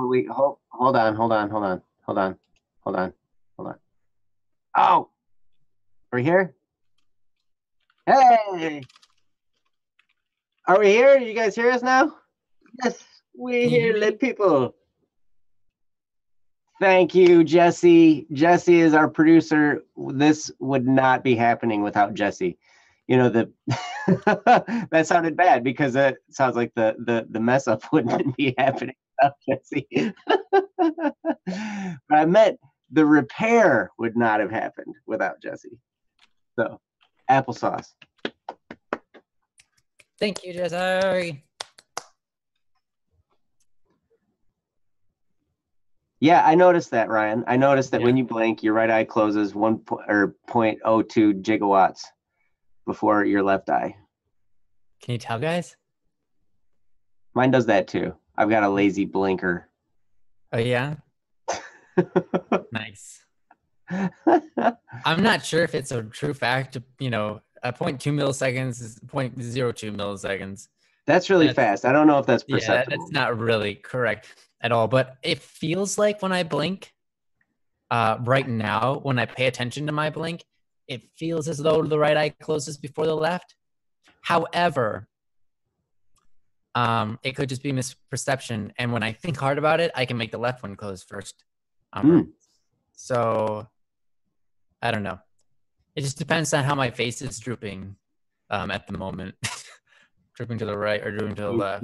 Oh, wait, hold on, hold on, hold on, hold on, hold on, hold on. Oh, we're here? Hey, are we here? You guys hear us now? Yes, we're Can you here, hear lit me? people. Thank you, Jesse. Jesse is our producer. This would not be happening without Jesse. You know, the that sounded bad because it sounds like the mess up wouldn't be happening without Jesse. But I meant the repair would not have happened without Jesse. So, applesauce. Thank you, Jesse. Yeah, I noticed that, Ryan. I noticed that Yeah. when you blink, your right eye closes 0.02 gigawatts before your left eye. Can you tell, guys? Mine does that too. I've got a lazy blinker. Oh, yeah? Nice. I'm not sure if it's a true fact. You know, 0.2 milliseconds is 0.02 milliseconds. That's really fast. I don't know if that's Yeah, perceptible. that's not really correct at all. But it feels like when I blink, right now, when I pay attention to my blink, it feels as though the right eye closes before the left. However, it could just be misperception. And when I think hard about it, I can make the left one close first. So I don't know. It just depends on how my face is drooping at the moment. Drooping to the right or drooping to the left.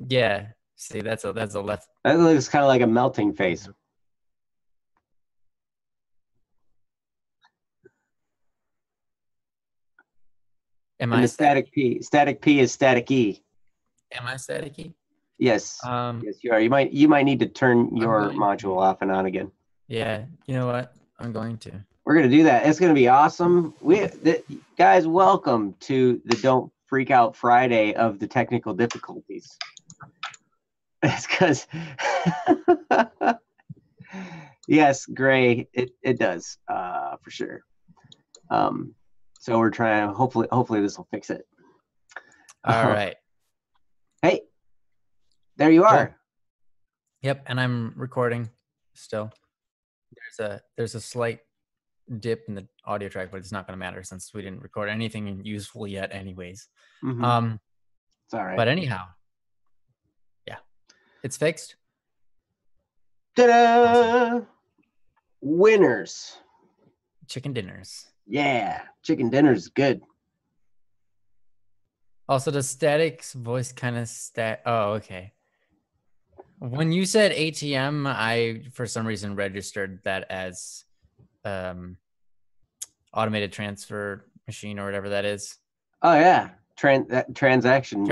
Yeah. See, that's a left. That looks kind of like a melting face. Am And I the static P. Static P is static E. Am I staticky? Yes. Yes, you are. You might need to turn your module off and on again. Yeah. You know what? I'm going to. We're gonna do that. It's gonna be awesome. Guys, welcome to the Don't Freak Out Friday of the technical difficulties. It's because yes, Gray, it does for sure. So we're trying. Hopefully this will fix it. All right. Hey, there you are. Cool. Yep, and I'm recording still. There's a slight dip in the audio track, but it's not going to matter since we didn't record anything useful yet anyways. Mm-hmm. It's all right. But anyhow, yeah, it's fixed. Ta-da! Awesome. Winners. Chicken dinners. Yeah, chicken dinner's good. Also, does Static's voice kind of Oh, okay. When you said ATM, I for some reason registered that as automated transfer machine or whatever that is. Oh yeah, transaction.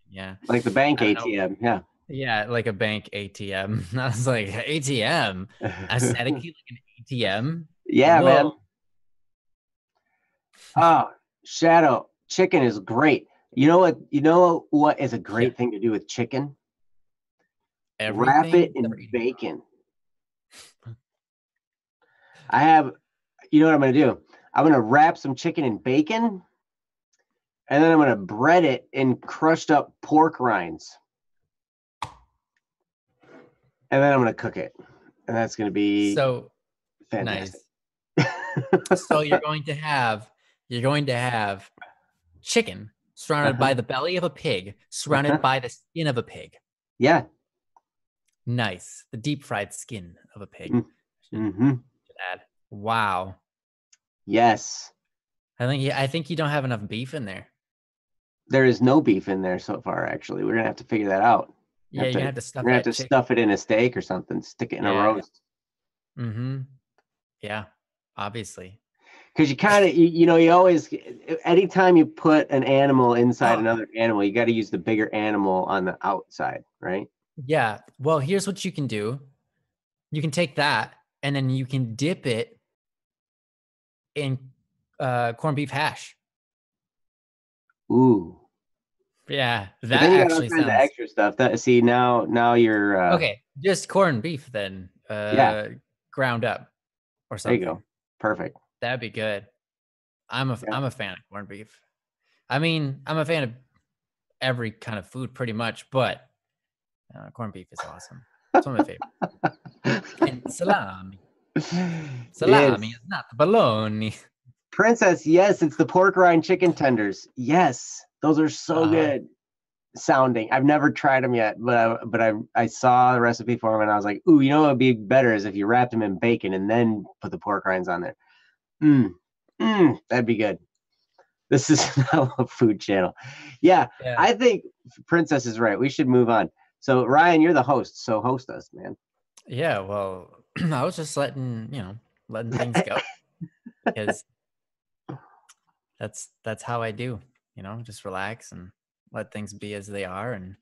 Yeah. Like the bank ATM. Yeah. Yeah, like a bank ATM. I was like, ATM? Aesthetically like an ATM? Yeah, whoa. Man. Oh, Shadow, chicken is great. You know what is a great thing to do with chicken? Everything? Wrap it in bacon. You know what I'm going to do? I'm going to wrap some chicken in bacon, and then I'm going to bread it in crushed up pork rinds. And then I'm going to cook it. And that's going to be so fantastic. Nice. So you're going to have chicken surrounded by the belly of a pig, surrounded by the skin of a pig. Yeah. Nice. The deep fried skin of a pig. Mm-hmm. Wow. Yes. I think you don't have enough beef in there. There is no beef in there so far, actually. We're gonna have to figure that out. Yeah, you're gonna have to stuff. We're gonna have to stuff it in a steak or something. Stick it in a roast. Mm-hmm. Yeah, obviously. Because you kind of, you always, anytime you put an animal inside another animal, you got to use the bigger animal on the outside, right? Yeah. Well, here's what you can do. You can take that and then you can dip it in corned beef hash. Ooh. Yeah, that then you actually got all kinds of extra stuff. Now you're okay. Just corned beef then. Ground up or something. There you go. Perfect. That'd be good. I'm a fan of corned beef. I mean, I'm a fan of every kind of food pretty much, but corned beef is awesome. It's one of my favorites. And salami. Salami Yes. is not bologna. Princess, yes, it's the pork rind chicken tenders. Yes, those are so good sounding. I've never tried them yet, but I saw the recipe for them and I was like, ooh, you know what would be better is if you wrapped them in bacon and then put the pork rinds on there. That'd be good. This is a food channel. Yeah, I think Princess is right. We should move on. So Ryan, you're the host, so host us, man. Yeah, well, I was just letting things go because that's how I do, just relax and let things be as they are. And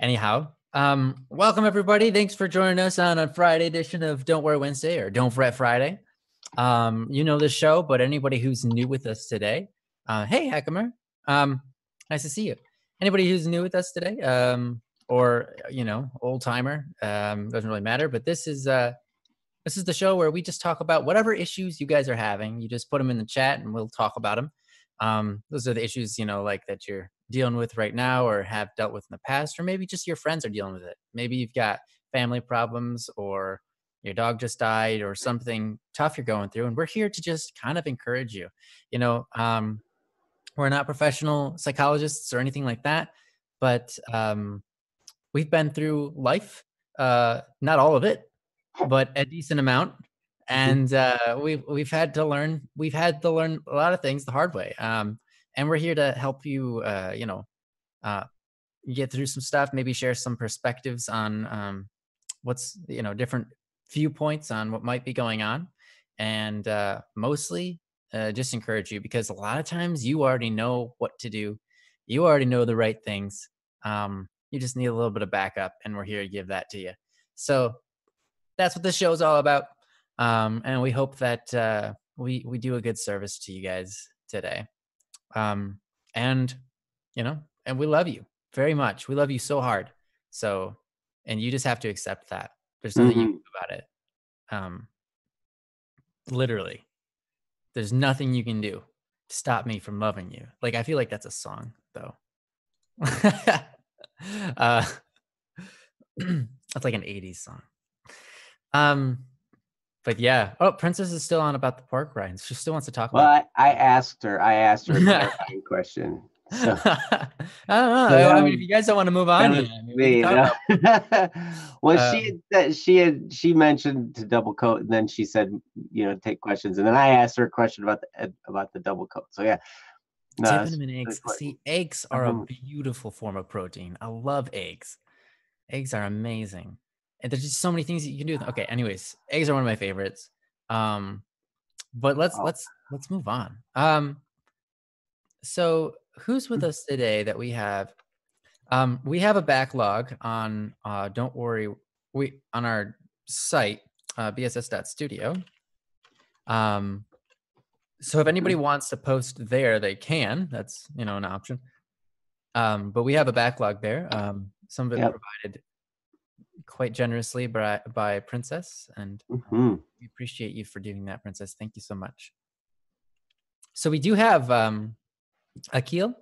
anyhow, welcome everybody. Thanks for joining us on a Friday edition of Don't Worry Wednesday or Don't Fret Friday. You know the show, but anybody who's new with us today, hey Hackamer, nice to see you. Anybody who's new with us today, or old timer, doesn't really matter. But this is the show where we just talk about whatever issues you guys are having. You just put them in the chat, and we'll talk about them. Those are the issues like that you're dealing with right now, or have dealt with in the past, or maybe just your friends are dealing with it. Maybe you've got family problems, or your dog just died, or something tough you're going through, and we're here to just kind of encourage you. We're not professional psychologists or anything like that, but we've been through life, not all of it, but a decent amount, and we've had to learn. We've had to learn a lot of things the hard way, and we're here to help you. Get through some stuff. Maybe share some perspectives on what's different viewpoints on what might be going on, and mostly just encourage you, because a lot of times you already know what to do. You already know the right things. You just need a little bit of backup, and we're here to give that to you. So that's what this show is all about. And we hope that we do a good service to you guys today. And we love you very much. We love you so hard. So, and you just have to accept that. There's nothing you can do about it. Literally, there's nothing you can do to stop me from loving you. Like, I feel like that's a song, though. That's like an 80s song. But yeah. Oh, Princess is still on about the pork rinds. She still wants to talk about it. Well, I asked her a clarifying question. So I don't know. I mean, if you guys don't want to move on, well, she mentioned to double coat, and then she said, take questions, and then I asked her a question about the double coat. So yeah, dipping them in eggs. See, eggs are a beautiful form of protein. I love eggs. Eggs are amazing, and there's just so many things that you can do. Okay, anyways, eggs are one of my favorites. But let's move on. So who's with us today that we have? We have a backlog on Don't Worry, on our site, bss.studio. So if anybody wants to post there, they can. That's an option. But we have a backlog there. Some of it provided quite generously by Princess, and we appreciate you for doing that, Princess. Thank you so much. So we do have Akil.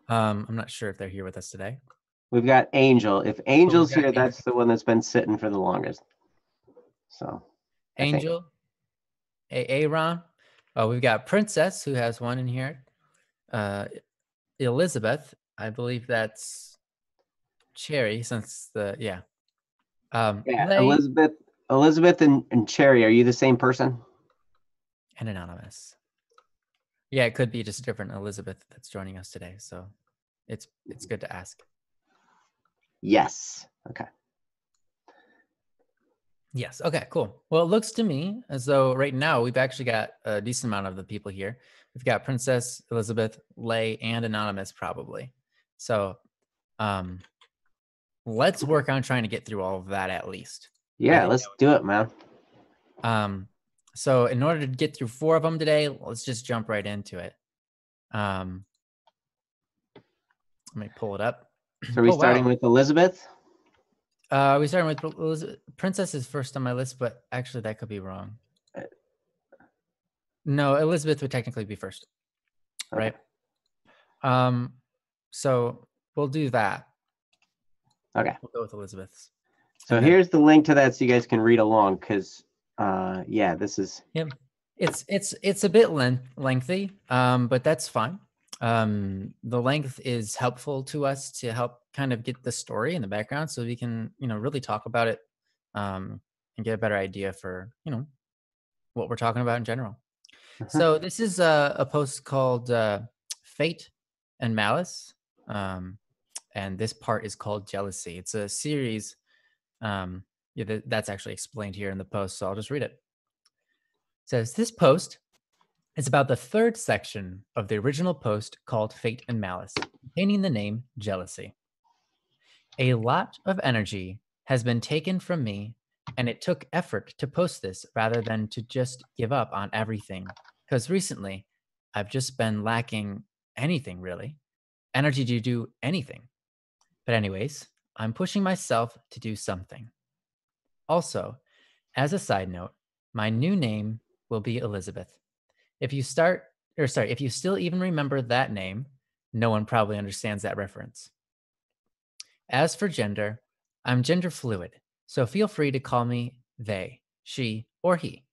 I'm not sure if they're here with us today. We've got Angel. If Angel's here, that's the one that's been sitting for the longest. So Angel, Aaron. Oh, we've got Princess, who has one in here. Elizabeth, I believe that's Cherry, since Elizabeth and Cherry. Are you the same person? And anonymous. Yeah, it could be just a different Elizabeth that's joining us today. So it's good to ask. Yes. Okay. Yes. Okay, cool. Well, it looks to me as though right now we've actually got a decent amount of the people here. We've got Princess, Elizabeth, Lay, and Anonymous probably. So let's work on trying to get through all of that at least. Yeah, let's do it, man. So in order to get through 4 of them today, let's just jump right into it. Let me pull it up. So are we starting with Elizabeth? We starting with Elizabeth. Princess is first on my list, but actually that could be wrong. No, Elizabeth would technically be first, right? So we'll do that. Okay. We'll go with Elizabeth's. So here's the link to that so you guys can read along because, yeah, this is. Yep. It's a bit lengthy, but that's fine. The length is helpful to us to help kind of get the story in the background so we can, really talk about it and get a better idea for, what we're talking about in general. So this is a post called Fate and Malice. And this part is called Jealousy. It's a series. That's actually explained here in the post, so I'll just read it. It says, this post is about the third section of the original post called Fate and Malice, containing the name Jealousy. A lot of energy has been taken from me, and it took effort to post this rather than to just give up on everything, because recently I've just been lacking anything really, energy to do anything. But anyways, I'm pushing myself to do something. Also, as a side note, my new name will be Elizabeth. If you still even remember that name, no one probably understands that reference. As for gender, I'm gender fluid, so feel free to call me they, she, or he,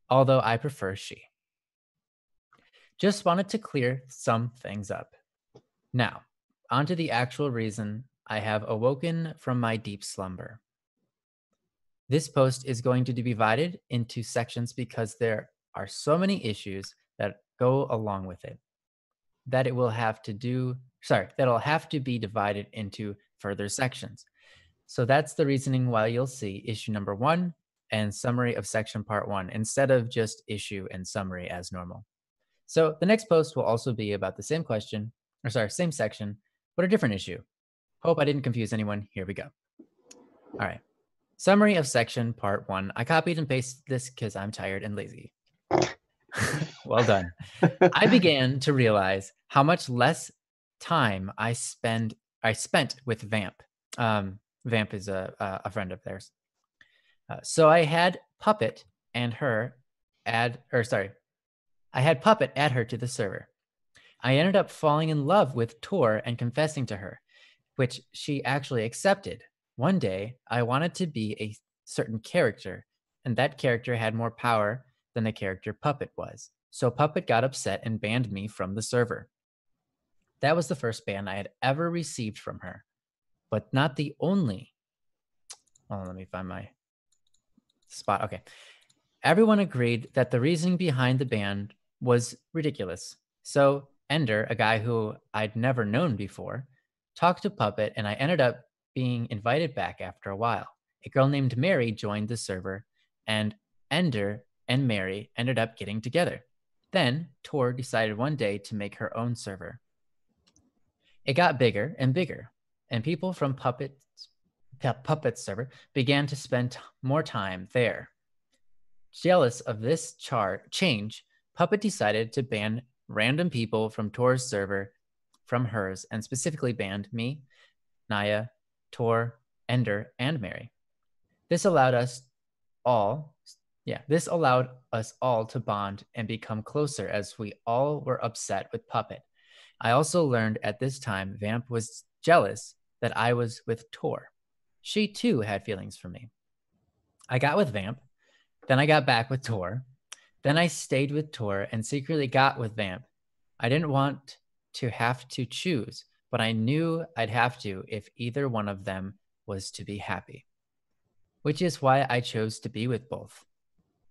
although I prefer she. Just wanted to clear some things up. Now, on to the actual reason I have awoken from my deep slumber. This post is going to be divided into sections because there are so many issues that go along with it that it'll have to be divided into further sections. So that's the reasoning why you'll see issue number 1 and summary of section part 1 instead of just issue and summary as normal. So the next post will also be about the same same section, but a different issue. Hope I didn't confuse anyone. Here we go. All right. Summary of section part 1. I copied and pasted this because I'm tired and lazy. Well done. I began to realize how much less time I spent with Vamp. Vamp is a friend of theirs. So I had Puppet add her to the server. I ended up falling in love with Tor and confessing to her, which she actually accepted. One day, I wanted to be a certain character, and that character had more power than the character Puppet was. So Puppet got upset and banned me from the server. That was the first ban I had ever received from her, but not the only. Oh, let me find my spot. Okay. Everyone agreed that the reasoning behind the ban was ridiculous. So Ender, a guy who I'd never known before, talked to Puppet, and I ended up being invited back after a while. A girl named Mary joined the server, and Ender and Mary ended up getting together. Then Tor decided one day to make her own server. It got bigger and bigger, and people from Puppet's server began to spend more time there. Jealous of this change, Puppet decided to ban random people from Tor's server from hers, and specifically banned me, Naya, Tor, Ender, and Mary. This allowed us all to bond and become closer as we all were upset with Puppet. I also learned at this time Vamp was jealous that I was with Tor. She too had feelings for me. I got with Vamp, then I got back with Tor, then I stayed with Tor and secretly got with Vamp. I didn't want to have to choose, but I knew I'd have to if either one of them was to be happy, which is why I chose to be with both.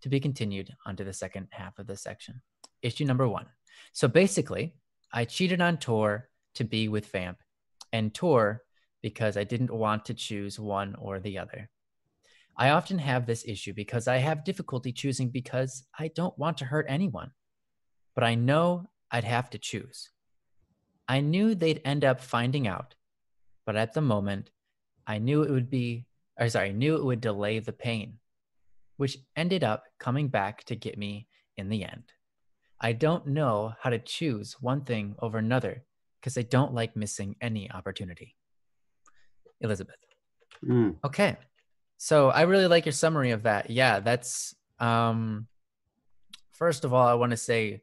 To be continued onto the second half of this section. Issue number 1. So basically, I cheated on Tor to be with Vamp, and Tor because I didn't want to choose one or the other. I often have this issue because I have difficulty choosing because I don't want to hurt anyone. But I know I'd have to choose. I knew they'd end up finding out, but at the moment, I knew it would delay the pain, which ended up coming back to get me in the end. I don't know how to choose one thing over another because I don't like missing any opportunity. Elizabeth. Okay. So I really like your summary of that. Yeah, that's first of all, I want to say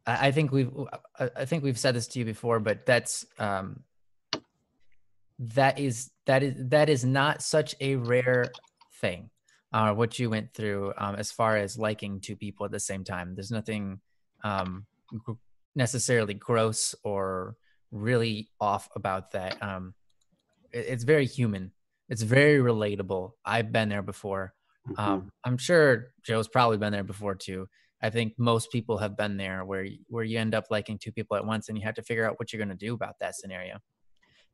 I think we've said this to you before, but that is not such a rare thing. What you went through, as far as liking two people at the same time. There's nothing necessarily gross or really off about that. It's very human. It's very relatable. I've been there before. I'm sure Joe's probably been there before too. I think most people have been there where you end up liking two people at once and you have to figure out what you're going to do about that scenario.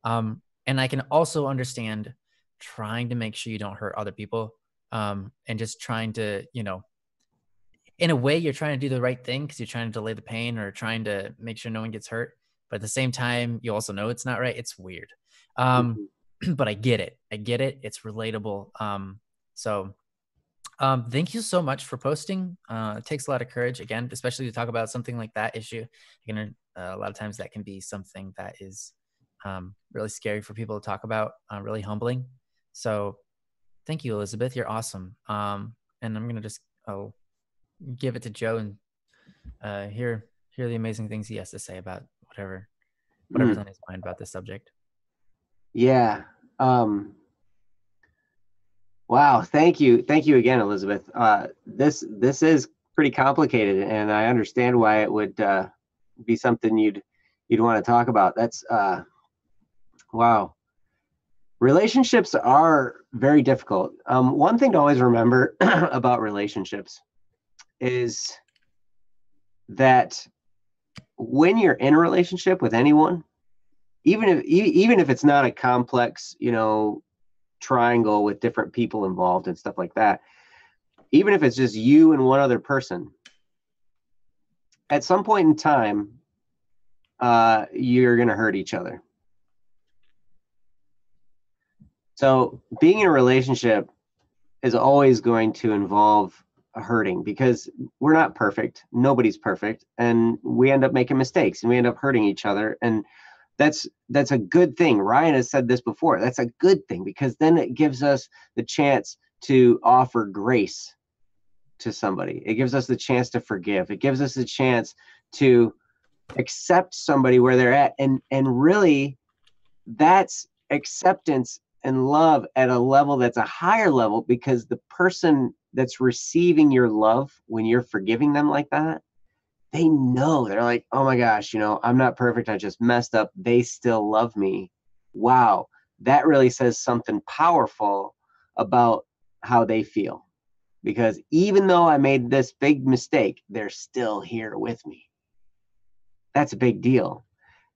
And I can also understand trying to make sure you don't hurt other people, and just trying to, in a way you're trying to do the right thing because you're trying to delay the pain or trying to make sure no one gets hurt. But at the same time, you also know it's not right. It's weird. But I get it. It's relatable. So thank you so much for posting. It takes a lot of courage, again, especially to talk about something like that issue. A lot of times that can be something that is really scary for people to talk about, really humbling. So thank you, Elizabeth. You're awesome. And I'm going to I'll give it to Joe and hear the amazing things he has to say about whatever's on his mind about this subject. Yeah. Wow. Thank you again, Elizabeth. This is pretty complicated, and I understand why it would be something you'd want to talk about. That's wow. Relationships are very difficult. One thing to always remember about relationships is that when you're in a relationship with anyone, even if it's not a complex, triangle with different people involved and stuff like that, even if it's just you and one other person, at some point in time, you're going to hurt each other. So being in a relationship is always going to involve hurting, because we're not perfect. Nobody's perfect. And we end up making mistakes and we end up hurting each other. And that's a good thing. Ryan has said this before. That's a good thing, because then it gives us the chance to offer grace to somebody. It gives us the chance to forgive. It gives us a chance to accept somebody where they're at. And really, that's acceptance and love at a level that's a higher level, because the person that's receiving your love, when you're forgiving them like that, they know, they're like, oh my gosh, I'm not perfect. I just messed up. They still love me. Wow. That really says something powerful about how they feel, because even though I made this big mistake, they're still here with me. That's a big deal.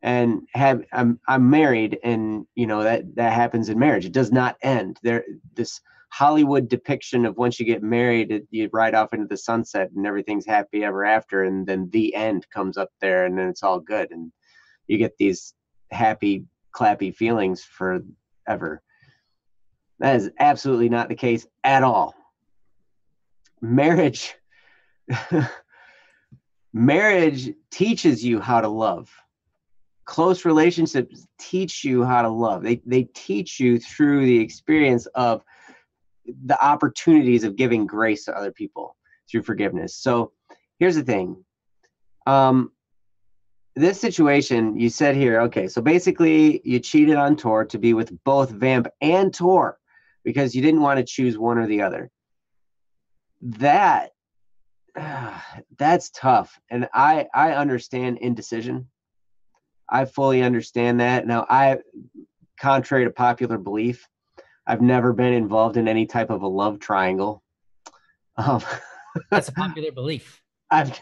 And I'm married, and that happens in marriage. It does not end there. This Hollywood depiction of once you get married, you ride off into the sunset and everything's happy ever after, and then the end comes up there, and then it's all good, and you get these happy, clappy feelings forever. That is absolutely not the case at all. Marriage teaches you how to love. Close relationships teach you how to love. They teach you through the experience of the opportunities of giving grace to other people through forgiveness. So here's the thing. This situation, you said here, okay, so basically you cheated on Tor to be with both Vamp and Tor because you didn't want to choose one or the other. That's tough. And I understand indecision. I fully understand that. Now, contrary to popular belief, I've never been involved in any type of a love triangle. That's a popular belief. I've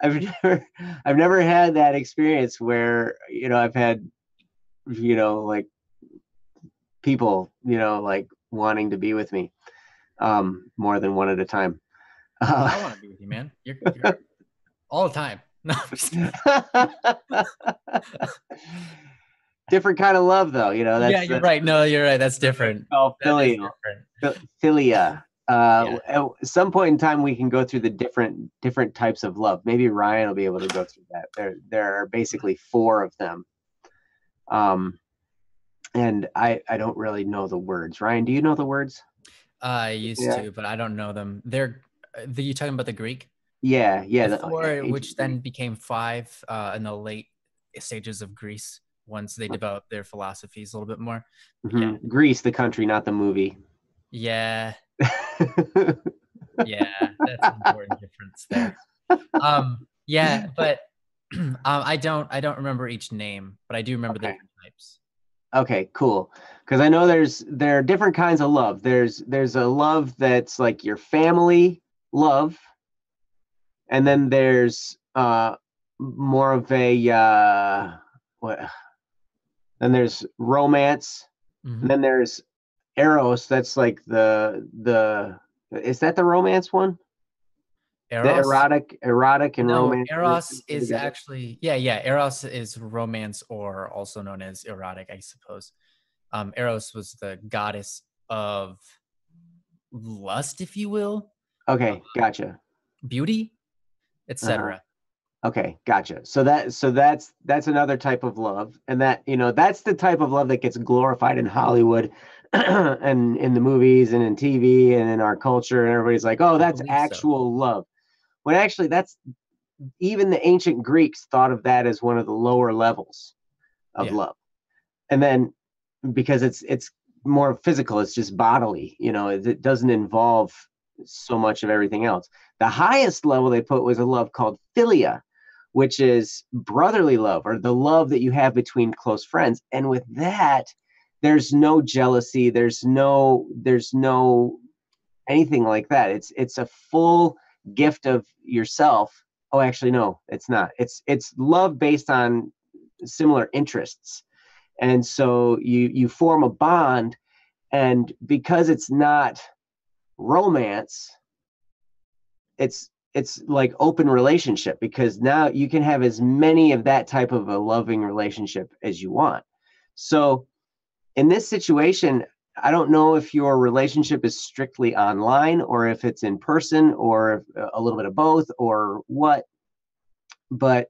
never had that experience where, I've had, like people, like wanting to be with me, more than one at a time. I want to be with you, man. You're all the time. No, I'm just kidding. Different kind of love, though. That's, you're right. No, you're right. That's different. Oh, philia. At some point in time, we can go through the different types of love. Maybe Ryan will be able to go through that. There are basically 4 of them. And I don't really know the words. Ryan, do you know the words? I used to, but I don't know them. You talking about the Greek? Yeah. The before, which ancient then Greek. became five in the late stages of Greece once they developed their philosophies a little bit more. Yeah, Greece, the country, not the movie. yeah, yeah. That's an important difference there. Yeah, but I don't remember each name, but I do remember the Okay. different types. Okay, cool. Because I know there are different kinds of love. There's a love that's like your family love, and then there's more of a what? Then there's romance, and Hmm. then there's eros. That's like the is that the romance one? The Eros? erotic and No, romance Eros go is together. actually, yeah. Eros is romance, or also known as erotic, I suppose. Eros was the goddess of lust, if you will, Okay, gotcha. beauty, Uh-huh. etc. Okay, gotcha. So that's another type of love, and that's the type of love that gets glorified in Hollywood, and in the movies and in TV and in our culture, and everybody's like, "Oh, I that's believe so. actual love." When actually, that's even the ancient Greeks thought of that as one of the lower levels of Yeah. love, and then because it's more physical, it's just bodily, it doesn't involve so much of everything else. The highest level they put was a love called philia, which is brotherly love, or the love that you have between close friends. And with that, there's no jealousy, there's no anything like that. It's a full gift of yourself. Oh, actually, no, it's not. It's love based on similar interests, and so you form a bond. And because it's not romance, it's like open relationship, because now you can have as many of that type of a loving relationship as you want. So in this situation, I don't know if your relationship is strictly online or if it's in person or a little bit of both or what, but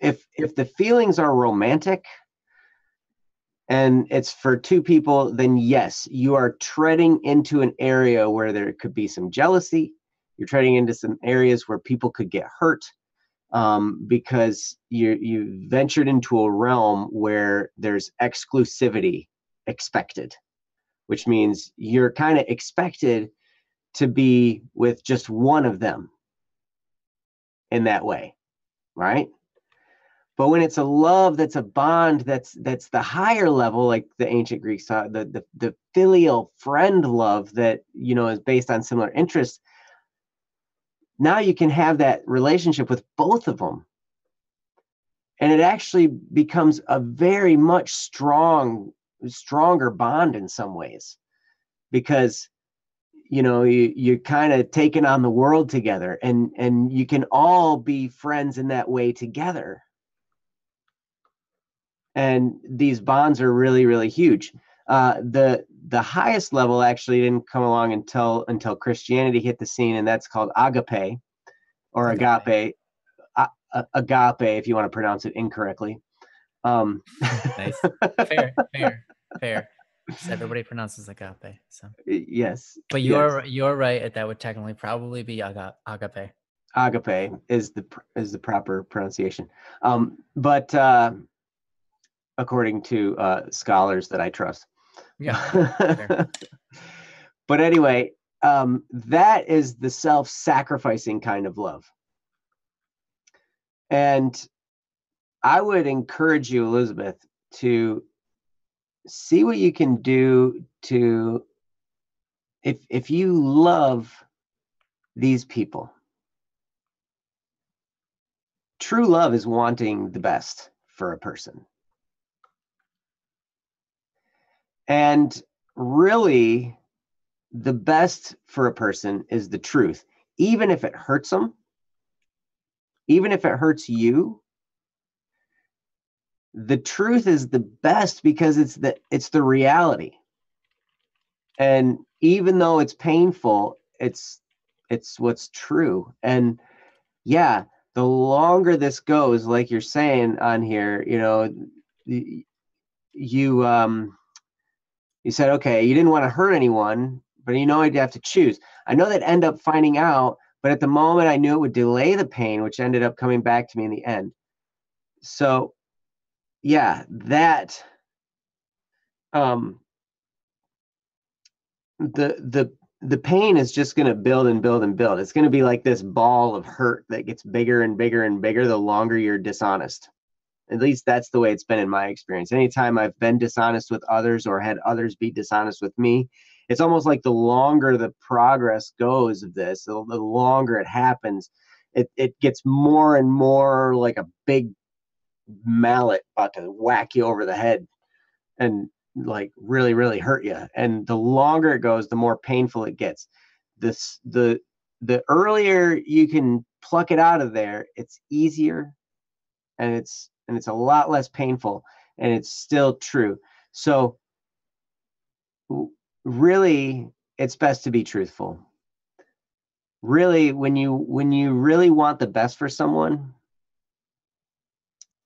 if the feelings are romantic and it's for two people, then yes, you are treading into an area where there could be some jealousy. You're treading into some areas where people could get hurt, because you ventured into a realm where there's exclusivity expected, which means you're kind of expected to be with just one of them in that way, right? But when it's a love that's a bond, that's the higher level, like the ancient Greeks taught, the filial friend love that is based on similar interests. Now you can have that relationship with both of them, and it actually becomes a very much stronger bond in some ways, because you're kind of taking on the world together, and you can all be friends in that way together, and these bonds are really, really huge. The highest level actually didn't come along until Christianity hit the scene, and that's called agape, or Agape. agape, if you want to pronounce it incorrectly. Um, Nice. Fair, fair, fair. Just everybody pronounces agape. So, yes, but yes, you're right. That would technically probably be agape. agape is the proper pronunciation. But according to scholars that I trust. Yeah. Fair. But anyway, that is the self-sacrificing kind of love. And I would encourage you, Elizabeth, to see what you can do to, if you love these people. True love is wanting the best for a person. And really, the best for a person is the truth, even if it hurts them, even if it hurts you. The truth is the best because it's the reality. And even though it's painful, it's what's true. And yeah, the longer this goes, like you're saying on here, you you said, okay, you didn't want to hurt anyone, but you'd have to choose. I know that end up finding out But at the moment, I knew it would delay the pain, which ended up coming back to me in the end. So yeah, that the pain is just going to build and build and build. It's going to be like this ball of hurt that gets bigger and bigger and bigger the longer you're dishonest. At least that's the way it's been in my experience. Anytime I've been dishonest with others or had others be dishonest with me, it's almost like the longer the progress goes of this, the longer it happens, it gets more and more like a big mallet about to whack you over the head and like really, really hurt you. And the longer it goes, the more painful it gets. The earlier you can pluck it out of there, it's easier, and it's a lot less painful, and it's still true. So really, it's best to be truthful. Really, when you really want the best for someone,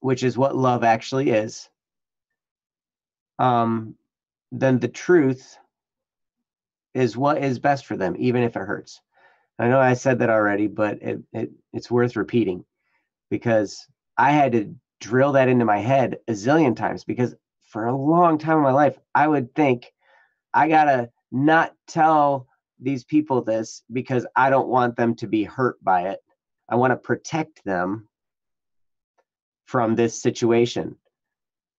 which is what love actually is, then the truth is what is best for them, even if it hurts. I know I said that already, but it's worth repeating, because I had to drill that into my head a zillion times, because for a long time in my life, I would think I gotta not tell these people this because I don't want them to be hurt by it. I want to protect them from this situation.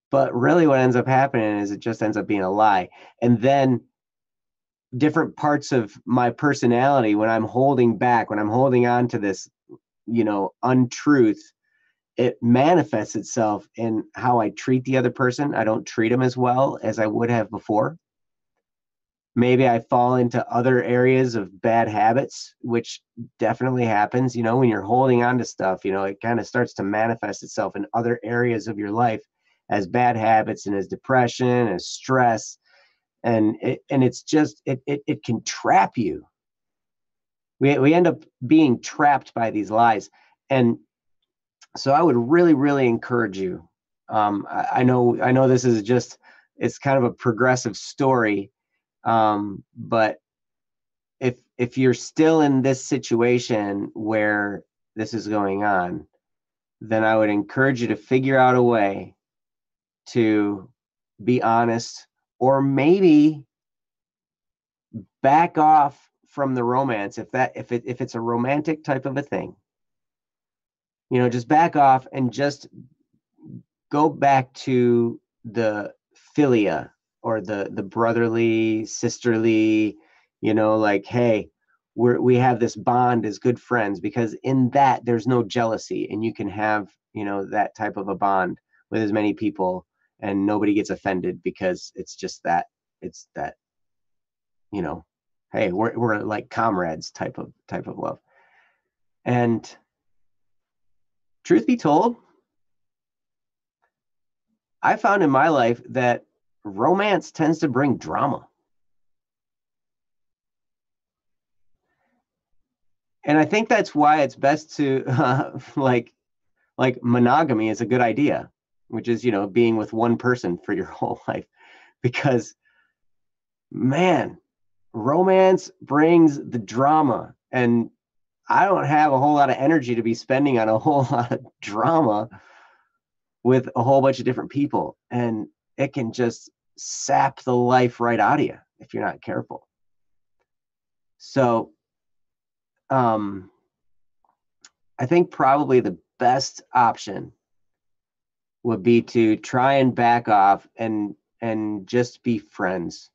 But really what ends up happening is it just ends up being a lie. And then different parts of my personality, when I'm holding back, when I'm holding on to this, untruth, it manifests itself in how I treat the other person. I don't treat them as well as I would have before. Maybe I fall into other areas of bad habits, which definitely happens. When you're holding on to stuff, it kind of starts to manifest itself in other areas of your life as bad habits and as depression, as stress. And it's just, it can trap you. We end up being trapped by these lies. And so I would really, really encourage you. I know this is just, it's kind of a progressive story. But if you're still in this situation where this is going on, then I would encourage you to figure out a way to be honest, or maybe back off from the romance. If it's a romantic type of a thing, just back off and just go back to the philia, or the brotherly, sisterly, like, hey, we have this bond as good friends, because in that there's no jealousy, and you can have, that type of a bond with as many people, and nobody gets offended, because it's just that, it's that, hey, we're like comrades type of love. And truth be told, I found in my life that romance tends to bring drama. And I think that's why it's best to like monogamy is a good idea, which is, being with one person for your whole life, because man, romance brings the drama, and I don't have a whole lot of energy to be spending on a whole lot of drama with a whole bunch of different people. And it can just sap the life right out of you if you're not careful. So I think probably the best option would be to try and back off and just be friends.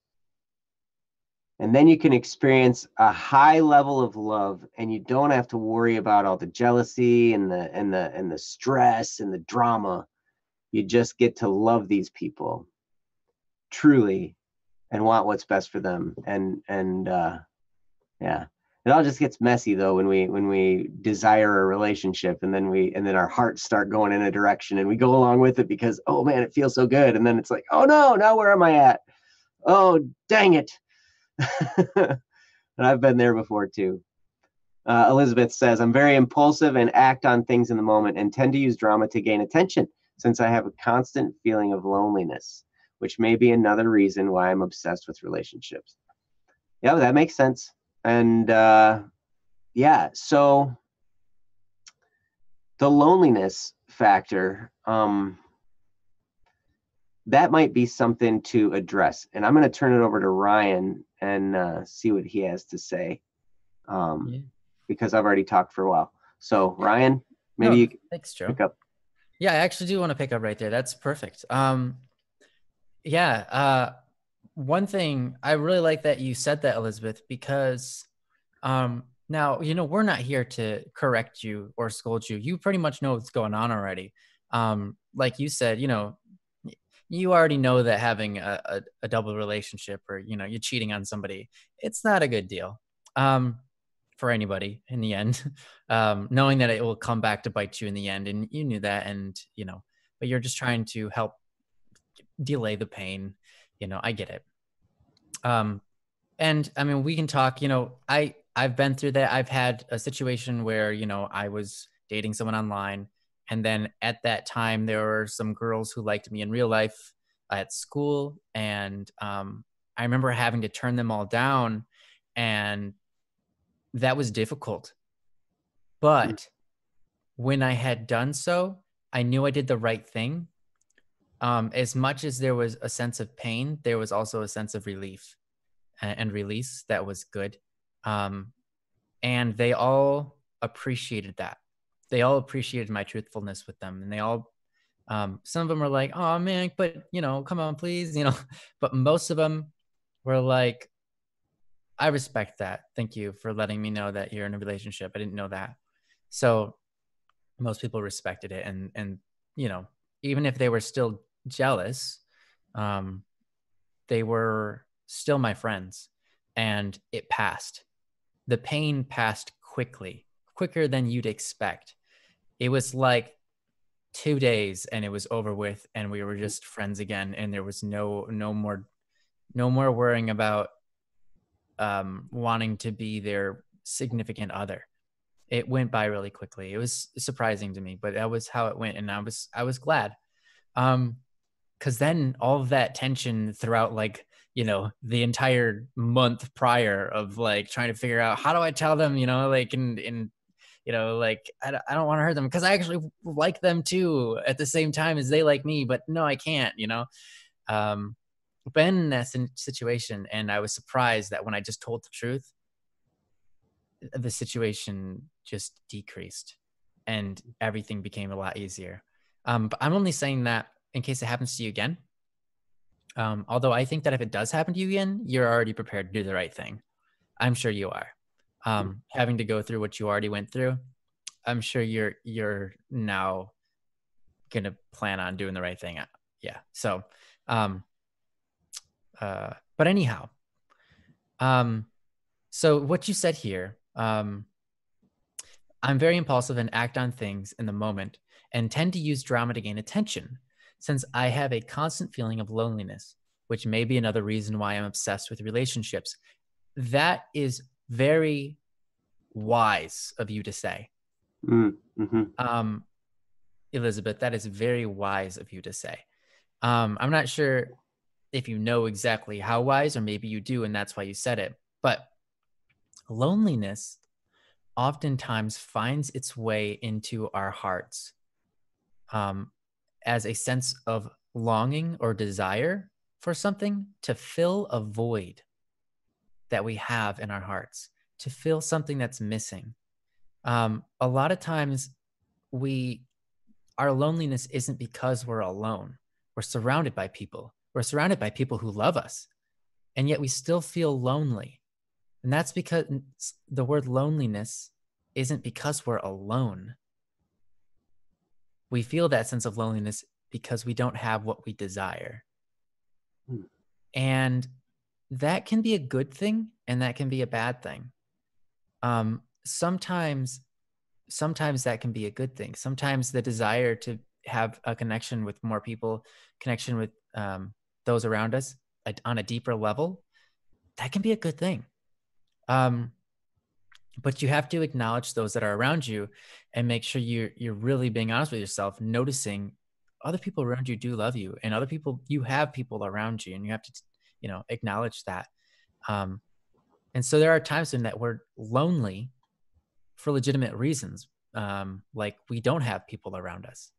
And then you can experience a high level of love, and you don't have to worry about all the jealousy and the stress and the drama. You just get to love these people truly and want what's best for them. And yeah, it all just gets messy though when we desire a relationship, and then our hearts start going in a direction, and we go along with it because, oh man, it feels so good. And then it's like, oh no, now where am I at? Oh, dang it. And I've been there before too. Elizabeth says, I'm very impulsive and act on things in the moment, and tend to use drama to gain attention, since I have a constant feeling of loneliness, which may be another reason why I'm obsessed with relationships. Yeah, that makes sense. And Yeah. So the loneliness factor, that might be something to address. And I'm going to turn it over to Ryan and see what he has to say, Yeah. because I've already talked for a while. So Ryan, maybe No, you can thanks, Joe. pick up. Yeah, I actually do want to pick up right there. That's perfect. Yeah. One thing I really like that you said that, Elizabeth, because now, we're not here to correct you or scold you. You pretty much know what's going on already. Like you said, you already know that having a double relationship or, you're cheating on somebody, it's not a good deal. For anybody in the end, knowing that it will come back to bite you in the end. And you knew that, and, but you're just trying to help delay the pain. I get it. And I mean, we can talk, I've been through that. I've had a situation where, I was dating someone online, and then at that time there were some girls who liked me in real life at school. And I remember having to turn them all down, and that was difficult. But when I had done so, I knew I did the right thing. As much as there was a sense of pain, there was also a sense of relief and release that was good. And they all appreciated that. They all appreciated my truthfulness with them. And they all, some of them were like, oh man, but come on, please, but most of them were like, I respect that. Thank you for letting me know that you're in a relationship. I didn't know that. So most people respected it. And, even if they were still jealous, they were still my friends, and it passed. The pain passed quickly, quicker than you'd expect. It was like 2 days and it was over with, and we were just friends again. And there was no more worrying about wanting to be their significant other. It went by really quickly. It was surprising to me, but that was how it went. And I was glad. Because then all of that tension throughout, like, the entire month prior of like trying to figure out how do I tell them, like, and like, I don't want to hurt them because I actually like them too at the same time as they like me, but no, I can't, been in that situation. And I was surprised that when I just told the truth, the situation just decreased and everything became a lot easier. But I'm only saying that in case it happens to you again. Although I think that if it does happen to you again, you're already prepared to do the right thing. I'm sure you are. Having to go through what you already went through, I'm sure you're now gonna plan on doing the right thing. Yeah. So, but anyhow, so what you said here, I'm very impulsive and act on things in the moment and tend to use drama to gain attention, since I have a constant feeling of loneliness, which may be another reason why I'm obsessed with relationships. That is very wise of you to say. Mm-hmm. Elizabeth, that is very wise of you to say. I'm not sure if you know exactly how wise, or maybe you do, and that's why you said it. But loneliness oftentimes finds its way into our hearts as a sense of longing or desire for something to fill a void that we have in our hearts, to fill something that's missing. A lot of times our loneliness isn't because we're alone. We're surrounded by people. We're surrounded by people who love us, and yet we still feel lonely. And that's because the word loneliness isn't because we're alone. We feel that sense of loneliness because we don't have what we desire. And that can be a good thing, and that can be a bad thing. Sometimes that can be a good thing. Sometimes the desire to have a connection with more people, connection with those around us on a deeper level, that can be a good thing. But you have to acknowledge those that are around you and make sure you're really being honest with yourself, noticing other people around you do love you, and other people, you have people around you, and you have to, acknowledge that. And so there are times when that we're lonely, for legitimate reasons. Like we don't have people around us.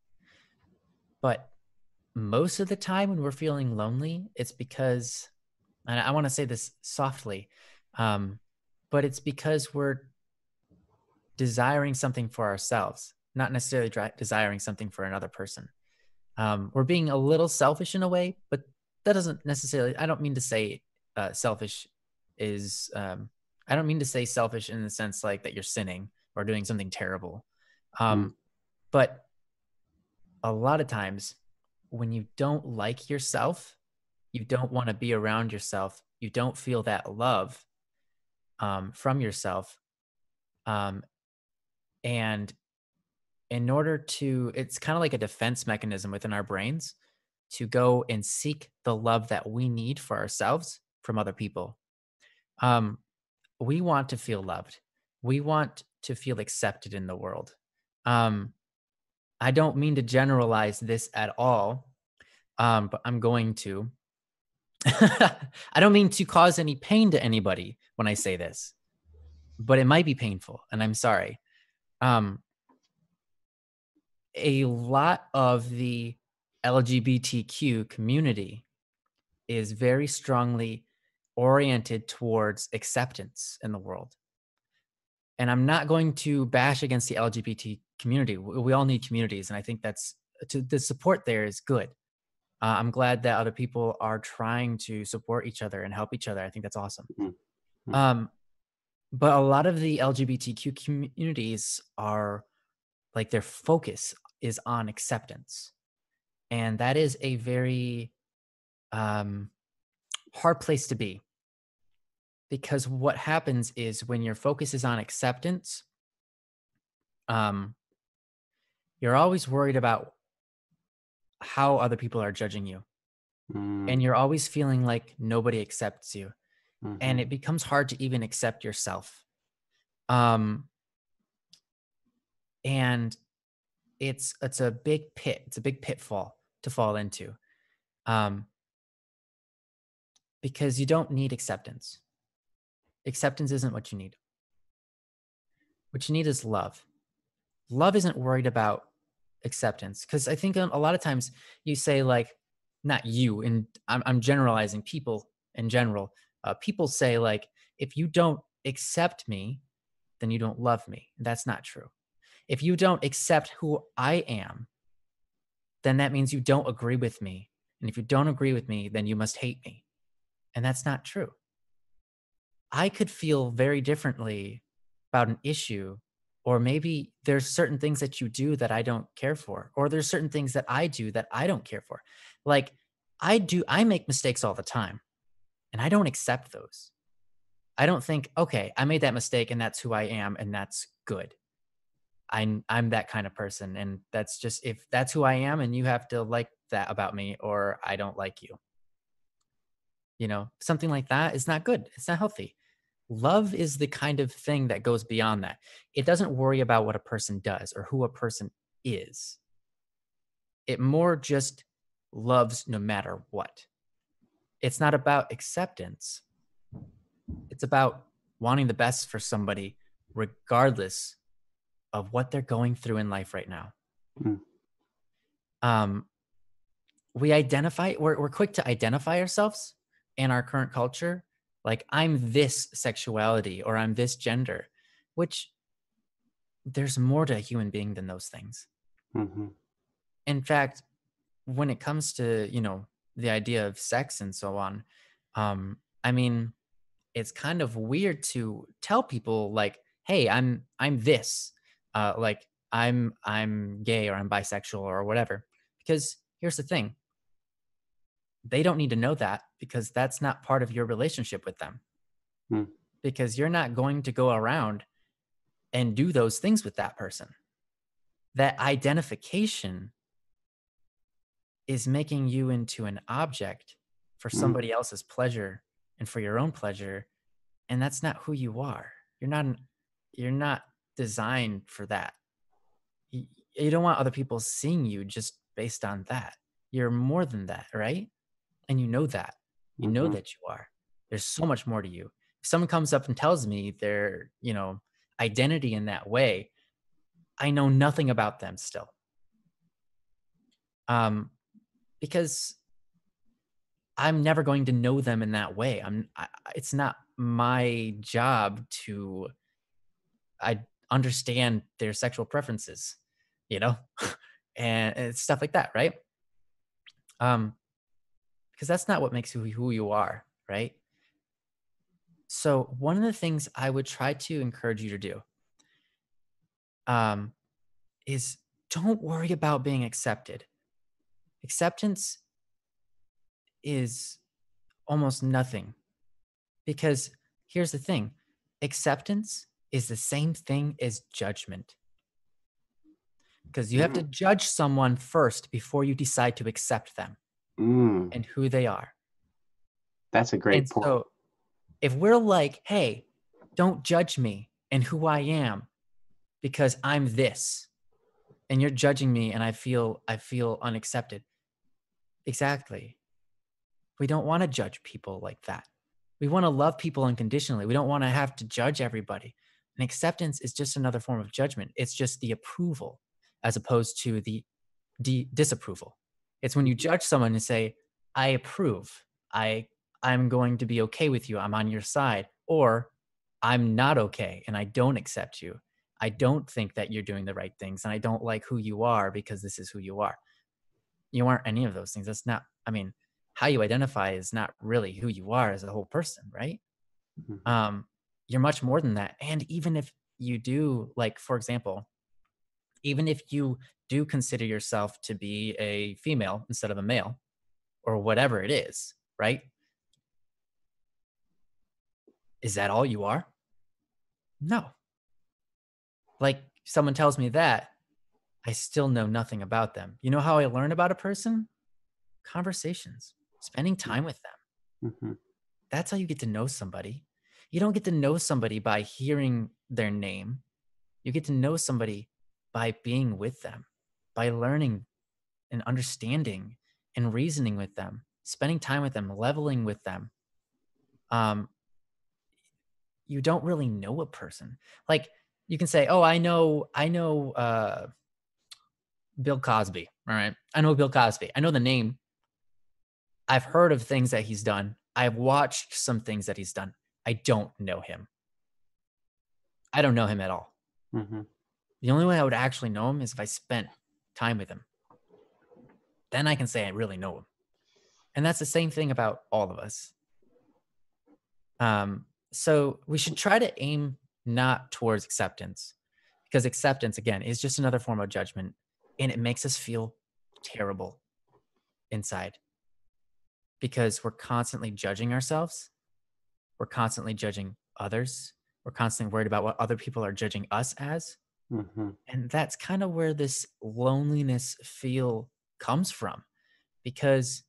But most of the time when we're feeling lonely, it's because, and I want to say this softly, but it's because we're desiring something for ourselves, not necessarily desiring something for another person. We're being a little selfish in a way, but that doesn't necessarily, I don't mean to say selfish is, I don't mean to say selfish in the sense like that you're sinning or doing something terrible. But a lot of times when you don't like yourself, you don't want to be around yourself, you don't feel that love from yourself. And in order to, it's kind of like a defense mechanism within our brains to go and seek the love that we need for ourselves from other people. We want to feel loved. We want to feel accepted in the world. I don't mean to generalize this at all, but I'm going to. I don't mean to cause any pain to anybody when I say this, but it might be painful, and I'm sorry. A lot of the LGBTQ community is very strongly oriented towards acceptance in the world. And I'm not going to bash against the LGBT community. We all need communities, and I think that's the support there is good. I'm glad that other people are trying to support each other and help each other. I think that's awesome. But a lot of the LGBTQ communities are like their focus is on acceptance. And that is a very hard place to be. Because what happens is when your focus is on acceptance, you're always worried about how other people are judging you. And you're always feeling like nobody accepts you. And it becomes hard to even accept yourself. And it's a big pit. It's a big pitfall to fall into. Because you don't need acceptance. Acceptance isn't what you need. What you need is love. Love isn't worried about acceptance. Because I think a lot of times you say like, not you, and I'm generalizing people in general. People say like, if you don't accept me, then you don't love me. That's not true. If you don't accept who I am, then that means you don't agree with me. And if you don't agree with me, then you must hate me. And that's not true. I could feel very differently about an issue, or maybe there's certain things that you do that I don't care for, or there's certain things that I do that I don't care for. Like I make mistakes all the time, and I don't accept those. I don't think, okay, I made that mistake and that's who I am and that's good. I'm that kind of person, and that's just, if that's who I am and you have to like that about me, or I don't like you. You know, something like that is not good. It's not healthy. Love is the kind of thing that goes beyond that. It doesn't worry about what a person does or who a person is. It more just loves no matter what. It's not about acceptance. It's about wanting the best for somebody, regardless of what they're going through in life right now. We're quick to identify ourselves in our current culture. Like, I'm this sexuality or I'm this gender, which there's more to a human being than those things. In fact, when it comes to, you know, the idea of sex and so on, I mean, it's kind of weird to tell people like, hey, I'm this, like I'm gay or I'm bisexual or whatever, because here's the thing. They don't need to know that, because that's not part of your relationship with them. Because you're not going to go around and do those things with that person. That identification is making you into an object for somebody else's pleasure and for your own pleasure. And that's not who you are. You're not designed for that. You don't want other people seeing you just based on that. You're more than that, right? And you know that. You know that you are. There's so much more to you. If someone comes up and tells me they're, you know, identity in that way, I know nothing about them still. Because I'm never going to know them in that way. It's not my job to I understand their sexual preferences, you know, and stuff like that, right? Because that's not what makes who you are, right? So one of the things I would try to encourage you to do, is don't worry about being accepted. Acceptance is almost nothing, because here's the thing: acceptance is the same thing as judgment. Because you have to judge someone first before you decide to accept them and who they are. That's a great And point. so if we're like, hey, don't judge me and who I am because I'm this, and you're judging me and I feel unaccepted. Exactly. We don't want to judge people like that. We want to love people unconditionally. We don't want to have to judge everybody. And acceptance is just another form of judgment. It's just the approval as opposed to the disapproval. It's when you judge someone and say, I approve. I'm going to be okay with you. I'm on your side. Or I'm not okay and I don't accept you. I don't think that you're doing the right things and I don't like who you are because this is who you are. You aren't any of those things. That's not, I mean, how you identify is not really who you are as a whole person, right? You're much more than that. And even if you do, like, for example, even if you do consider yourself to be a female instead of a male or whatever it is, right? Is that all you are? No. Like, someone tells me that, I still know nothing about them. You know how I learn about a person? Conversations, spending time with them. That's how you get to know somebody. You don't get to know somebody by hearing their name. You get to know somebody by being with them, by learning and understanding and reasoning with them, spending time with them, leveling with them. You don't really know a person. Like, you can say, oh, I know Bill Cosby. All right. I know Bill Cosby. I know the name. I've heard of things that he's done. I've watched some things that he's done. I don't know him. I don't know him at all. The only way I would actually know him is if I spent time with him. Then I can say I really know him. And that's the same thing about all of us. So we should try to aim not towards acceptance, because acceptance, again, is just another form of judgment, and it makes us feel terrible inside because we're constantly judging ourselves. We're constantly judging others. We're constantly worried about what other people are judging us as. And that's kind of where this loneliness feel comes from, because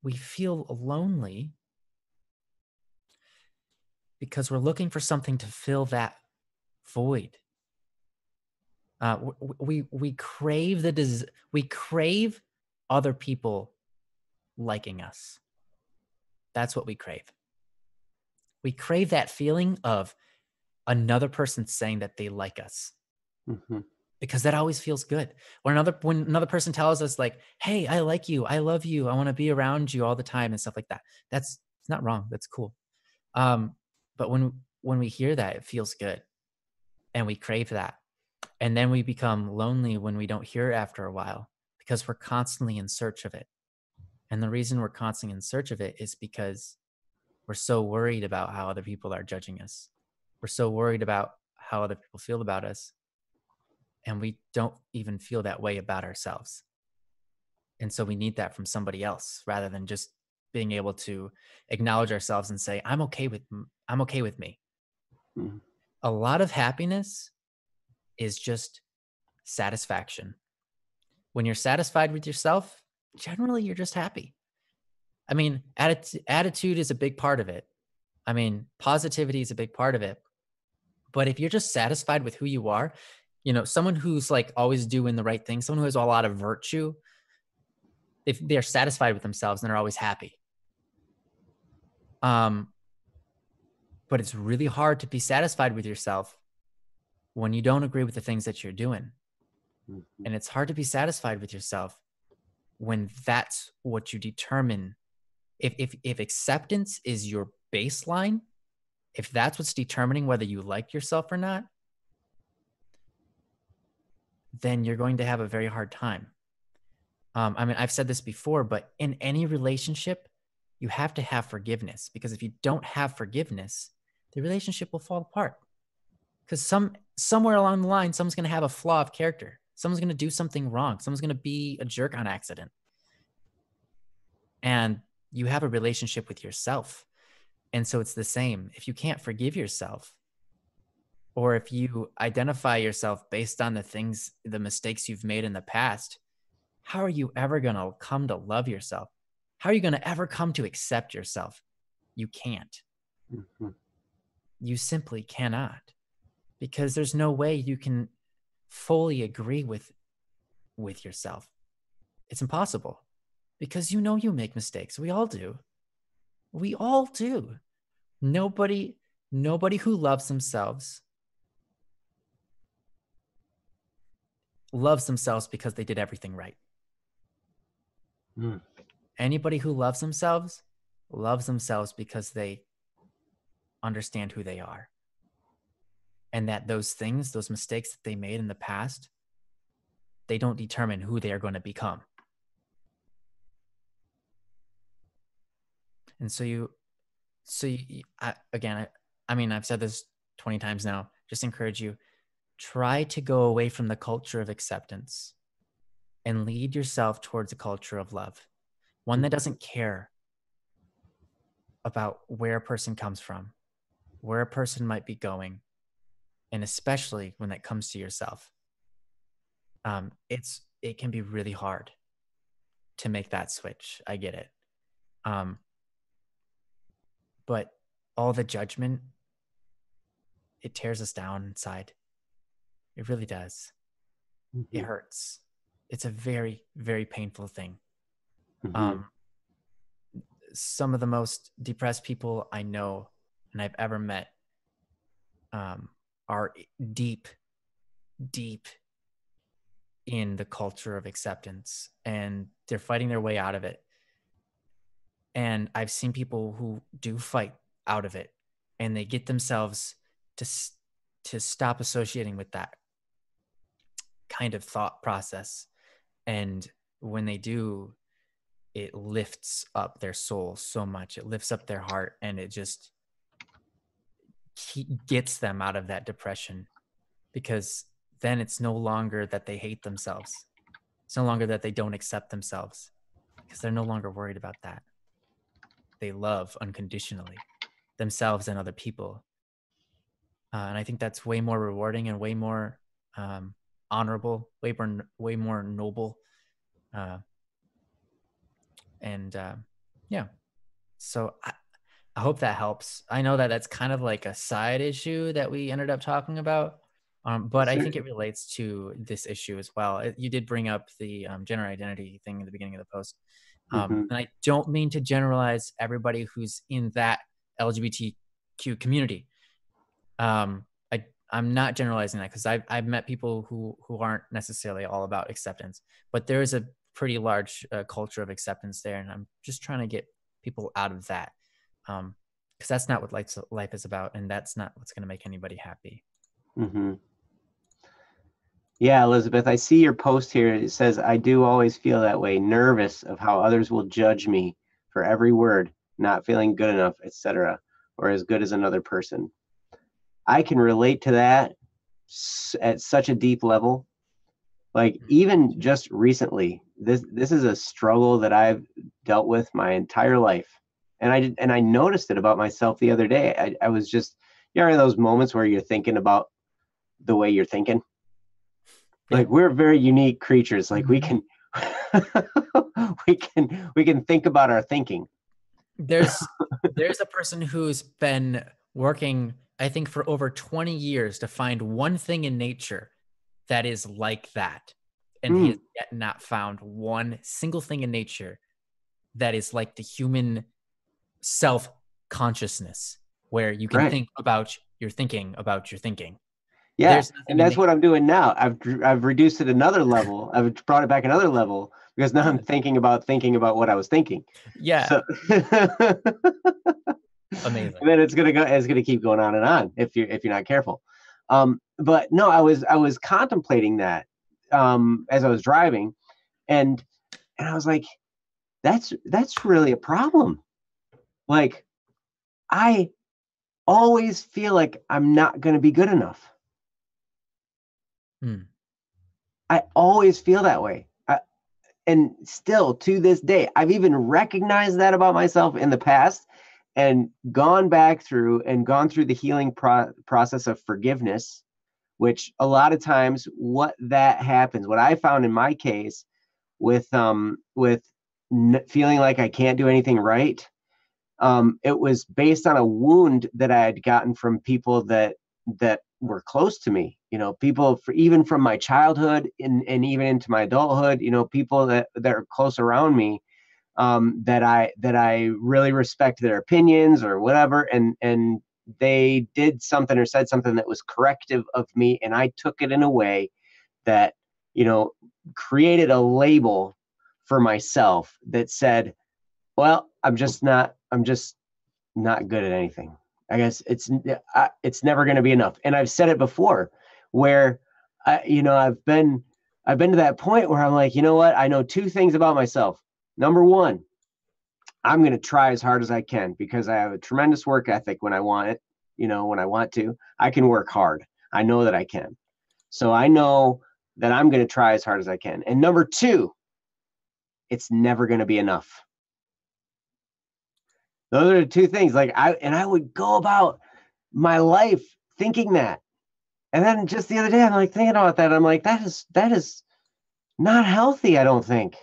we feel lonely because we're looking for something to fill that void. We crave we crave other people liking us. That's what we crave. We crave that feeling of another person saying that they like us, because that always feels good. When another person tells us, like, hey, I like you, I love you, I want to be around you all the time and stuff like that. It's not wrong. That's cool. But when we hear that, it feels good and we crave that. And then we become lonely when we don't hear it after a while, because we're constantly in search of it. And the reason we're constantly in search of it is because we're so worried about how other people are judging us. We're so worried about how other people feel about us. And we don't even feel that way about ourselves. And so we need that from somebody else, rather than just being able to acknowledge ourselves and say, I'm okay with me. A lot of happiness is just satisfaction. When you're satisfied with yourself, generally you're just happy. I mean, attitude is a big part of it. I mean, positivity is a big part of it. But if you're just satisfied with who you are, someone who's like always doing the right thing, someone who has a lot of virtue, if they're satisfied with themselves, then they're always happy. But it's really hard to be satisfied with yourself when you don't agree with the things that you're doing. Mhm. And it's hard to be satisfied with yourself when that's what you determine. If acceptance is your baseline, if that's what's determining whether you like yourself or not, then you're going to have a very hard time. I mean, I've said this before, but in any relationship, you have to have forgiveness, because if you don't have forgiveness, the relationship will fall apart. Because somewhere along the line, someone's going to have a flaw of character. Someone's going to do something wrong. Someone's going to be a jerk on accident. And you have a relationship with yourself. And so it's the same. If you can't forgive yourself, or if you identify yourself based on the mistakes you've made in the past, how are you ever going to come to love yourself? How are you going to ever come to accept yourself? You can't. Mhm. You simply cannot, because there's no way you can fully agree with yourself. It's impossible, because you know you make mistakes. We all do. We all do. Nobody who loves themselves because they did everything right. Mm. Anybody who loves themselves because they understand who they are. And that those mistakes that they made in the past, they don't determine who they are going to become. And I mean, I've said this 20 times now, just encourage you, try to go away from the culture of acceptance and lead yourself towards a culture of love. One that doesn't care about where a person comes from, where a person might be going, and especially when that comes to yourself. It can be really hard to make that switch. I get it. But all the judgment, it tears us down inside. It really does. It Mhm. hurts. It's a very, very painful thing. Mhm. Some of the most depressed people I know and I've ever met are deep, deep in the culture of acceptance, and they're fighting their way out of it. And I've seen people who do fight out of it, and they get themselves to stop associating with that kind of thought process. And when they do, it lifts up their soul so much. It lifts up their heart, and it just gets them out of that depression, because then it's no longer that they hate themselves. It's no longer that they don't accept themselves, because they're no longer worried about that. They love unconditionally themselves and other people. And I think that's way more rewarding and way more honorable, way more noble. And yeah, so I hope that helps. I know that that's kind of like a side issue that we ended up talking about, but I think it relates to this issue as well. You did bring up the gender identity thing in the beginning of the post. Mhm. And I don't mean to generalize everybody who's in that LGBTQ community. I'm not generalizing that, because I've met people who aren't necessarily all about acceptance, but there is a pretty large culture of acceptance there, and I'm just trying to get people out of that, because that's not what life is about, and that's not what's going to make anybody happy. Mhm. Yeah, Elizabeth, I see your post here. It says, I do always feel that way, nervous of how others will judge me for every word, not feeling good enough, etc., or as good as another person. I can relate to that at such a deep level. Like, even just recently, this is a struggle that I've dealt with my entire life. And I noticed it about myself the other day. I was just, those moments where you're thinking about the way you're thinking. Like, Yeah. we're very unique creatures. Like, we can we can think about our thinking. There's a person who's been working, I think, for over 20 years to find one thing in nature that is like that. And he has yet not found one single thing in nature that is like the human self consciousness, where you can Right. think about your thinking about your thinking. Yeah, There's nothing and to that's make. what I'm doing now. I've reduced it another level. I've brought it back another level because now I'm thinking about what I was thinking. Yeah, So and amazing. then it's gonna keep going on and on if you're not careful. But no, I was contemplating that as I was driving, and I was like, that's really a problem. Like I always feel like I'm not gonna be good enough. Hmm. I always feel that way. And still to this day, I've even recognized that about myself in the past and gone back through and gone through the healing process of forgiveness, which a lot of times what that happens, what I found in my case with feeling like I can't do anything right, it was based on a wound that I had gotten from people that were close to me. People even from my childhood and even into my adulthood. People that are close around me, that I really respect their opinions or whatever, and they did something or said something that was corrective of me, and I took it in a way that you know created a label for myself that said, well, I'm just not good at anything. I guess it's never going to be enough. And I've said it before, where I've been to that point where I'm like, you know what? I know two things about myself. Number one, I'm going to try as hard as I can because I have a tremendous work ethic when I want it. When I want to, I can work hard. I know that I can. So I know that I'm going to try as hard as I can. And number two, it's never going to be enough. Those are the two things. I would go about my life thinking that. And then just the other day, I'm like thinking about that. I'm like, that is not healthy, I don't think.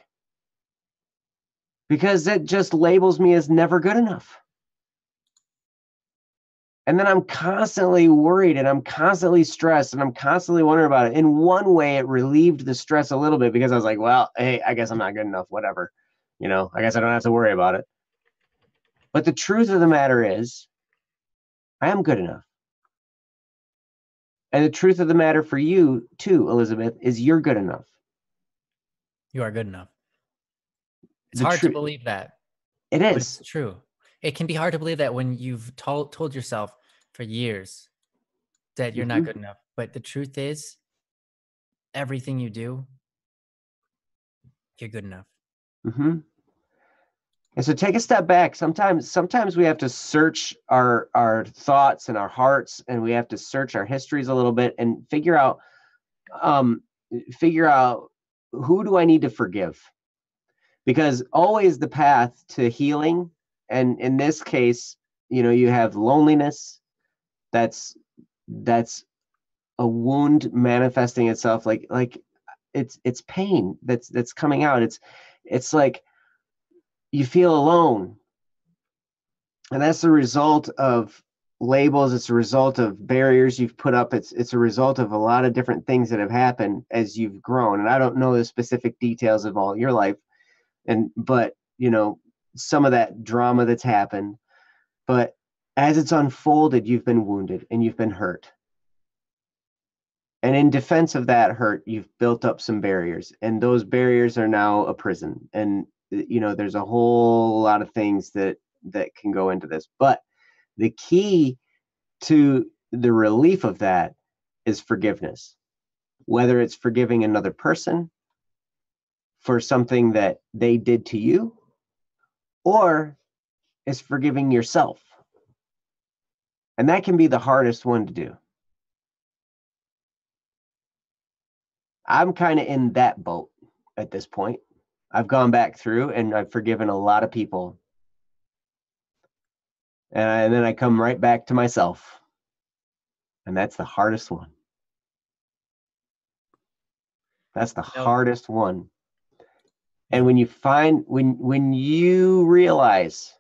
Because it just labels me as never good enough. And then I'm constantly worried and I'm constantly stressed and I'm constantly wondering about it. In one way, it relieved the stress a little bit because I was like, well, hey, I guess I'm not good enough, whatever. I guess I don't have to worry about it. But the truth of the matter is, I am good enough. And the truth of the matter for you too, Elizabeth, is you're good enough. You are good enough. It's The hard to truth, believe that, it but is. it's true. It can be hard to believe that when you've told yourself for years that you're not Mm-hmm, good enough. But the truth is, everything you do, you're good enough. mm-hmm. And so take a step back. Sometimes we have to search our thoughts and our hearts, and we have to search our histories a little bit and um, figure out who do I need to forgive? Because always the path to healing, and in this case, you have loneliness. That's a wound manifesting itself, like it's pain that's coming out. It's like you feel alone, and that's the result of labels. It's a result of barriers you've put up. It's a result of a lot of different things that have happened as you've grown, and I don't know the specific details of all your life, but some of that drama that's happened. But as it's unfolded, you've been wounded and you've been hurt, and in defense of that hurt, you've built up some barriers, and those barriers are now a prison. And there's a whole lot of things that can go into this, but the key to the relief of that is forgiveness. Whether it's forgiving another person for something that they did to you, or is forgiving yourself. And that can be the hardest one to do. I'm kind of in that boat at this point. I've gone back through and I've forgiven a lot of people. And then I come right back to myself. And that's the hardest one. That's the hardest one. And when you realize,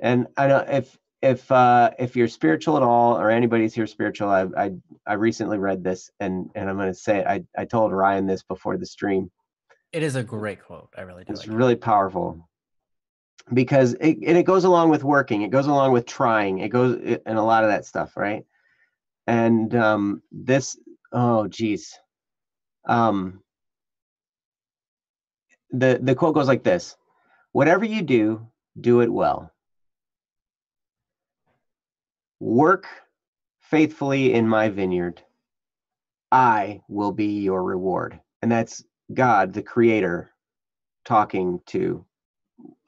and I know if you're spiritual at all, or anybody's here spiritual, I recently read this, and I'm going to say it. I told Ryan this before the stream. It is a great quote. I really do. It's really powerful because it goes along with working. It goes along with trying. It goes and a lot of that stuff, right? And this, oh geez, um, the quote goes like this: "Whatever you do, do it well. Work faithfully in my vineyard. I will be your reward." And that's God, the Creator, talking to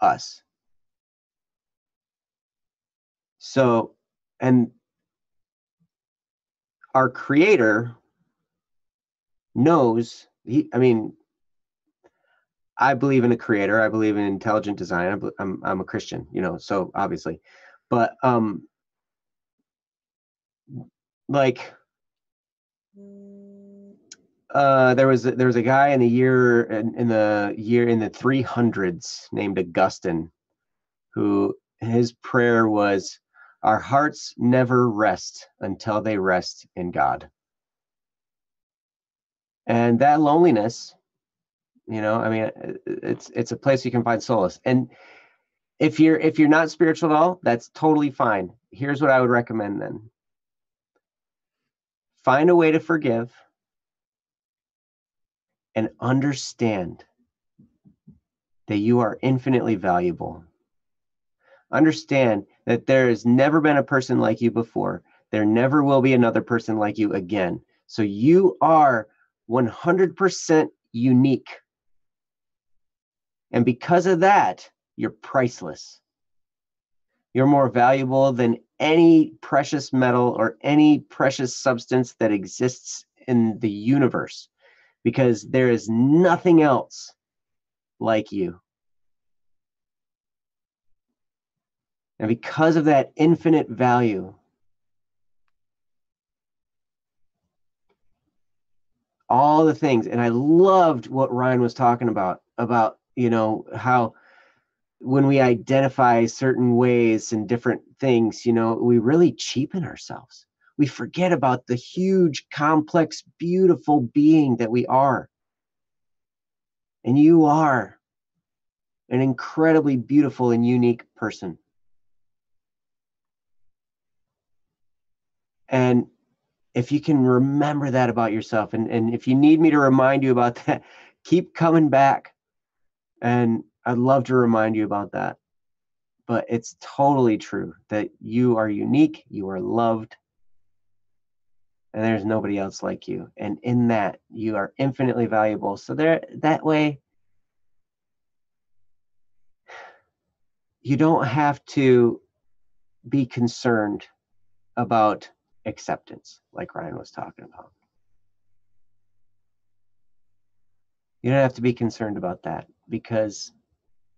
us. So, and our Creator knows, I mean, I believe in a creator. I believe in intelligent design. I'm a Christian, so obviously, but like there was a guy in the 300s named Augustine, who his prayer was, "Our hearts never rest until they rest in God." And that loneliness, I mean, it's a place you can find solace. And if you're not spiritual at all, that's totally fine. Here's what I would recommend then. Find a way to forgive and understand that you are infinitely valuable. Understand that there has never been a person like you before. There never will be another person like you again. So you are 100% unique. And because of that, you're priceless. You're more valuable than any precious metal or any precious substance that exists in the universe, because there is nothing else like you. And because of that infinite value, all the things, and I loved what Ryan was talking about, how when we identify certain ways and different things, we really cheapen ourselves. We forget about the huge, complex, beautiful being that we are. And you are an incredibly beautiful and unique person. And if you can remember that about yourself, and if you need me to remind you about that, keep coming back. And I'd love to remind you about that. But it's totally true that you are unique, you are loved, and there's nobody else like you. And in that, you are infinitely valuable. So that way, you don't have to be concerned about acceptance, like Ryan was talking about. You don't have to be concerned about that, because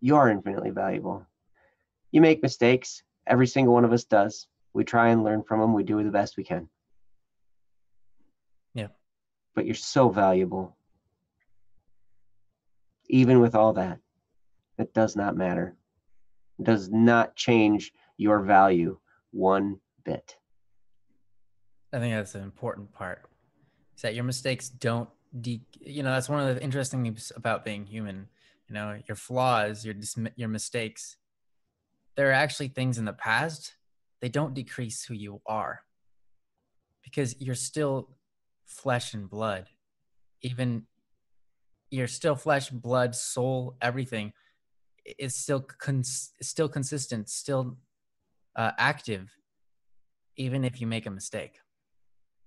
you are infinitely valuable. You make mistakes. Every single one of us does. We try and learn from them. We do the best we can. Yeah. But you're so valuable. Even with all that, it does not matter. It does not change your value one bit. I think that's an important part. Is that your mistakes don't that's one of the interesting things about being human. Your flaws, your mistakes, there are actually things in the past. They don't decrease who you are, because you're still flesh and blood. Even you're still flesh, blood, soul, everything is still consistent, still active, even if you make a mistake.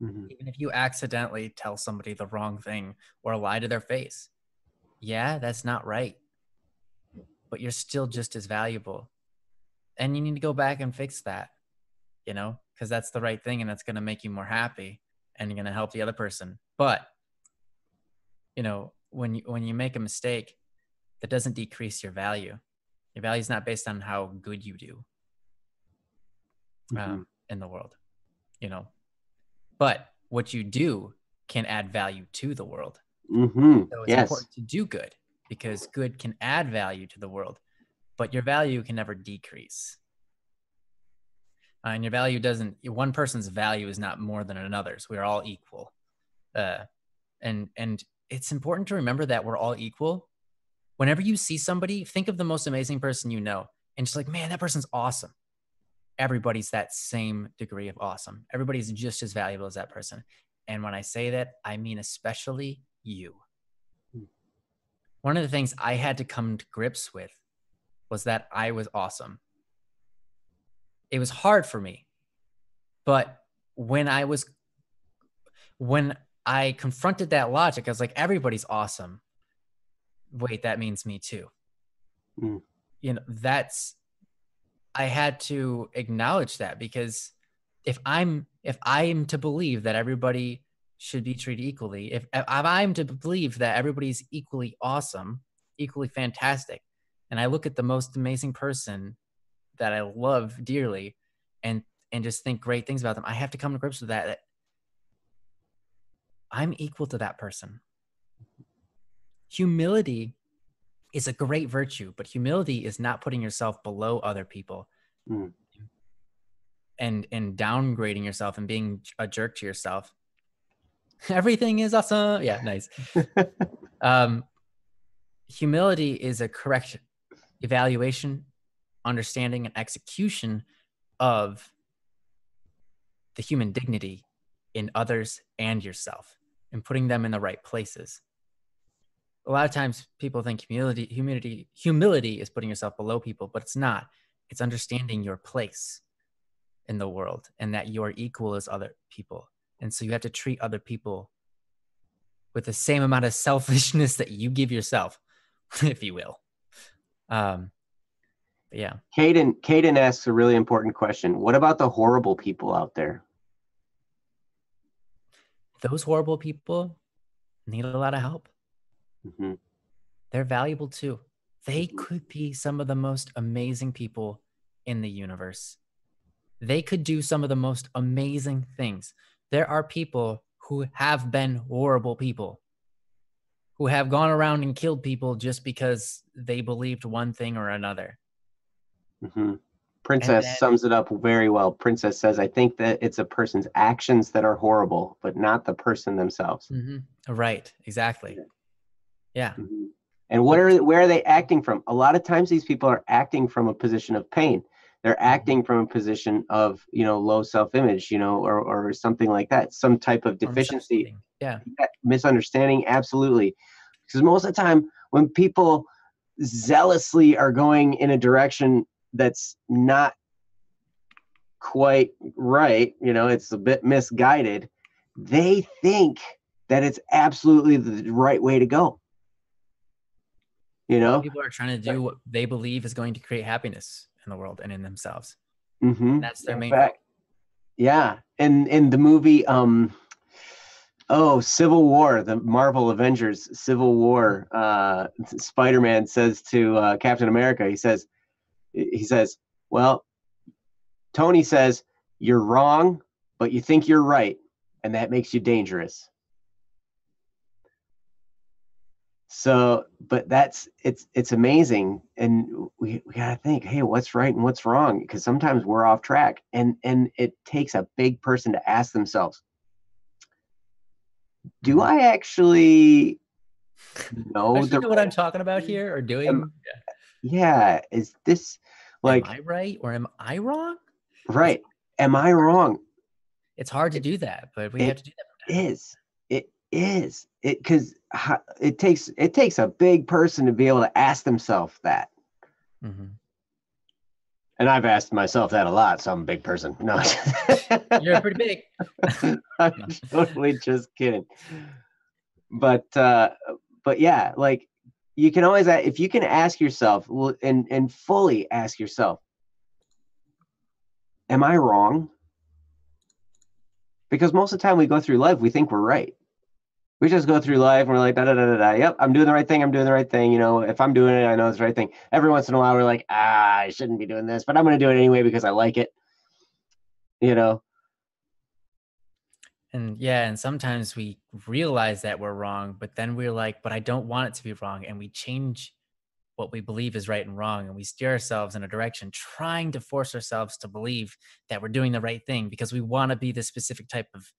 Mm-hmm. Even if you accidentally tell somebody the wrong thing or lie to their face. Yeah, that's not right. But you're still just as valuable. And you need to go back and fix that, because that's the right thing and that's going to make you more happy and you're going to help the other person. But, when you make a mistake, that doesn't decrease your value. Your value is not based on how good you do in the world, but what you do can add value to the world. Mm-hmm. So it's important to do good, because good can add value to the world, but your value can never decrease. And your value one person's value is not more than another's. We are all equal. And it's important to remember that we're all equal. Whenever you see somebody, think of the most amazing person you know, and just like, man, that person's awesome. everybody's that same degree of awesome. Everybody's just as valuable as that person. And when I say that, I mean especially you. One of the things I had to come to grips with was that I was awesome. It was hard for me. But when I confronted that logic, I was like, everybody's awesome. Wait, that means me too. Mm. You know, I had to acknowledge that, because if I'm to believe that everybody should be treated equally, if I'm to believe that everybody's equally awesome, equally fantastic, and I look at the most amazing person that I love dearly and just think great things about them, I have to come to grips with that I'm equal to that person. Humility is a great virtue, but humility is not putting yourself below other people and downgrading yourself and being a jerk to yourself. Everything is awesome. Yeah, nice. Humility is a correct evaluation, understanding, and execution of the human dignity in others and yourself, and putting them in the right places. A lot of times people think humility is putting yourself below people, but it's not. It's understanding your place in the world and that you are equal as other people. And so you have to treat other people with the same amount of selfishness that you give yourself, if you will. Yeah. Caden asks a really important question. What about the horrible people out there? Those horrible people need a lot of help. Mm-hmm. They're valuable too. They could be some of the most amazing people in the universe. They could do some of the most amazing things. There are people who have been horrible people, who have gone around and killed people just because they believed one thing or another. Mm-hmm. Princess sums it up very well. Princess says, I think that it's a person's actions that are horrible, but not the person themselves. Mm-hmm. Right. Exactly. Yeah. Mm-hmm. And where are they acting from? A lot of times these people are acting from a position of pain. They're acting from a position of, low self-image, or something like that, some type of deficiency. Yeah. Misunderstanding. Absolutely. Because most of the time when people zealously are going in a direction that's not quite right, it's a bit misguided, they think that it's absolutely the right way to go. People are trying to do what they believe is going to create happiness in the world and in themselves. Mm-hmm. That's their main focus. Yeah. And in the movie, Civil War, the Marvel Avengers Civil War, Spider-Man says to Captain America, he says, well, Tony says, you're wrong, but you think you're right, and that makes you dangerous. So, but it's amazing. And we got to think, hey, what's right and what's wrong? Because sometimes we're off track, and it takes a big person to ask themselves, do I actually know what I'm talking about here or doing? Yeah. Is this like, am I right or am I wrong? Right. Am I wrong? It's hard to do that, but we have to do that. It is. Because it takes a big person to be able to ask themselves that. Mm-hmm. And I've asked myself that a lot, so I'm a big person. No. You're pretty big. I'm totally just kidding. But yeah, like you can always, if you can ask yourself, and fully ask yourself, am I wrong? Because most of the time we go through life, we think we're right. We just go through life and we're like, da, da, da, da, da. Yep, I'm doing the right thing. I'm doing the right thing. If I'm doing it, I know it's the right thing. Every once in a while, we're like, I shouldn't be doing this, but I'm going to do it anyway because I like it. And sometimes we realize that we're wrong, but then we're like, but I don't want it to be wrong. And we change what we believe is right and wrong. And we steer ourselves in a direction, trying to force ourselves to believe that we're doing the right thing because we want to be this specific type of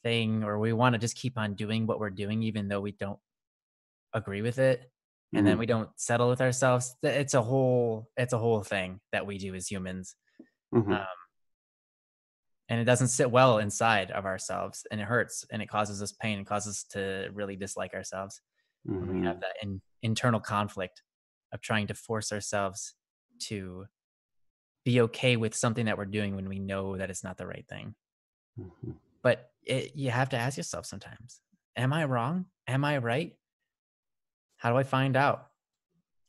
thing, or we want to just keep on doing what we're doing, even though we don't agree with it. And then we don't settle with ourselves. It's a whole thing that we do as humans. Mhm. And it doesn't sit well inside of ourselves, and it hurts, and it causes us pain and causes us to really dislike ourselves when we have Mhm. that internal conflict of trying to force ourselves to be okay with something that we're doing when we know that it's not the right thing. Mhm. But you have to ask yourself sometimes, am I wrong? Am I right? How do I find out?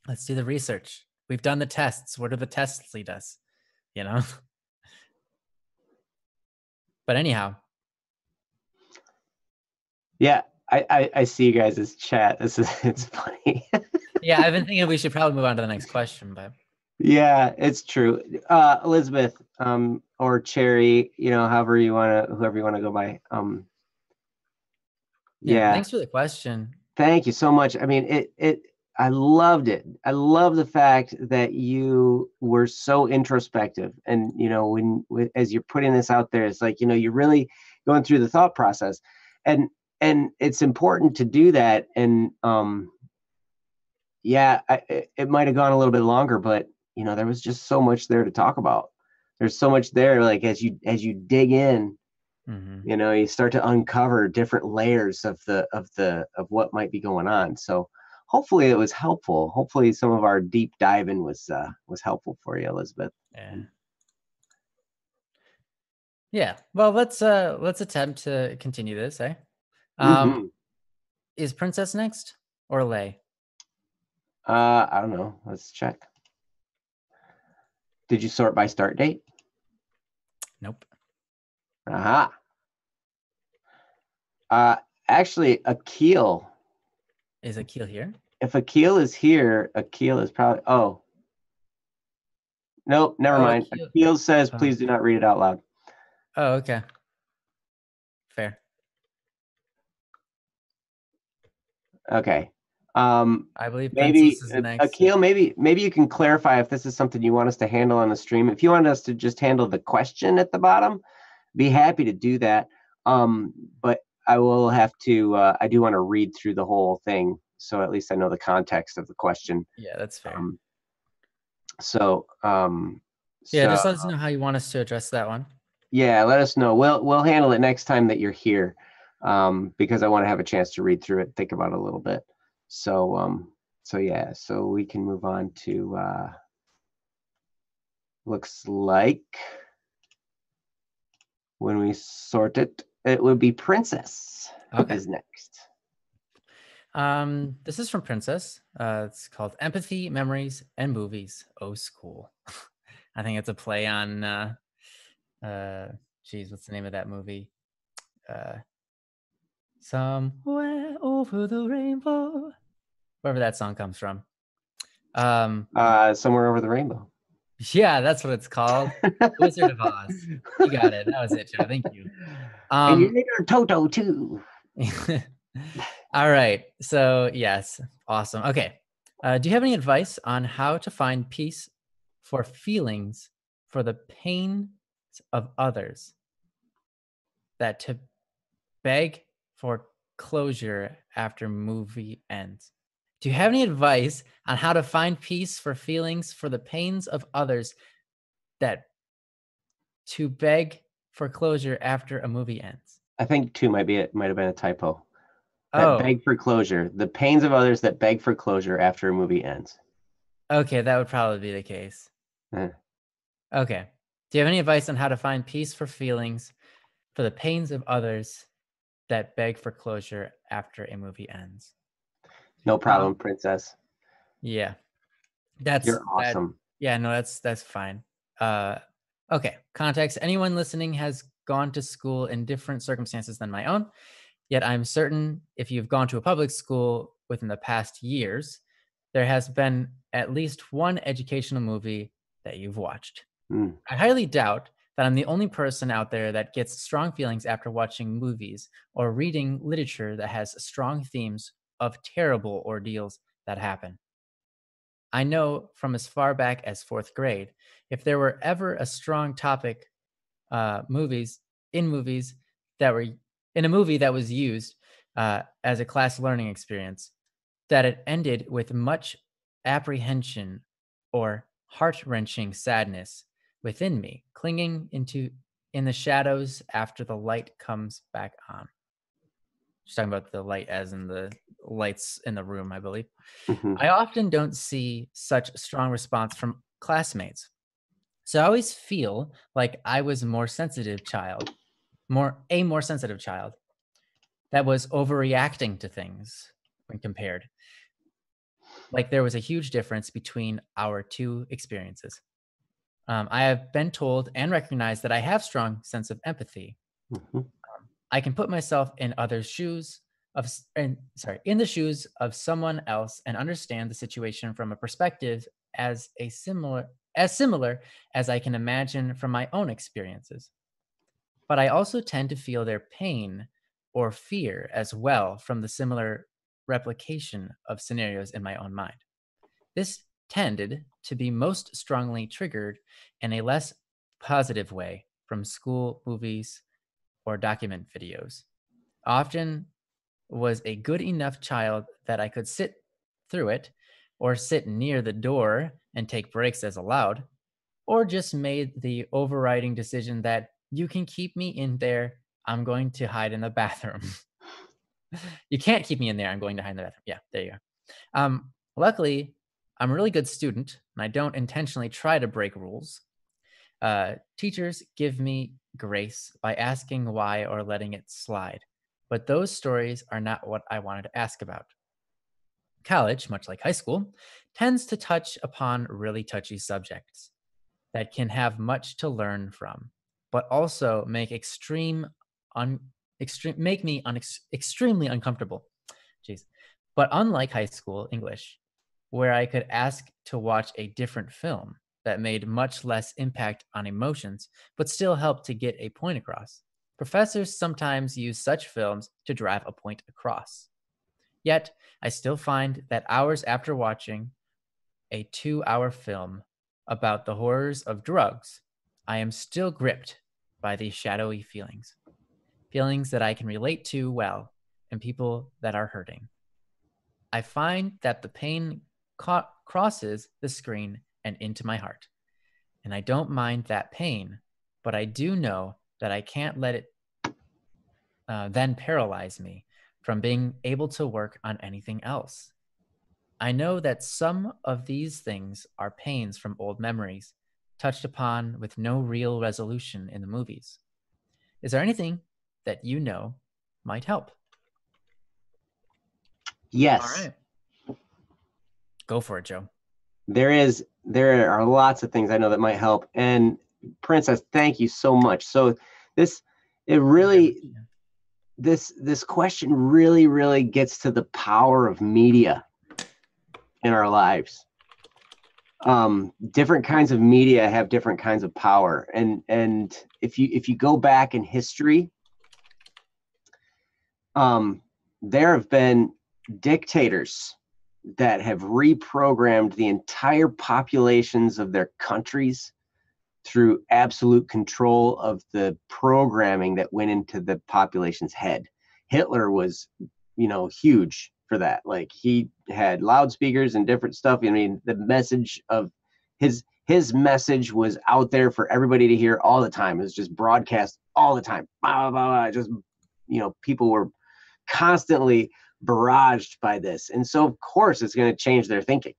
Let's do the research. We've done the tests. Where do the tests lead us? You know? But anyhow, Yeah, I see you guys' chat. This is it's funny. yeah, I've been thinking we should probably move on to the next question, but Yeah, it's true. Elizabeth, or Cherry, whoever you wanna go by. yeah, Yeah, thanks for the question. thank you so much. I mean, I loved it. I love the fact that you were so introspective, and as you're putting this out there, it's like you're really going through the thought process, and it's important to do that. And yeah, it might have gone a little bit longer, but there was just so much there to talk about. There's so much there, like as you dig in, Hmm. you start to uncover different layers of what might be going on. So hopefully it was helpful. Hopefully some of our deep diving was helpful for you, Elizabeth. Yeah. Yeah. Well, let's attempt to continue this, eh? Um, Mm-hmm. is Princess next or Lay? I don't know. Let's check. Did you sort by start date? Nope. Aha. Uh, Actually, Akil. Is Akil here? If Akil is here, Akil is probably. Oh, nope. Never Oh, mind. Akil. Akil says, Oh, "Please do not read it out loud." oh, okay. Fair. Okay. I believe Maybe Princess is next. So. Akil, maybe you can clarify if this is something you want us to handle on the stream. If you want us to just handle the question at the bottom, be happy to do that. Um, but I will have to. I do want to read through the whole thing, so at least I know the context of the question. Yeah, that's fair. Um, so, Yeah, so just let us know how you want us to address that one. yeah, let us know. We'll handle it next time that you're here, because I want to have a chance to read through it, think about it a little bit. So yeah, so we can move on to looks like when we sort it, it would be Princess Okay. is next. This is from Princess. It's called Empathy, Memories, and Movies. Oh, school. I think it's a play on geez, what's the name of that movie? Uh Somewhere over the rainbow. Wherever that song comes from. Um Somewhere over the rainbow. yeah, that's what it's called. Wizard of Oz. You got it. That was it, Joe. Thank you. And you Um need her Toto too. all right. So yes, awesome. Okay. Do you have any advice on how to find peace for feelings for the pains of others that to beg for closure after movie ends? Do you have any advice on how to find peace for feelings for the pains of others that to beg for closure after a movie ends? I think two might have been a typo. That Oh, beg for closure. The pains of others that beg for closure after a movie ends. okay, that would probably be the case. Eh. Okay. Do you have any advice on how to find peace for feelings for the pains of others that beg for closure after a movie ends? No Um, problem, Princess. yeah. That's You're that. awesome. Yeah, no, that's fine. Uh, okay. Context: anyone listening has gone to school in different circumstances than my own. Yet I'm certain if you've gone to a public school within the past years, there has been at least one educational movie that you've watched. Mm. I highly doubt that I'm the only person out there that gets strong feelings after watching movies or reading literature that has strong themes of terrible ordeals that happen. I know from as far back as fourth grade, if there were ever a strong topic, movies in movies that were in a movie that was used as a class learning experience, that it ended with much apprehension or heart wrenching sadness, within me, clinging in the shadows after the light comes back on. She's talking about the light as in the lights in the room, I believe. Mhm. I often don't see such a strong response from classmates. So I always feel like I was a more sensitive child that was overreacting to things when compared. Like there was a huge difference between our two experiences. I have been told and recognized that I have strong sense of empathy. Mhm. I can put myself in others' shoes in the shoes of someone else and understand the situation from a perspective as similar as I can imagine from my own experiences. But I also tend to feel their pain or fear as well from the similar replication of scenarios in my own mind. This tended to be most strongly triggered in a less positive way from school, movies, or document videos. Often was a good enough child that I could sit through it, or sit near the door and take breaks as allowed, or just made the overriding decision that you can keep me in there. I'm going to hide in the bathroom. You can't keep me in there. I'm going to hide in the bathroom. Yeah, there you go. Luckily, I'm a really good student and I don't intentionally try to break rules. Teachers give me grace by asking why or letting it slide. But those stories are not what I wanted to ask about. College, much like high school, tends to touch upon really touchy subjects that can have much to learn from, but also make me extremely uncomfortable. Jeez. But unlike high school English, where I could ask to watch a different film that made much less impact on emotions, but still helped to get a point across, professors sometimes use such films to drive a point across. Yet, I still find that hours after watching a 2-hour film about the horrors of drugs, I am still gripped by these shadowy feelings that I can relate to well, and people that are hurting. I find that the pain crosses the screen and into my heart. And I don't mind that pain, but I do know that I can't let it then paralyze me from being able to work on anything else. I know that some of these things are pains from old memories, touched upon with no real resolution in the movies. Is there anything that you know might help? All Yes, right. Go for it, Joe. there are lots of things I know that might help. And Princess, thank you so much. So this it really this question really gets to the power of media in our lives. Different kinds of media have different kinds of power, and if you go back in history, there have been dictators that have reprogrammed the entire populations of their countries through absolute control of the programming that went into the population's head. Hitler was, huge for that. Like he had loudspeakers and different stuff. I mean, the message of his message was out there for everybody to hear all the time. It was just broadcast all the time. Blah, blah, blah. Just, people were constantly barraged by this. And so of course it's going to change their thinking.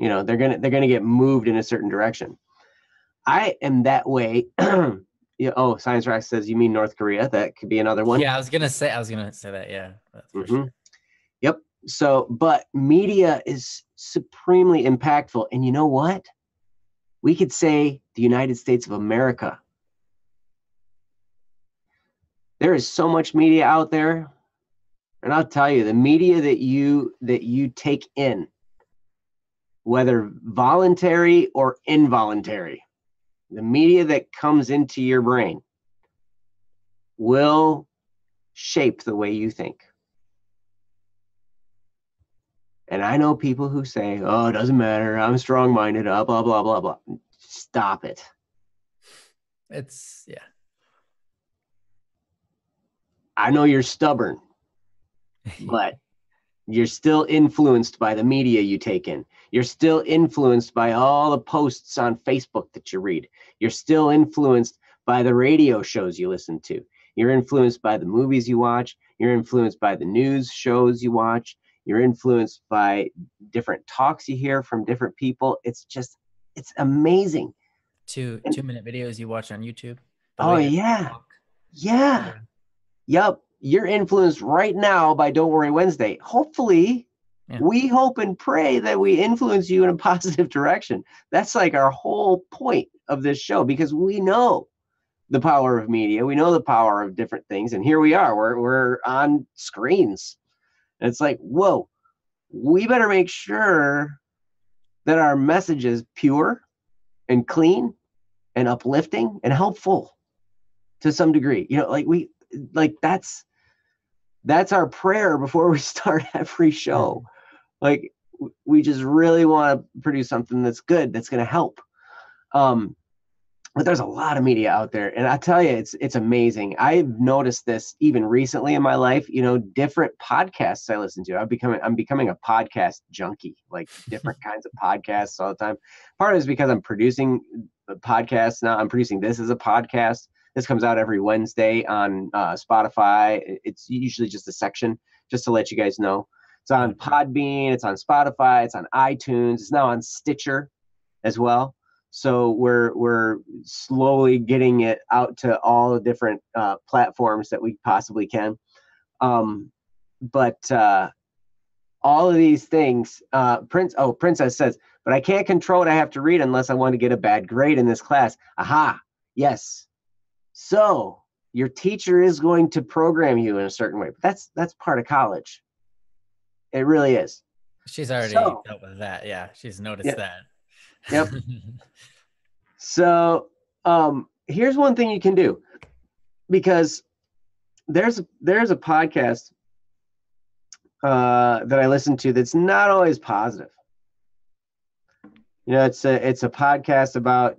They're going to get moved in a certain direction. I am that way. Science Rock says you mean North Korea. That could be another one. Yeah, I was gonna say that. Yeah, that's for sure. Yep. So, but media is supremely impactful. And you know what? We could say the United States of America. There is so much media out there. And I'll tell you, the media that you take in, whether voluntary or involuntary, the media that comes into your brain will shape the way you think. And I know people who say, oh, it doesn't matter. I'm strong-minded, blah, blah, blah, blah. Stop it. Yeah. I know you're stubborn, but You're still influenced by the media you take in. You're still influenced by all the posts on Facebook that you read. You're still influenced by the radio shows you listen to. You're influenced by the movies you watch. You're influenced by the news shows you watch. You're influenced by different talks you hear from different people. It's amazing. 2-minute videos you watch on YouTube. Oh, yeah. Yeah. Yep. You're influenced right now by Don't Worry Wednesday. Hopefully, we hope and pray that we influence you in a positive direction. That's like our whole point of this show, because we know the power of media. We know the power of different things. And here we are. We're on screens. And it's like, whoa, we better make sure that our message is pure and clean and uplifting and helpful to some degree. That's our prayer before we start every show. Like, we just really want to produce something that's good, that's going to help. But there's a lot of media out there, and I tell you, it's amazing. I've noticed this even recently in my life. Different podcasts I listen to. I'm becoming a podcast junkie, like different kinds of podcasts all the time. Part of it is because I'm producing podcasts now. I'm producing this as a podcast. This comes out every Wednesday on Spotify. It's usually just a section, just to let you guys know. It's on Podbean. It's on Spotify. It's on iTunes. It's now on Stitcher as well. So we're slowly getting it out to all the different platforms that we possibly can. But all of these things, Princess says, but I can't control what I have to read unless I want to get a bad grade in this class. Aha, yes. So your teacher is going to program you in a certain way, but that's part of college. It really is. She's already dealt with that. Yeah, she's noticed that. Yep. So here's one thing you can do, because there's a podcast that I listen to that's not always positive. It's a podcast about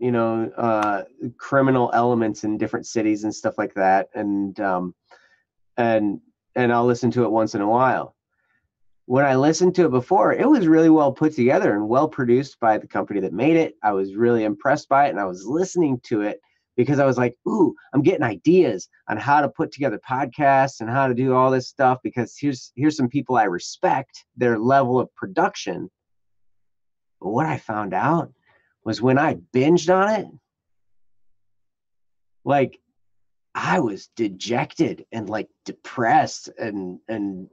criminal elements in different cities and stuff like that, and I'll listen to it once in a while. When I listened to it before, it was really well put together and well produced by the company that made it. I was really impressed by it, and I was listening to it because I was like, ooh, I'm getting ideas on how to put together podcasts and how to do all this stuff, because here's some people I respect their level of production. But what I found out was, when I binged on it, like, I was dejected and like depressed, and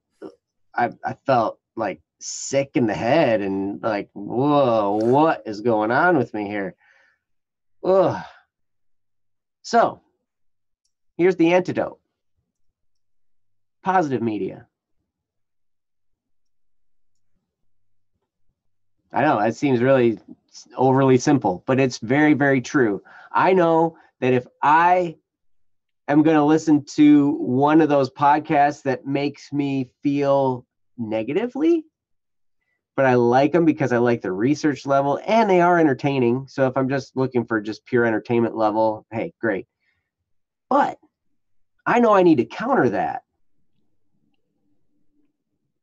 I felt like sick in the head, and like, whoa, what is going on with me here? Ugh. So here's the antidote. Positive media. I know it seems really overly simple, but it's very, very true. I know that if I am going to listen to one of those podcasts that makes me feel negatively, but I like them because I like the research level and they are entertaining. So if I'm just looking for just pure entertainment level, hey, great. But I know I need to counter that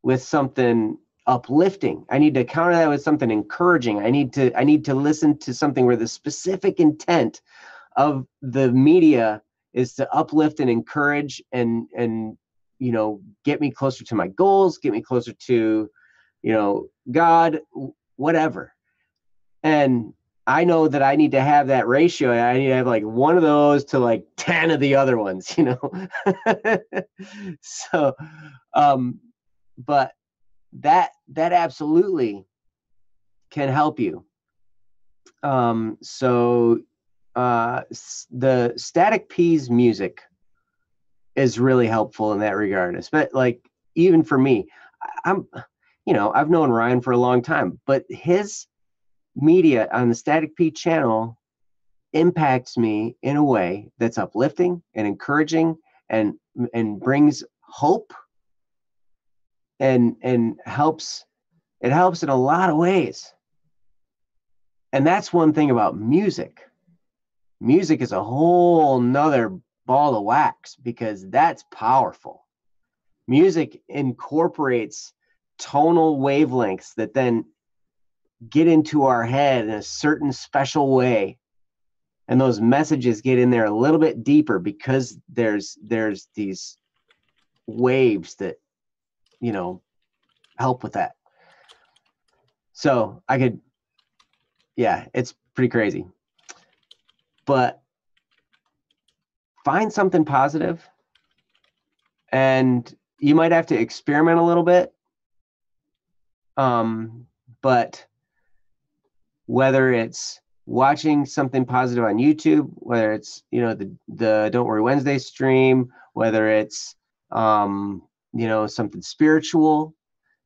with something uplifting. I need to counter that with something encouraging. I need to listen to something where the specific intent of the media is to uplift and encourage and get me closer to my goals, get me closer to God, whatever. And I know that I need to have that ratio. I need to have like one of those to like 10 of the other ones, So, but that absolutely can help you. So the Static Peas music is really helpful in that regard. But like, even for me, I've known Ryan for a long time, but his media on the Static P channel impacts me in a way that's uplifting and encouraging and brings hope and helps. It helps in a lot of ways. And that's one thing about music. Music is a whole nother ball of wax, because that's powerful. Music incorporates tonal wavelengths that then get into our head in a certain special way. And those messages get in there a little bit deeper because there's these waves that, you know, help with that. So I could, yeah, it's pretty crazy. But find something positive, and you might have to experiment a little bit. But whether it's watching something positive on YouTube, whether it's, you know, the Don't Worry Wednesday stream, whether it's, you know, something spiritual,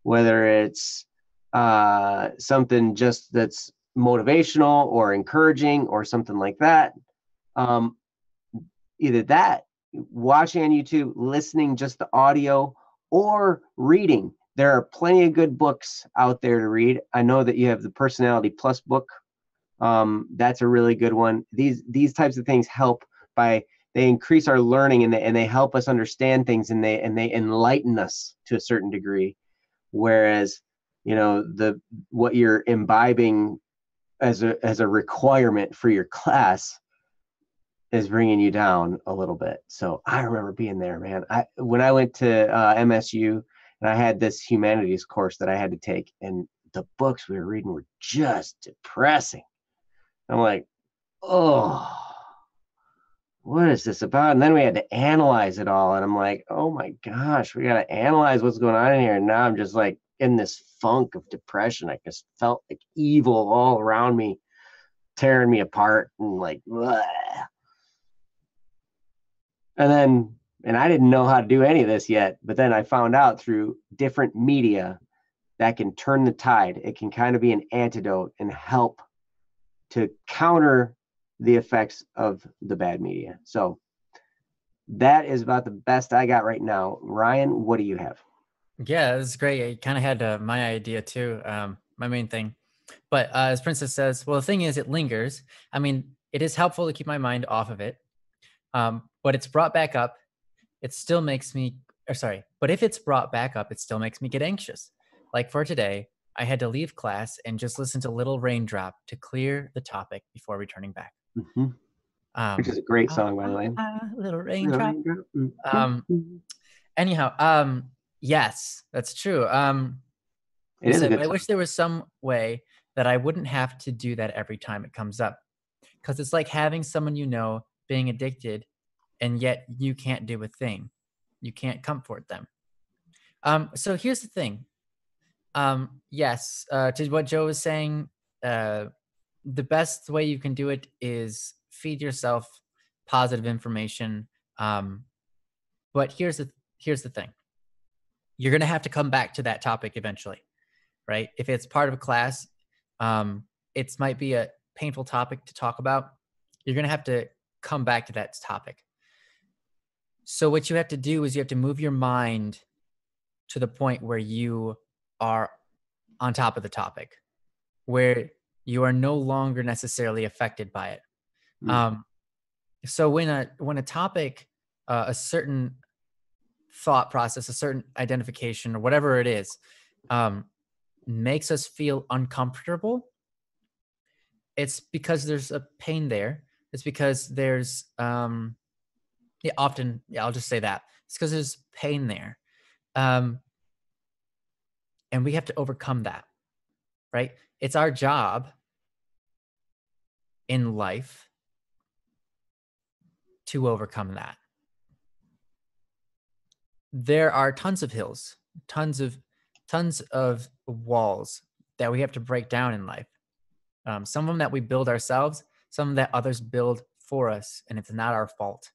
whether it's something just that's motivational or encouraging or something like that. Either that, watching on YouTube, listening just the audio, or reading. There are plenty of good books out there to read. I know that you have the Personality Plus book. That's a really good one. These types of things help they increase our learning, and they help us understand things, and they enlighten us to a certain degree. Whereas, you know, what you're imbibing as a requirement for your class is bringing you down a little bit. So I remember being there, man. When I went to MSU, and I had this humanities course that I had to take, and the books we were reading were just depressing. I'm like, oh, what is this about? And then we had to analyze it all, and I'm like, oh my gosh, we got to analyze what's going on in here. And now I'm just like in this funk of depression. I just felt like evil all around me, tearing me apart, and like, bleh. And I didn't know how to do any of this yet, but then I found out through different media that can turn the tide. It can kind of be an antidote and help to counter the effects of the bad media. So that is about the best I got right now. Ryan, what do you have? Yeah, this is great. It kind of had my idea too, my main thing. But as Princess says, well, the thing is, it lingers. I mean, it is helpful to keep my mind off of it. But it's brought back up. It still makes me, but if it's brought back up, it still makes me get anxious. Like for today, I had to leave class and just listen to Little Raindrop to clear the topic before returning back. Which is a great song, by the way. Little Raindrop. Anyhow, yes, that's true. It is a good I song. wish there was some way that I wouldn't have to do that every time it comes up. Because it's like having someone you know being addicted, and yet you can't do a thing. You can't comfort them. So here's the thing. Yes, to what Joe was saying, the best way you can do it is feed yourself positive information. But here's the thing. You're going to have to come back to that topic eventually, right? If it's part of a class, it might be a painful topic to talk about. You're going to have to come back to that topic. So what you have to do is you have to move your mind to the point where you are on top of the topic, where you are no longer necessarily affected by it. So when a topic, a certain thought process, a certain identification, or whatever it is, makes us feel uncomfortable, it's because there's a pain there. It's because there's I'll just say that. It's because there's pain there. And we have to overcome that, right? It's our job in life to overcome that. There are tons of hills, tons of walls that we have to break down in life. Some of them that we build ourselves, some that others build for us, and it's not our fault.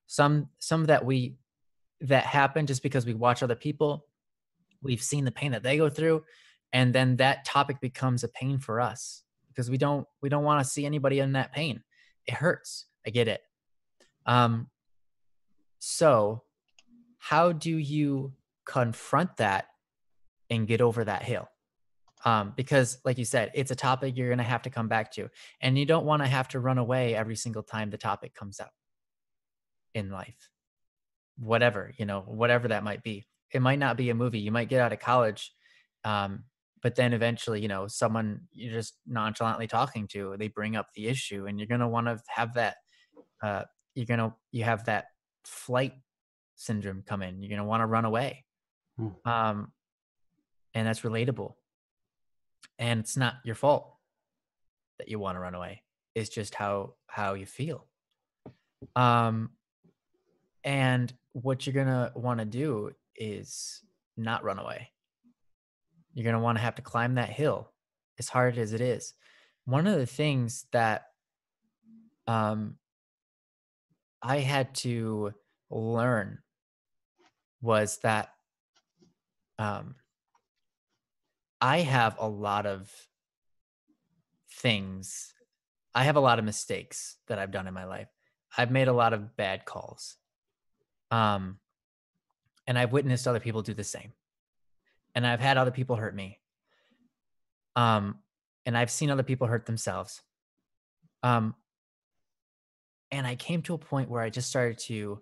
Some that happen just because we watch other people. We've seen the pain that they go through, and then that topic becomes a pain for us because we don't want to see anybody in that pain. It hurts. I get it. So how do you confront that and get over that hill? Because like you said, it's a topic you're going to have to come back to, and you don't want to have to run away every single time the topic comes up in life, whatever that might be. It might not be a movie. You might get out of college But then eventually, someone you're just nonchalantly talking to, they bring up the issue, and you're going to want to have that, uh, you have that flight syndrome come in. You're going to want to run away. Mm. Um, and that's relatable. And it's not your fault that you want to run away. It's just how you feel. Um, and what you're going to want to do is not run away. You're going to want to have to climb that hill as hard as it is. One of the things that um, I had to learn was that um, I have a lot of things, I have a lot of mistakes that I've done in my life. I've made a lot of bad calls. Um, and I've witnessed other people do the same. And I've had other people hurt me. Um, and I've seen other people hurt themselves. Um, and I came to a point where I just started to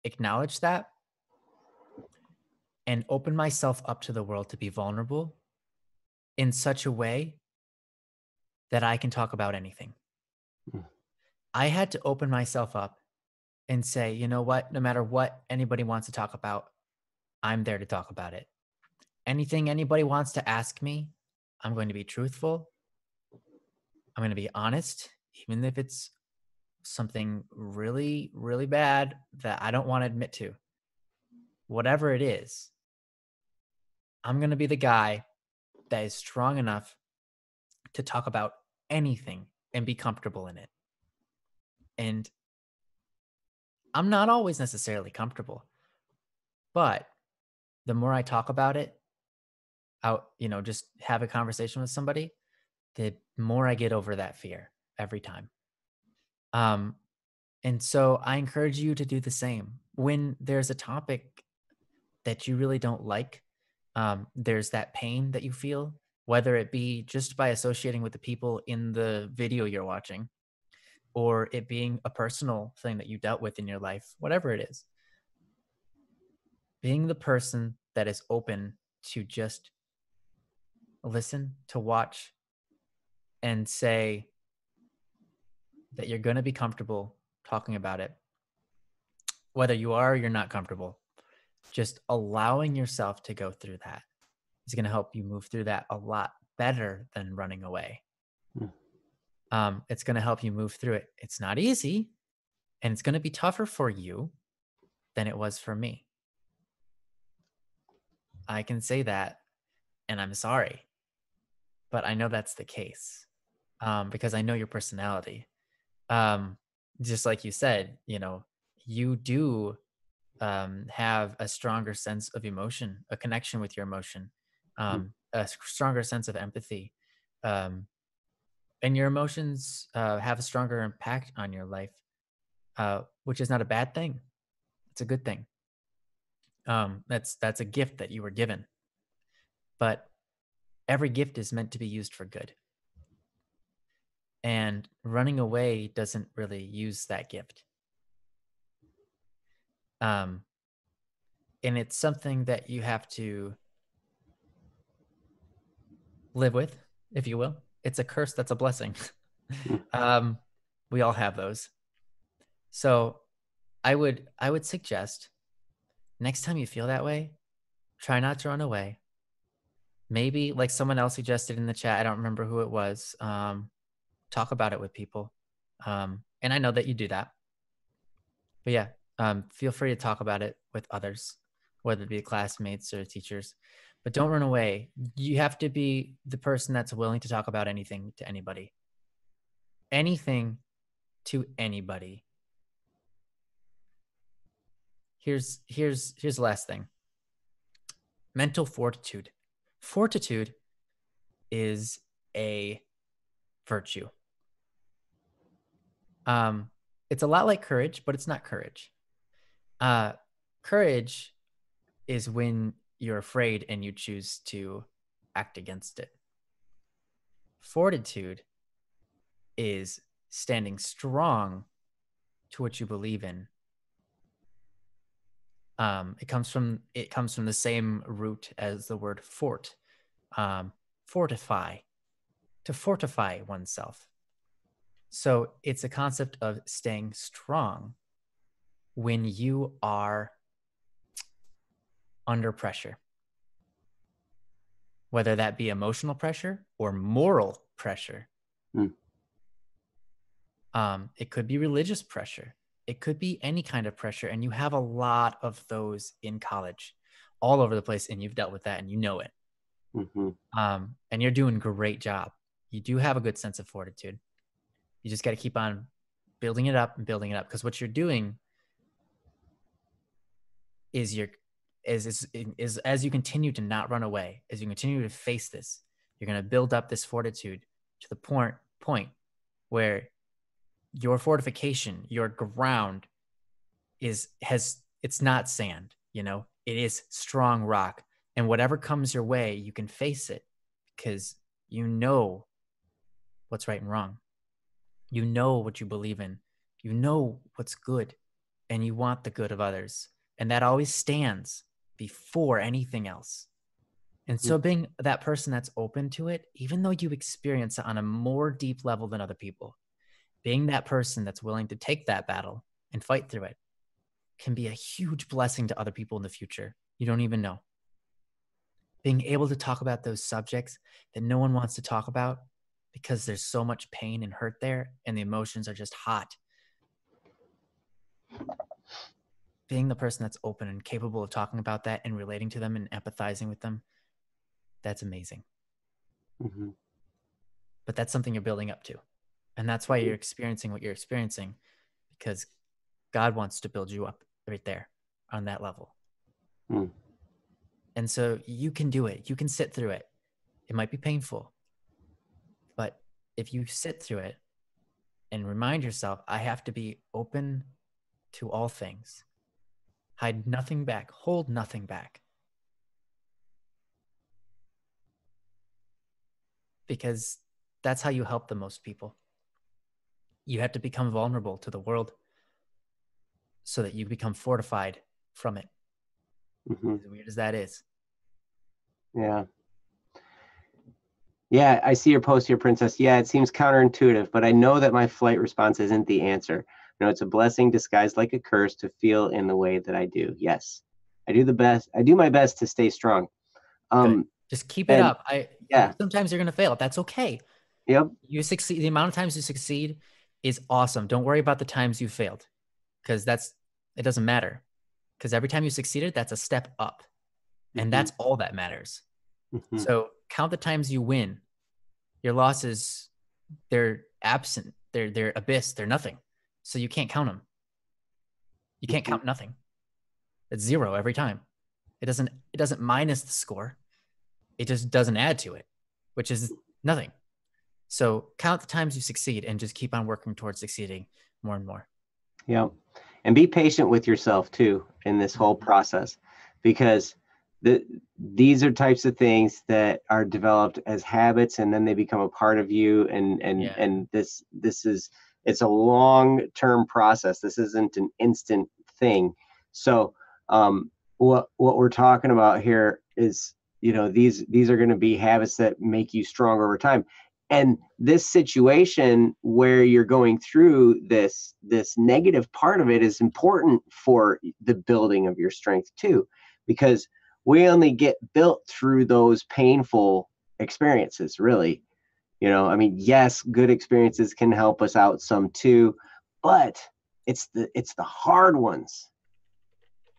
acknowledge that and open myself up to the world to be vulnerable in such a way that I can talk about anything. Mm. I had to open myself up and say, you know what, no matter what anybody wants to talk about, I'm there to talk about it. Anything anybody wants to ask me, I'm going to be truthful. I'm going to be honest, even if it's something really, really bad that I don't want to admit to. Whatever it is, I'm going to be the guy that is strong enough to talk about anything and be comfortable in it. And I'm not always necessarily comfortable, but the more I talk about it, out, just have a conversation with somebody, the more I get over that fear every time. Um, and so I encourage you to do the same. When there's a topic that you really don't like, there's that pain that you feel, whether it be just by associating with the people in the video you're watching, or it being a personal thing that you dealt with in your life, whatever it is. Being the person that is open to just listen, to watch, and say that you're going to be comfortable talking about it, whether you are or you're not comfortable. Just allowing yourself to go through that is going to help you move through that a lot better than running away. It's going to help you move through it. It's not easy, and it's going to be tougher for you than it was for me. I can say that, and I'm sorry, but I know that's the case, because I know your personality. Just like you said, you do have a stronger sense of emotion, a connection with your emotion, a stronger sense of empathy. And your emotions have a stronger impact on your life, which is not a bad thing. It's a good thing. That's a gift that you were given. But every gift is meant to be used for good. And running away doesn't really use that gift. And it's something that you have to live with, if you will. It's a curse that's a blessing. We all have those. So I would suggest next time you feel that way, try not to run away. Maybe like someone else suggested in the chat, I don't remember who it was, talk about it with people. And I know that you do that. But yeah, feel free to talk about it with others, whether it be classmates or teachers. But don't run away. You have to be the person that's willing to talk about anything to anybody. Anything to anybody. Here's the last thing. Mental fortitude. Fortitude is a virtue. It's a lot like courage, but it's not courage. Courage is when you're afraid and you choose to act against it. Fortitude is standing strong to what you believe in. It comes from the same root as the word fort, fortify, to fortify oneself. So it's a concept of staying strong when you are under pressure, whether that be emotional pressure or moral pressure. It could be religious pressure. It could be any kind of pressure. And you have a lot of those in college all over the place. And you've dealt with that and you know it. And you're doing a great job. You do have a good sense of fortitude. You just got to keep on building it up and building it up. Because what you're doing is as you continue to not run away, as you continue to face this, you're going to build up this fortitude to the point where your fortification, your ground it's not sand, it is strong rock. And whatever comes your way, you can face it because you know what's right and wrong. You know what you believe in. You know what's good, and you want the good of others. And that always stands before anything else. And so being that person that's open to it, even though you experience it on a more deep level than other people, being that person that's willing to take that battle and fight through it can be a huge blessing to other people in the future. You don't even know. Being able to talk about those subjects that no one wants to talk about because there's so much pain and hurt there and the emotions are just hot. Being the person that's open and capable of talking about that and relating to them and empathizing with them, that's amazing. But that's something you're building up to. And that's why you're experiencing what you're experiencing, because God wants to build you up right there on that level. And so you can do it. You can sit through it. It might be painful, but if you sit through it and remind yourself, I have to be open to all things, hide nothing back, hold nothing back. Because that's how you help the most people. You have to become vulnerable to the world so that you become fortified from it. As weird as that is. Yeah, I see your post here, Princess. Yeah, it seems counterintuitive, but I know that my flight response isn't the answer. It's a blessing disguised like a curse to feel in the way that I do. Yes, I do my best to stay strong. Just keep it up. Sometimes you're going to fail. That's okay. Yep. You succeed. The amount of times you succeed is awesome. Don't worry about the times you failed, because it doesn't matter. Because every time you succeeded, that's a step up. And that's all that matters. So count the times you win. Your losses, they're absent. They're abyss. They're nothing. So you can't count them. You can't count nothing. It's zero every time. It doesn't minus the score. It just doesn't add to it, which is nothing. So count the times you succeed and just keep on working towards succeeding more and more. Yeah. And be patient with yourself too in this whole process, because these are types of things that are developed as habits, and then they become a part of you. And it's a long-term process. This isn't an instant thing. So what we're talking about here is, these are going to be habits that make you stronger over time. And this situation where you're going through this negative part of it is important for the building of your strength too, because we only get built through those painful experiences, really. Yes, good experiences can help us out some too, but it's the hard ones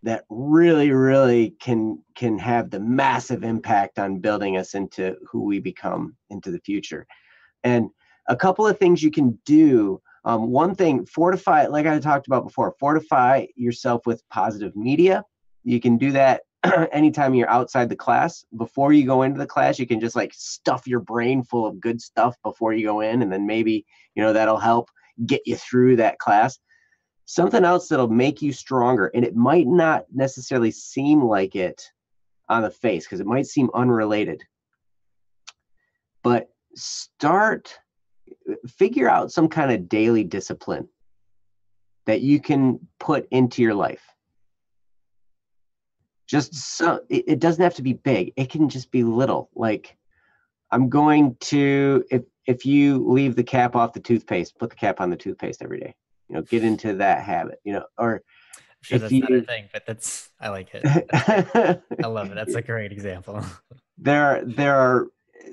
that really, really can have the massive impact on building us into who we become into the future. And a couple of things you can do. One thing, fortify, like I talked about before, fortify yourself with positive media. You can do that anytime you're outside the class. Before you go into the class, you can just stuff your brain full of good stuff before you go in, and then maybe, that'll help get you through that class. Something else that'll make you stronger, and it might not necessarily seem like it on the face because it might seem unrelated, but figure out some kind of daily discipline that you can put into your life. It doesn't have to be big. It can just be little. Like I'm going to, if you leave the cap off the toothpaste, put the cap on the toothpaste every day. You know, get into that habit. You know, or I'm sure if that's not a you thing, but I like it. That's great. I love it. That's a great example.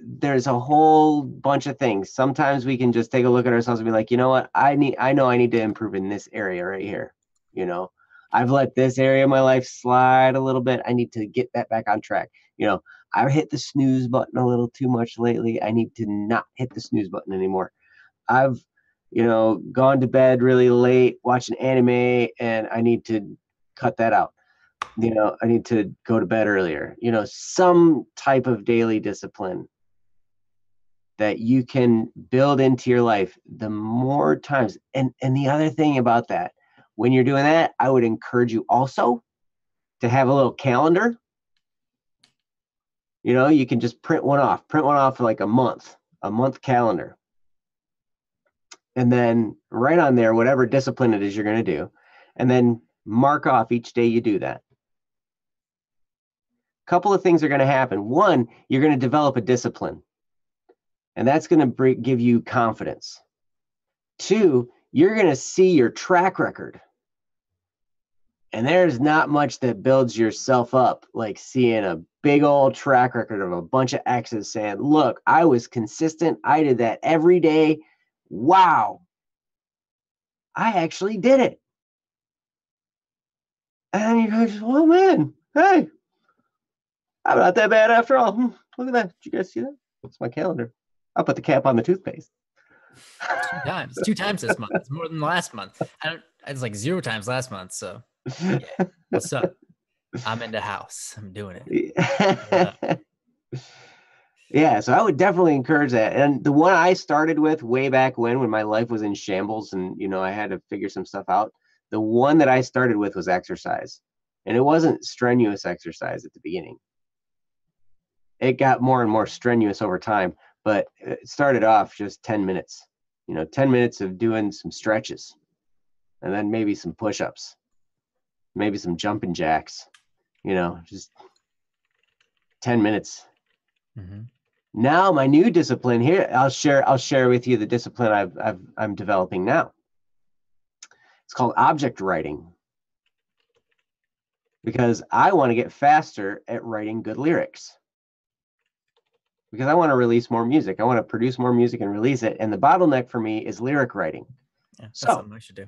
there's a whole bunch of things. Sometimes we can just take a look at ourselves and be like, you know what, I know I need to improve in this area right here. You know, I've let this area of my life slide a little bit. I need to get that back on track. You know, I've hit the snooze button a little too much lately. I need to not hit the snooze button anymore. I've, you know, gone to bed really late watching anime, and I need to cut that out. You know, I need to go to bed earlier. You know, some type of daily discipline that you can build into your life. The more times, and the other thing about that, when you're doing that, I would encourage you also to have a little calendar. You know, you can just print one off for like a month calendar. And then write on there whatever discipline it is you're going to do, and then mark off each day you do that. A couple of things are going to happen. One, you're going to develop a discipline, and that's going to give you confidence. Two, you're going to see your track record. And there's not much that builds yourself up like seeing a big old track record of a bunch of X's saying, look, I was consistent. I did that every day. Wow. I actually did it. And you go, well, man, hey, I'm not that bad after all. Look at that. Did you guys see that? It's my calendar. I'll put the cap on the toothpaste. Two times this month. It's more than last month. It's like 0 times last month. So yeah. What's up? I'm in the house. I'm doing it. Yeah, so I would definitely encourage that. And the one I started with way back when my life was in shambles and, you know, I had to figure some stuff out. The one that I started with was exercise. And it wasn't strenuous exercise at the beginning. It got more and more strenuous over time, but it started off just 10 minutes. You know, 10 minutes of doing some stretches, and then maybe some push-ups, maybe some jumping jacks, you know, just 10 minutes. Mm-hmm. Now my new discipline here, I'll share with you the discipline I'm developing now. It's called object writing, because I want to get faster at writing good lyrics, because I want to release more music. I want to produce more music and release it. And the bottleneck for me is lyric writing. Yeah, that's something I should do.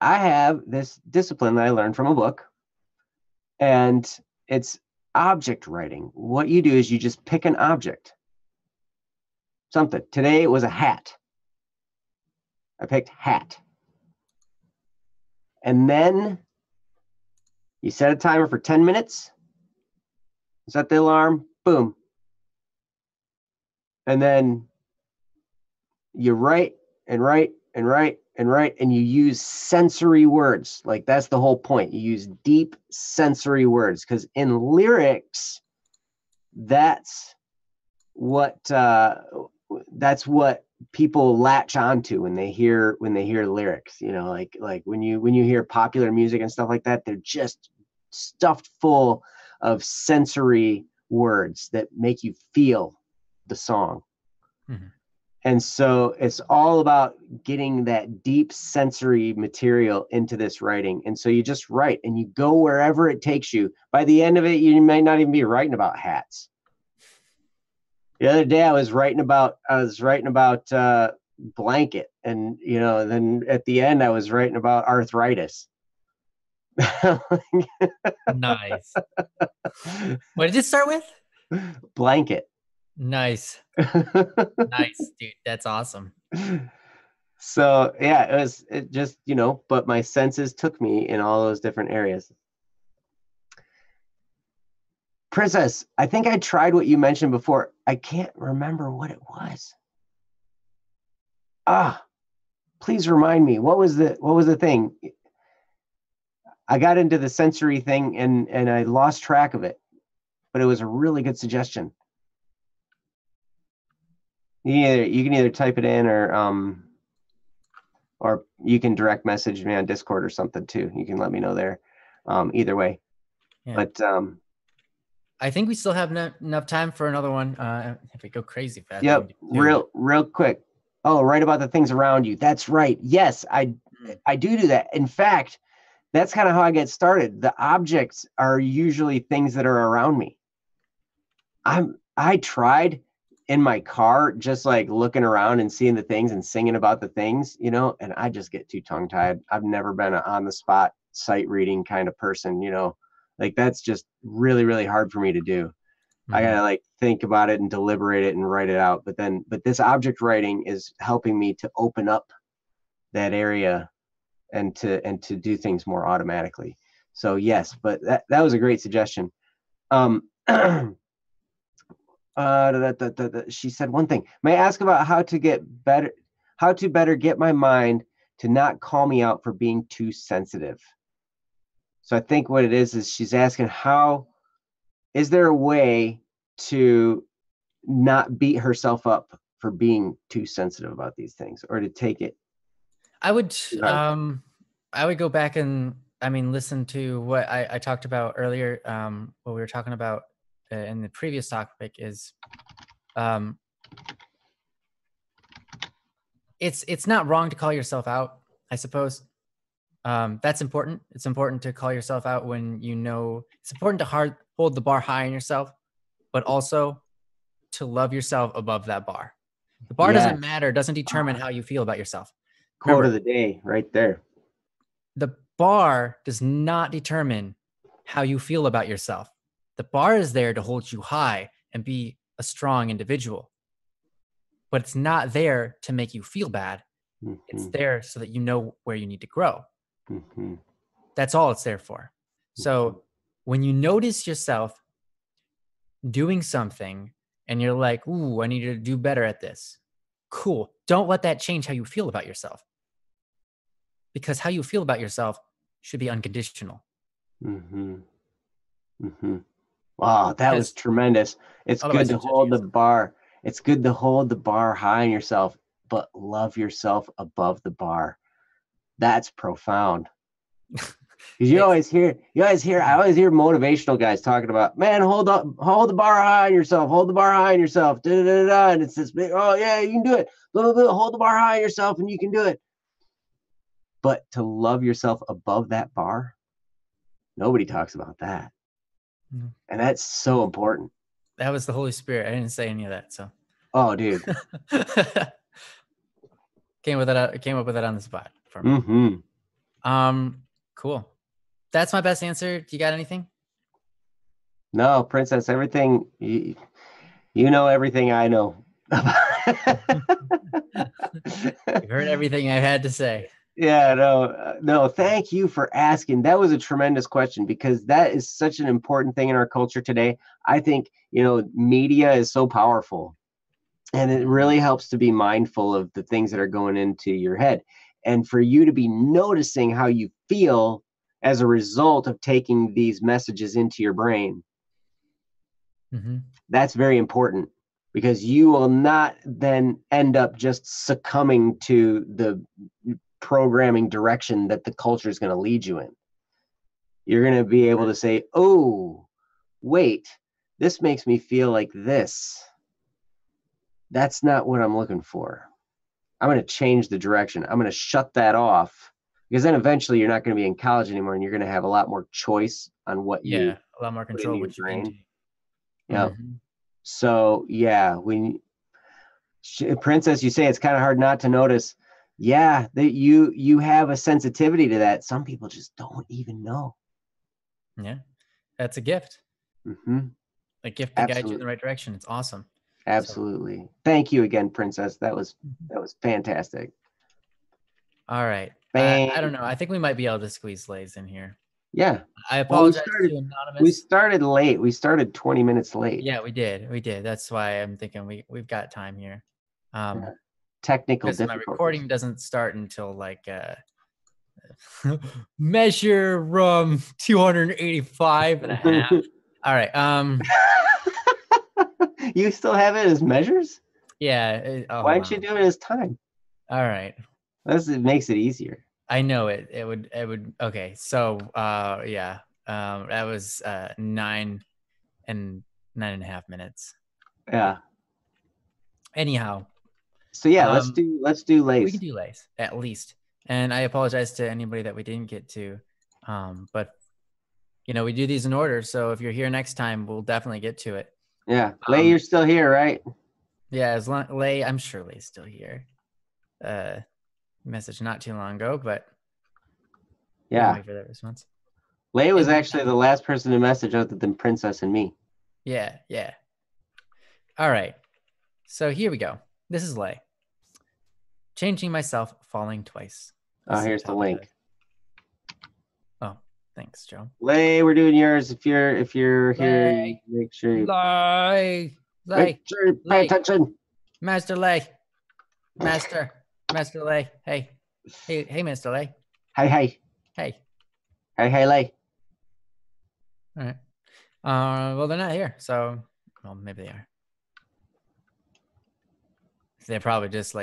I have this discipline that I learned from a book, and it's object writing. What you do is you just pick an object. Something. Today it was a hat. I picked hat. And then you set a timer for 10 minutes. Set the alarm. Boom. And then you write and write and write and write, and you use sensory words. Like, that's the whole point. You use deep sensory words, because in lyrics, that's what people latch onto when they hear lyrics. You know, like when you hear popular music and stuff like that, they're just stuffed full of sensory words that make you feel the song. Mm-hmm. And so it's all about getting that deep sensory material into this writing. And so you just write and you go wherever it takes you. By the end of it, you might not even be writing about hats. The other day I was writing about blanket, and, you know, then at the end I was writing about arthritis. Nice. What did it start with? Blanket. Nice. Nice, dude. That's awesome. So yeah, it just, you know, but my senses took me in all those different areas. Princess, I think I tried what you mentioned before. I can't remember what it was. Please remind me. What was the thing? I got into the sensory thing and I lost track of it, but it was a really good suggestion. You can either type it in or you can direct message me on Discord or something too. You can let me know there. Either way. Yeah. But I think we still have enough time for another one. If we go crazy fast, we can Yep. do two. Real quick. Oh, write about the things around you. That's right. Yes, I do that. In fact, that's kind of how I get started. The objects are usually things that are around me. I tried in my car just like looking around and seeing the things and singing about the things, and I just get too tongue tied. I've never been an on the spot sight reading kind of person, like that's just really, really hard for me to do. I gotta like think about it and deliberate it and write it out. But this object writing is helping me to open up that area and to do things more automatically. So yes, but that was a great suggestion. She said one thing. May I ask about how to better get my mind to not call me out for being too sensitive? So I think what it is she's asking, how is there a way to not beat herself up for being too sensitive about these things, or to take it? I would go back and listen to what I talked about earlier. What we were talking about in the previous topic is, it's not wrong to call yourself out, I suppose. That's important. It's important to call yourself out when it's important to hold the bar high on yourself, but also to love yourself above that bar. The bar doesn't matter, doesn't determine how you feel about yourself. Quote of the day right there. The bar does not determine how you feel about yourself. The bar is there to hold you high and be a strong individual. But it's not there to make you feel bad. Mm-hmm. It's there so that you know where you need to grow. Mm-hmm. That's all it's there for. So when you notice yourself doing something and you're like, ooh, I need to do better at this. Cool. Don't let that change how you feel about yourself. Because how you feel about yourself should be unconditional. Mm-hmm. Mm-hmm. Wow, that was tremendous. It's good to hold the bar. It's good to hold the bar high on yourself, but love yourself above the bar. That's profound. Because I always hear motivational guys talking about, man, hold the bar high on yourself, hold the bar high on yourself, and it's this big, oh yeah, you can do it, blah, blah, blah, hold the bar high on yourself and you can do it. But to love yourself above that bar, nobody talks about that. Mm. And that's so important. That was the Holy Spirit. I didn't say any of that. So. Oh, dude. Came up with that on the spot for me. Mm-hmm. Cool. That's my best answer. Do you got anything? No, Princess, everything you know everything I know. You heard everything I had to say. Yeah, no, thank you for asking. That was a tremendous question, because that is such an important thing in our culture today. I think, media is so powerful, and it really helps to be mindful of the things that are going into your head. And for you to be noticing how you feel as a result of taking these messages into your brain, that's very important, because you will not then end up just succumbing to the programming direction that the culture is going to lead you in. You're going to be able to say, oh, wait, this makes me feel like this. That's not what I'm looking for. I'm going to change the direction. I'm going to shut that off, because then eventually you're not going to be in college anymore, and you're going to have a lot more choice on what a lot more control what you can do. Yeah. So yeah, Princess, you say it's kind of hard not to notice. Yeah, that you have a sensitivity to that. Some people just don't even know. Yeah, that's a gift. Mm-hmm. A gift to guide you in the right direction. It's awesome. Absolutely. So. Thank you again, Princess. That was fantastic. All right. I don't know. I think we might be able to squeeze Lays in here. Yeah. I apologize to Anonymous. We started late. We started 20 minutes late. Yeah, we did. That's why I'm thinking we've got time here. Technical difficulties. My recording doesn't start until like measure from 285 and a half. All right. You still have it as measures? Yeah. Why don't you do it as time? All right. It makes it easier. I know it. It would. Okay. So, yeah. That was 9 and 9.5 minutes. Yeah. Anyhow, So yeah, let's do we Lay's. can do Lay's at least. And I apologize to anybody that we didn't get to. But we do these in order. So if you're here next time, we'll definitely get to it. Yeah. Lay, you're still here, right? Yeah, as long Lay, I'm sure Lay's still here. Message not too long ago, but yeah, wait for that response. Lay was actually the last person to message other than Princess and me. Yeah. All right. So here we go. This is Lay. Changing myself, falling twice. Here's the link. Oh, thanks, Joe. Lay, we're doing yours. If you're here, make sure you Lay. Make sure you pay attention. Master Lay. Master Lay. Hey, Mr. Lay. Hey. Hey, Lay. All right. Well, they're not here, so maybe they are. They probably just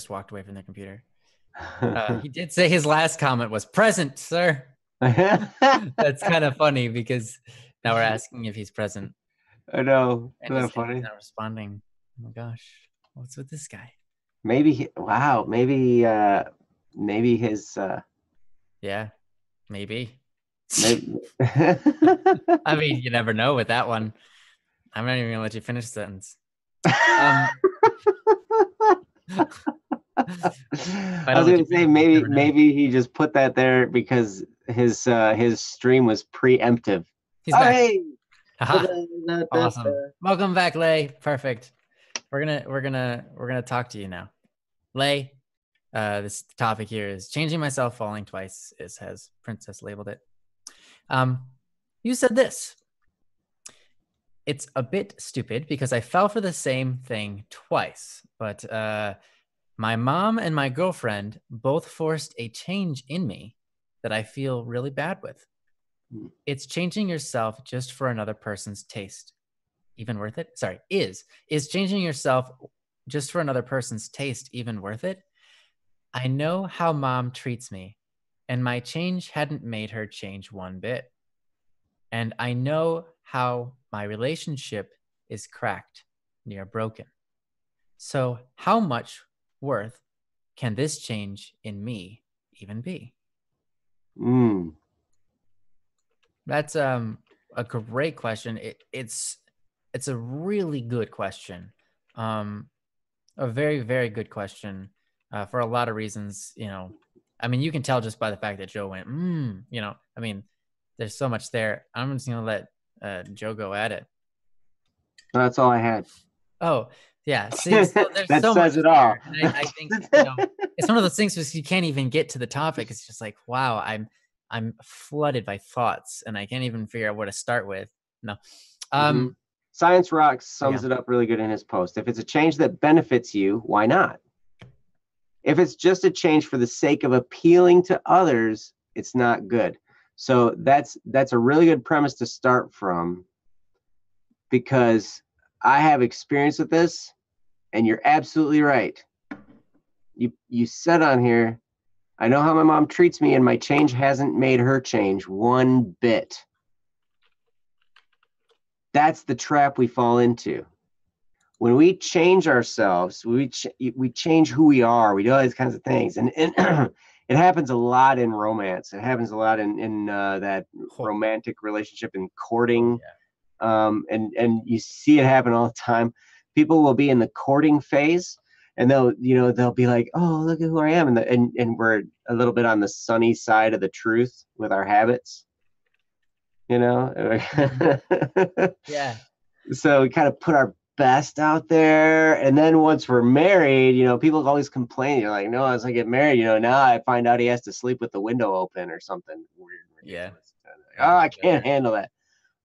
walked away from their computer. He did say his last comment was present, sir. That's kind of funny because now we're asking if he's present. I know. And Isn't that funny? He's not responding. Oh my gosh, what's with this guy? Maybe his. Yeah, maybe. Maybe. I mean, you never know with that one. I'm not even gonna let you finish the sentence. I was gonna say maybe he just put that there because his stream was preemptive. He's back. Hey! Awesome. Welcome back, Lay. Perfect. We're gonna talk to you now, Lay. This topic here is changing myself, falling twice. Has Princess labeled it? You said this. It's a bit stupid because I fell for the same thing twice, but my mom and my girlfriend both forced a change in me that I feel really bad with. It's changing yourself just for another person's taste. Even worth it? Sorry, is changing yourself just for another person's taste even worth it? I know how mom treats me, and my change hadn't made her change one bit. And I know how my relationship is cracked, near broken. So how much worth can this change in me even be? That's a great question. It's a really good question. A very, very good question for a lot of reasons. I mean, you can tell just by the fact that Joe went, I mean, there's so much there. I'm just going to let Joe go at it. That's all I had. Oh, yeah. See, so there's that so says much it all. I think it's one of those things where you can't even get to the topic. It's just like, wow, I'm flooded by thoughts and I can't even figure out where to start with. No. Science Rocks sums it up really good in his post. If it's a change that benefits you, why not? If it's just a change for the sake of appealing to others, it's not good. So that's a really good premise to start from, because I have experience with this, and you're absolutely right. You said on here, I know how my mom treats me, and my change hasn't made her change one bit. That's the trap we fall into. When we change ourselves, we change who we are. We do all these kinds of things, and it happens a lot in romance. It happens a lot in that romantic relationship and courting, and you see it happen all the time. People will be in the courting phase, and they'll be like, "Oh, look at who I am," and we're a little bit on the sunny side of the truth with our habits, Yeah. So we kind of put our best out there, and then once we're married, people always complain. You're like, no, as I get married, now I find out he has to sleep with the window open or something weird. Yeah. Oh, I can't handle that.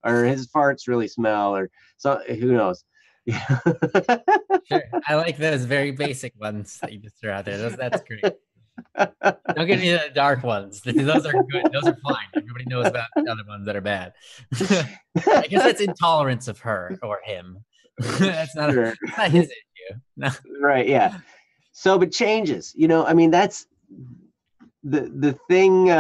Or his farts really smell, or so. Who knows? Sure. I like those very basic ones that you just threw out there. That's great. Don't get me the dark ones. Those are good. Those are fine. Everybody knows about the other ones that are bad. I guess that's intolerance of her or him. That's not, sure. Not his issue. No. Right. Yeah. So, but changes, I mean, that's the thing.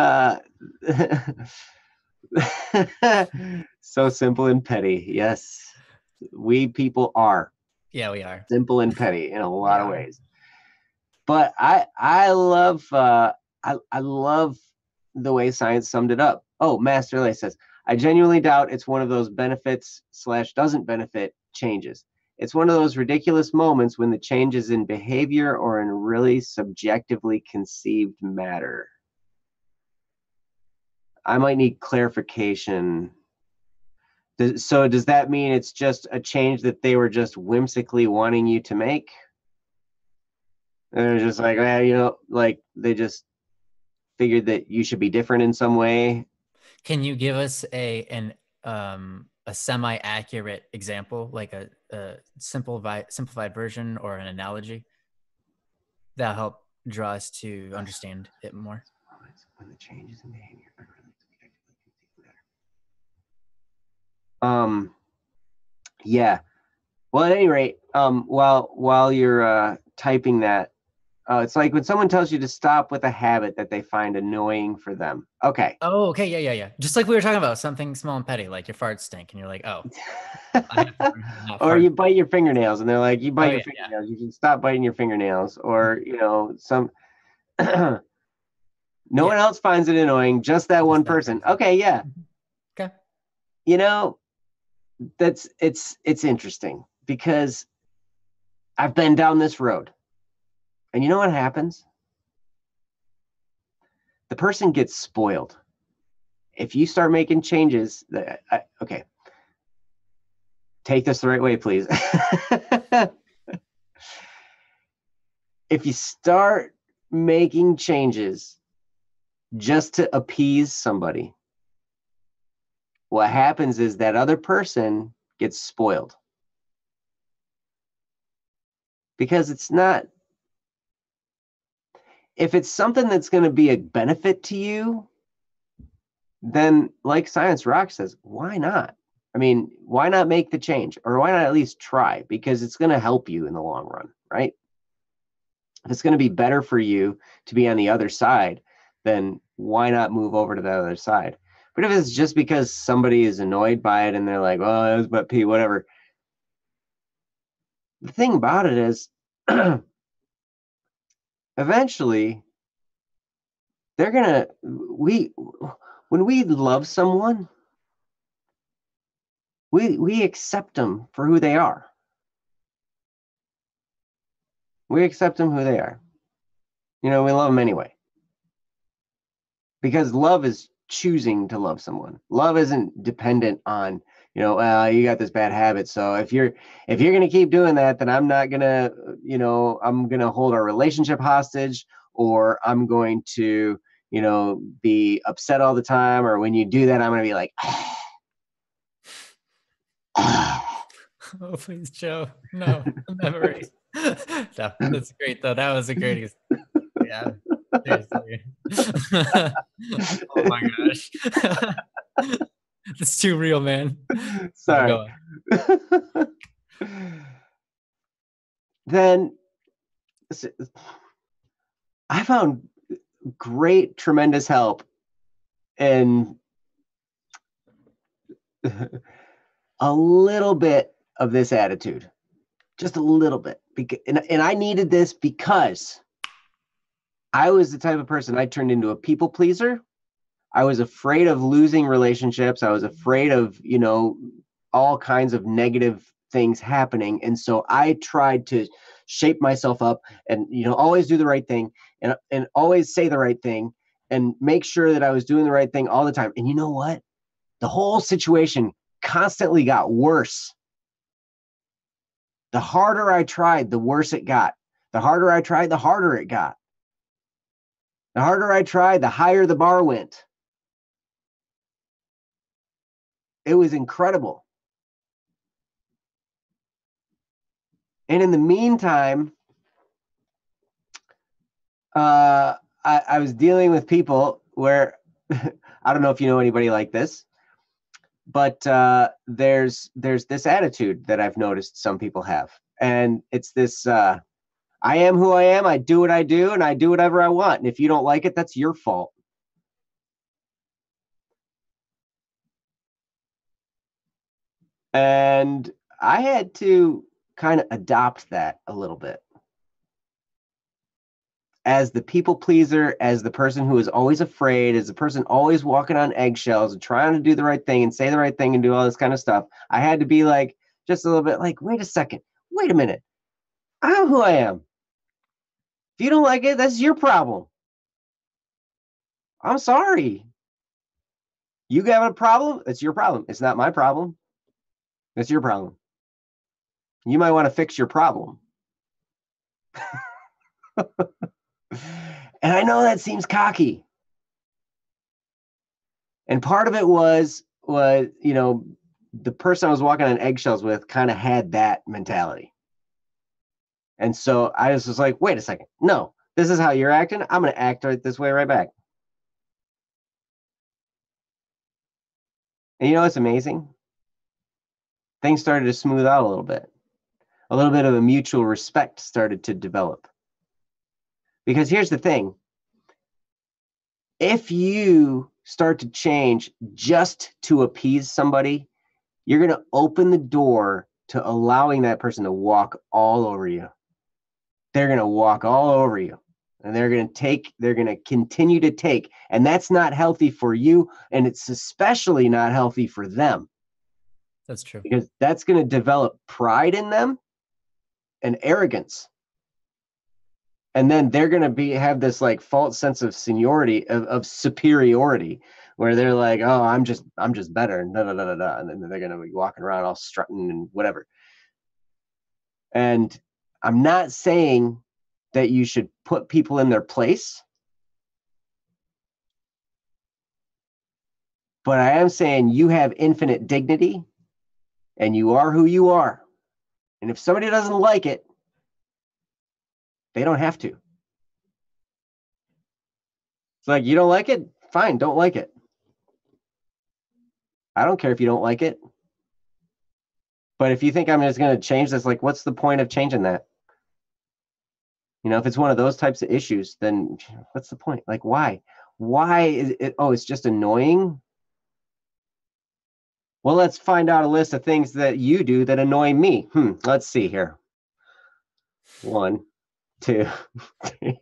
So simple and petty. Yes, we people are Yeah, we are. simple and petty in a We lot of are. ways. But I love I love the way science summed it up. Oh, Master Lay says, I genuinely doubt it's one of those benefits slash doesn't benefit changes. It's one of those ridiculous moments when the change is in behavior or in really subjectively conceived matter. I might need clarification. So does that mean it's just a change that they were just whimsically wanting you to make? They're just like, like they just figured that you should be different in some way. Can you give us a semi-accurate example, like a simplified version or an analogy that'll help draw us to understand it more? When the changes in behavior are really yeah. Well, at any rate, while you're typing that, it's like when someone tells you to stop with a habit that they find annoying for them. Okay. Oh, okay, yeah. Just like we were talking about something small and petty, like your farts stink, and you're like, oh, Or you bite your fingernails, and they're like, you bite Oh, your fingernails. You should stop biting your fingernails. Or some. No one else finds it annoying, just that one person. Okay, yeah. Okay. It's interesting because I've been down this road. And you know what happens? The person gets spoiled. If you start making changes, okay, take this the right way, please. If you start making changes just to appease somebody, what happens is that other person gets spoiled. Because it's not, if it's something that's going to be a benefit to you, then like Science Rock says, why not? I mean, why not make the change? Or why not at least try? Because it's going to help you in the long run, right? If it's going to be better for you to be on the other side, then why not move over to the other side? But if it's just because somebody is annoyed by it and they're like, oh, it was but pee, whatever. The thing about it is, eventually, they're going to, when we love someone, we accept them for who they are. We accept them who they are. We love them anyway. Because love is choosing to love someone. Love isn't dependent on, you got this bad habit. So if you're going to keep doing that, then I'm not going to, I'm going to hold our relationship hostage, or I'm going to, be upset all the time. Or when you do that, I'm going to be like, oh, please, Joe. No, memories. No, that's great, though. That was a great, yeah. Seriously. Oh my gosh. It's too real, man. Sorry. Then I found great, tremendous help in a little bit of this attitude, just a little bit. And I needed this because I was the type of person, I turned into a people pleaser. I was afraid of losing relationships. I was afraid of, all kinds of negative things happening. And so I tried to shape myself up and, always do the right thing and always say the right thing and make sure that I was doing the right thing all the time. And you know what? The whole situation constantly got worse. The harder I tried, the worse it got. The harder I tried, the harder it got. The harder I tried, the higher the bar went. It was incredible. And in the meantime, I was dealing with people where, I don't know if you know anybody like this, but there's this attitude that I've noticed some people have. And it's this, I am who I am, I do what I do, and I do whatever I want. And if you don't like it, that's your fault. And I had to kind of adopt that a little bit. As the people pleaser, as the person who is always afraid, as the person always walking on eggshells and trying to do the right thing and say the right thing and do all this kind of stuff, I had to be like, just a little bit like, wait a second, wait a minute. I'm who I am. If you don't like it, that's your problem. I'm sorry. You have a problem? It's your problem. It's not my problem. It's your problem. You might want to fix your problem. And I know that seems cocky. And part of it was, the person I was walking on eggshells with kind of had that mentality. And so I was just like, wait a second. No, this is how you're acting. I'm going to act right this way right back. And you know what's amazing? Things started to smooth out a little bit. A little bit of a mutual respect started to develop. Because here's the thing. If you start to change just to appease somebody, you're going to open the door to allowing that person to walk all over you. They're going to walk all over you. And they're going to continue to take. And that's not healthy for you. And it's especially not healthy for them. That's true. Because that's going to develop pride in them and arrogance. And then they're going to have this like false sense of seniority, of superiority, where they're like, oh, I'm just better. And then they're going to be walking around all strutting and whatever. And I'm not saying that you should put people in their place, but I am saying you have infinite dignity and you are who you are. And if somebody doesn't like it, they don't have to. It's like, you don't like it? Fine, don't like it. I don't care if you don't like it. But if you think I'm just going to change this, like, what's the point of changing that? If it's one of those types of issues, then what's the point? Like, why? Why is it? Oh, it's just annoying. Well, let's find out a list of things that you do that annoy me. Let's see here. 1, 2, 3.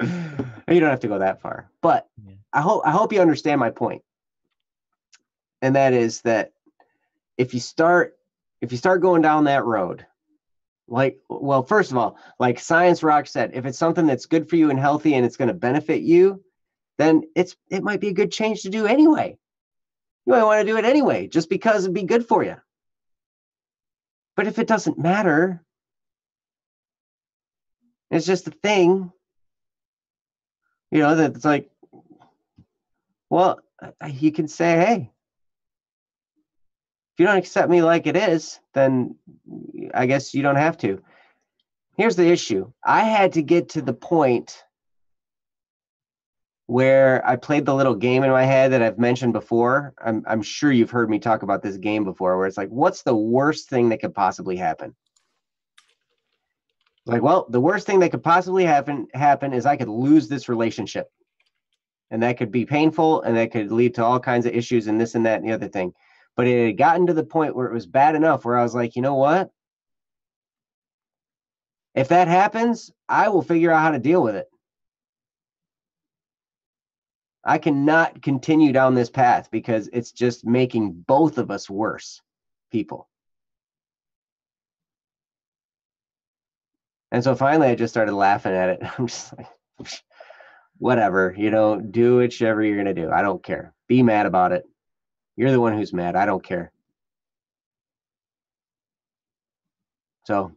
You don't have to go that far, but yeah. I hope you understand my point. And that is that if you start going down that road, first of all, like Science Rock said, if it's something that's good for you and healthy and it's going to benefit you, then it might be a good change to do anyway. You might want to do it anyway, just because it'd be good for you. But if it doesn't matter, it's just a thing, that's like, well, you can say, hey, if you don't accept me like it is, then I guess you don't have to. Here's the issue. I had to get to the point where I played the little game in my head that I've mentioned before. I'm sure you've heard me talk about this game before, where it's like, what's the worst thing that could possibly happen? Like, well, the worst thing that could possibly happen is I could lose this relationship. And that could be painful, and that could lead to all kinds of issues and this and that and the other thing. But it had gotten to the point where it was bad enough where I was like, you know what? If that happens, I will figure out how to deal with it. I cannot continue down this path because it's just making both of us worse people. And so finally I just started laughing at it. I'm just like, whatever, do whichever you're going to do. I don't care. Be mad about it. You're the one who's mad. I don't care. So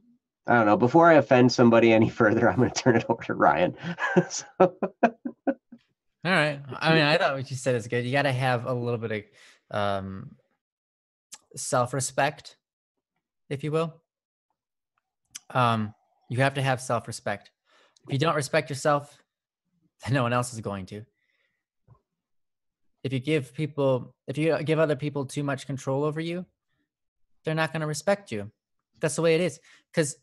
I don't know. Before I offend somebody any further, I'm going to turn it over to Ryan. All right. I mean, I thought what you said is good. You got to have a little bit of self-respect, if you will. You have to have self-respect. If you don't respect yourself, then no one else is going to. If you give other people too much control over you, they're not going to respect you. That's the way it is. Because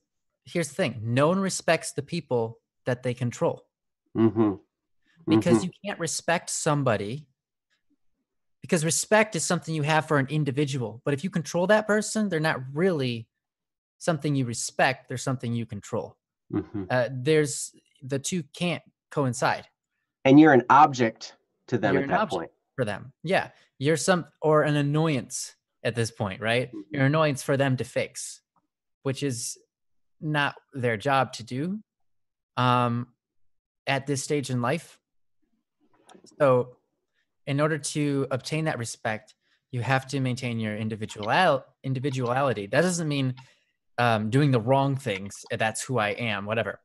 here's the thing. No one respects the people that they control. Mm-hmm. Because you can't respect somebody because respect is something you have for an individual. But if you control that person, they're not really something you respect. They're something you control. There's the two can't coincide. And you're an object to them You're at an that object point. for them. Yeah. You're or an annoyance at this point, right? You're an annoyance for them to fix, which is not their job to do at this stage in life. So in order to obtain that respect, you have to maintain your individuality. That doesn't mean doing the wrong things. That's who I am, whatever.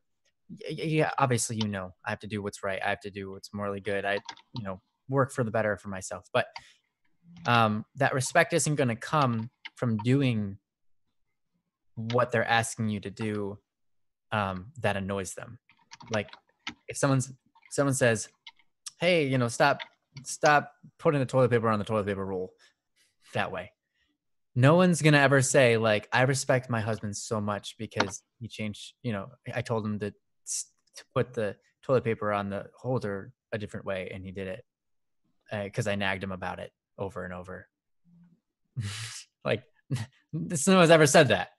Yeah, obviously, I have to do what's right. I have to do what's morally good. I, work for the better for myself. But that respect isn't going to come from doing what they're asking you to do that annoys them. Like if someone says, hey, stop putting the toilet paper on the toilet paper roll that way. No one's going to ever say, like, I respect my husband so much because he changed, I told him to put the toilet paper on the holder a different way, and he did it because I nagged him about it over and over. Like, no one's ever said that.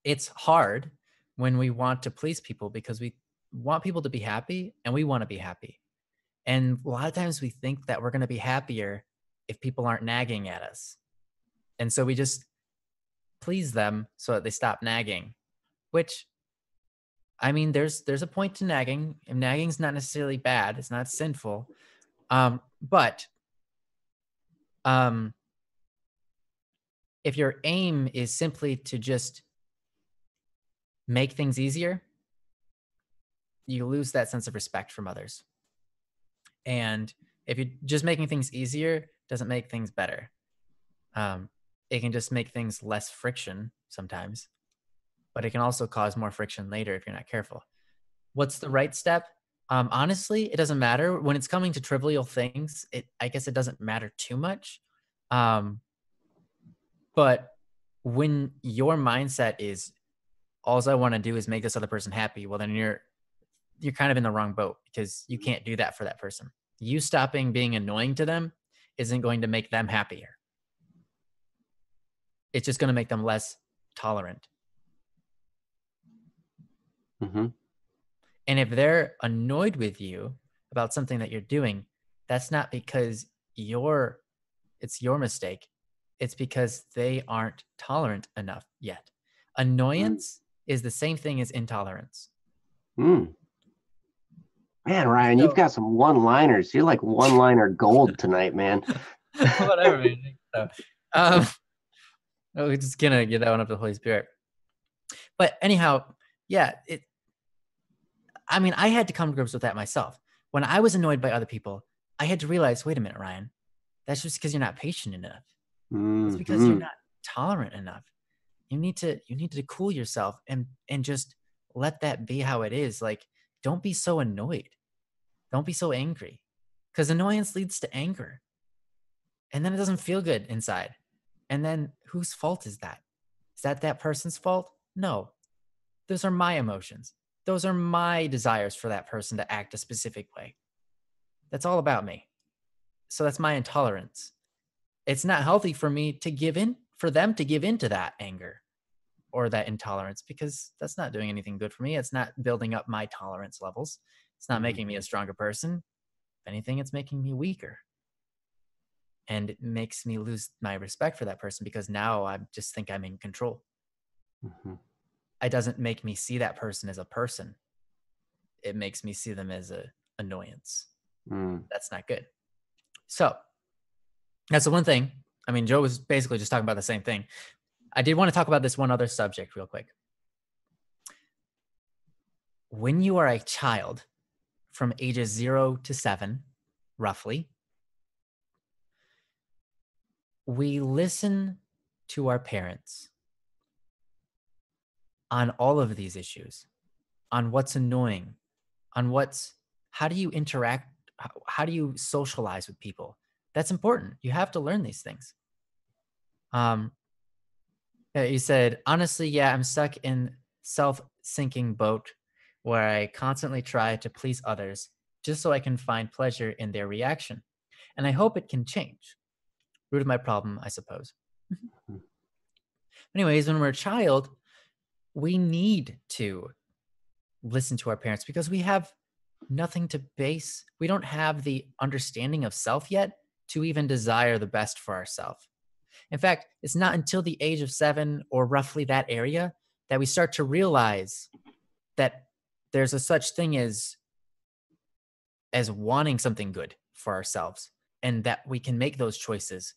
It's hard when we want to please people because we want people to be happy and we want to be happy. And a lot of times we think that we're going to be happier if people aren't nagging at us. And so we just please them so that they stop nagging, which, I mean, there's a point to nagging, and nagging's not necessarily bad. It's not sinful. But if your aim is simply to just make things easier, you lose that sense of respect from others. And if you're just making things easier, doesn't make things better. It can just make things less friction sometimes, but it can also cause more friction later if you're not careful. What's the right step? Honestly, it doesn't matter. When it's coming to trivial things, I guess it doesn't matter too much. But when your mindset is, all I want to do is make this other person happy, well, then you're kind of in the wrong boat because you can't do that for that person. You stopping being annoying to them isn't going to make them happier. It's just going to make them less tolerant. Mm-hmm. And if they're annoyed with you about something that you're doing, that's not because it's your mistake. It's because they aren't tolerant enough yet. Annoyance is the same thing as intolerance. Man, Ryan, you've got some one-liners. You're like one-liner gold tonight, man. Whatever, man. So, we're just gonna get that one up to the Holy Spirit. But anyhow, yeah, I had to come to grips with that myself. When I was annoyed by other people, I had to realize, wait a minute, Ryan, that's just because you're not patient enough. It's because you're not tolerant enough. You need to cool yourself and just let that be how it is. Like, don't be so annoyed. Don't be so angry, because annoyance leads to anger. And then it doesn't feel good inside. And then whose fault is that? Is that person's fault? No. Those are my emotions. Those are my desires for that person to act a specific way. That's all about me. So that's my intolerance. It's not healthy for me to give in, for them to give into that anger or that intolerance, because that's not doing anything good for me. It's not building up my tolerance levels. It's not making me a stronger person. If anything, it's making me weaker. And it makes me lose my respect for that person because now I just think I'm in control. It doesn't make me see that person as a person. It makes me see them as an annoyance. That's not good. So that's the one thing. I mean, Joe was basically just talking about the same thing. I did want to talk about this one other subject real quick. When you are a child from ages 0 to 7, roughly, we listen to our parents on all of these issues, on what's annoying, on how do you interact, how do you socialize with people? That's important. You have to learn these things. You said, honestly, yeah, I'm stuck in self-sinking boat where I constantly try to please others just so I can find pleasure in their reaction. And I hope it can change. Root of my problem, I suppose. Anyways, when we're a child, we need to listen to our parents because we have nothing to base. We don't have the understanding of self yet to even desire the best for ourselves. In fact, it's not until the age of 7 or roughly that area that we start to realize that there's a such thing as wanting something good for ourselves, and that we can make those choices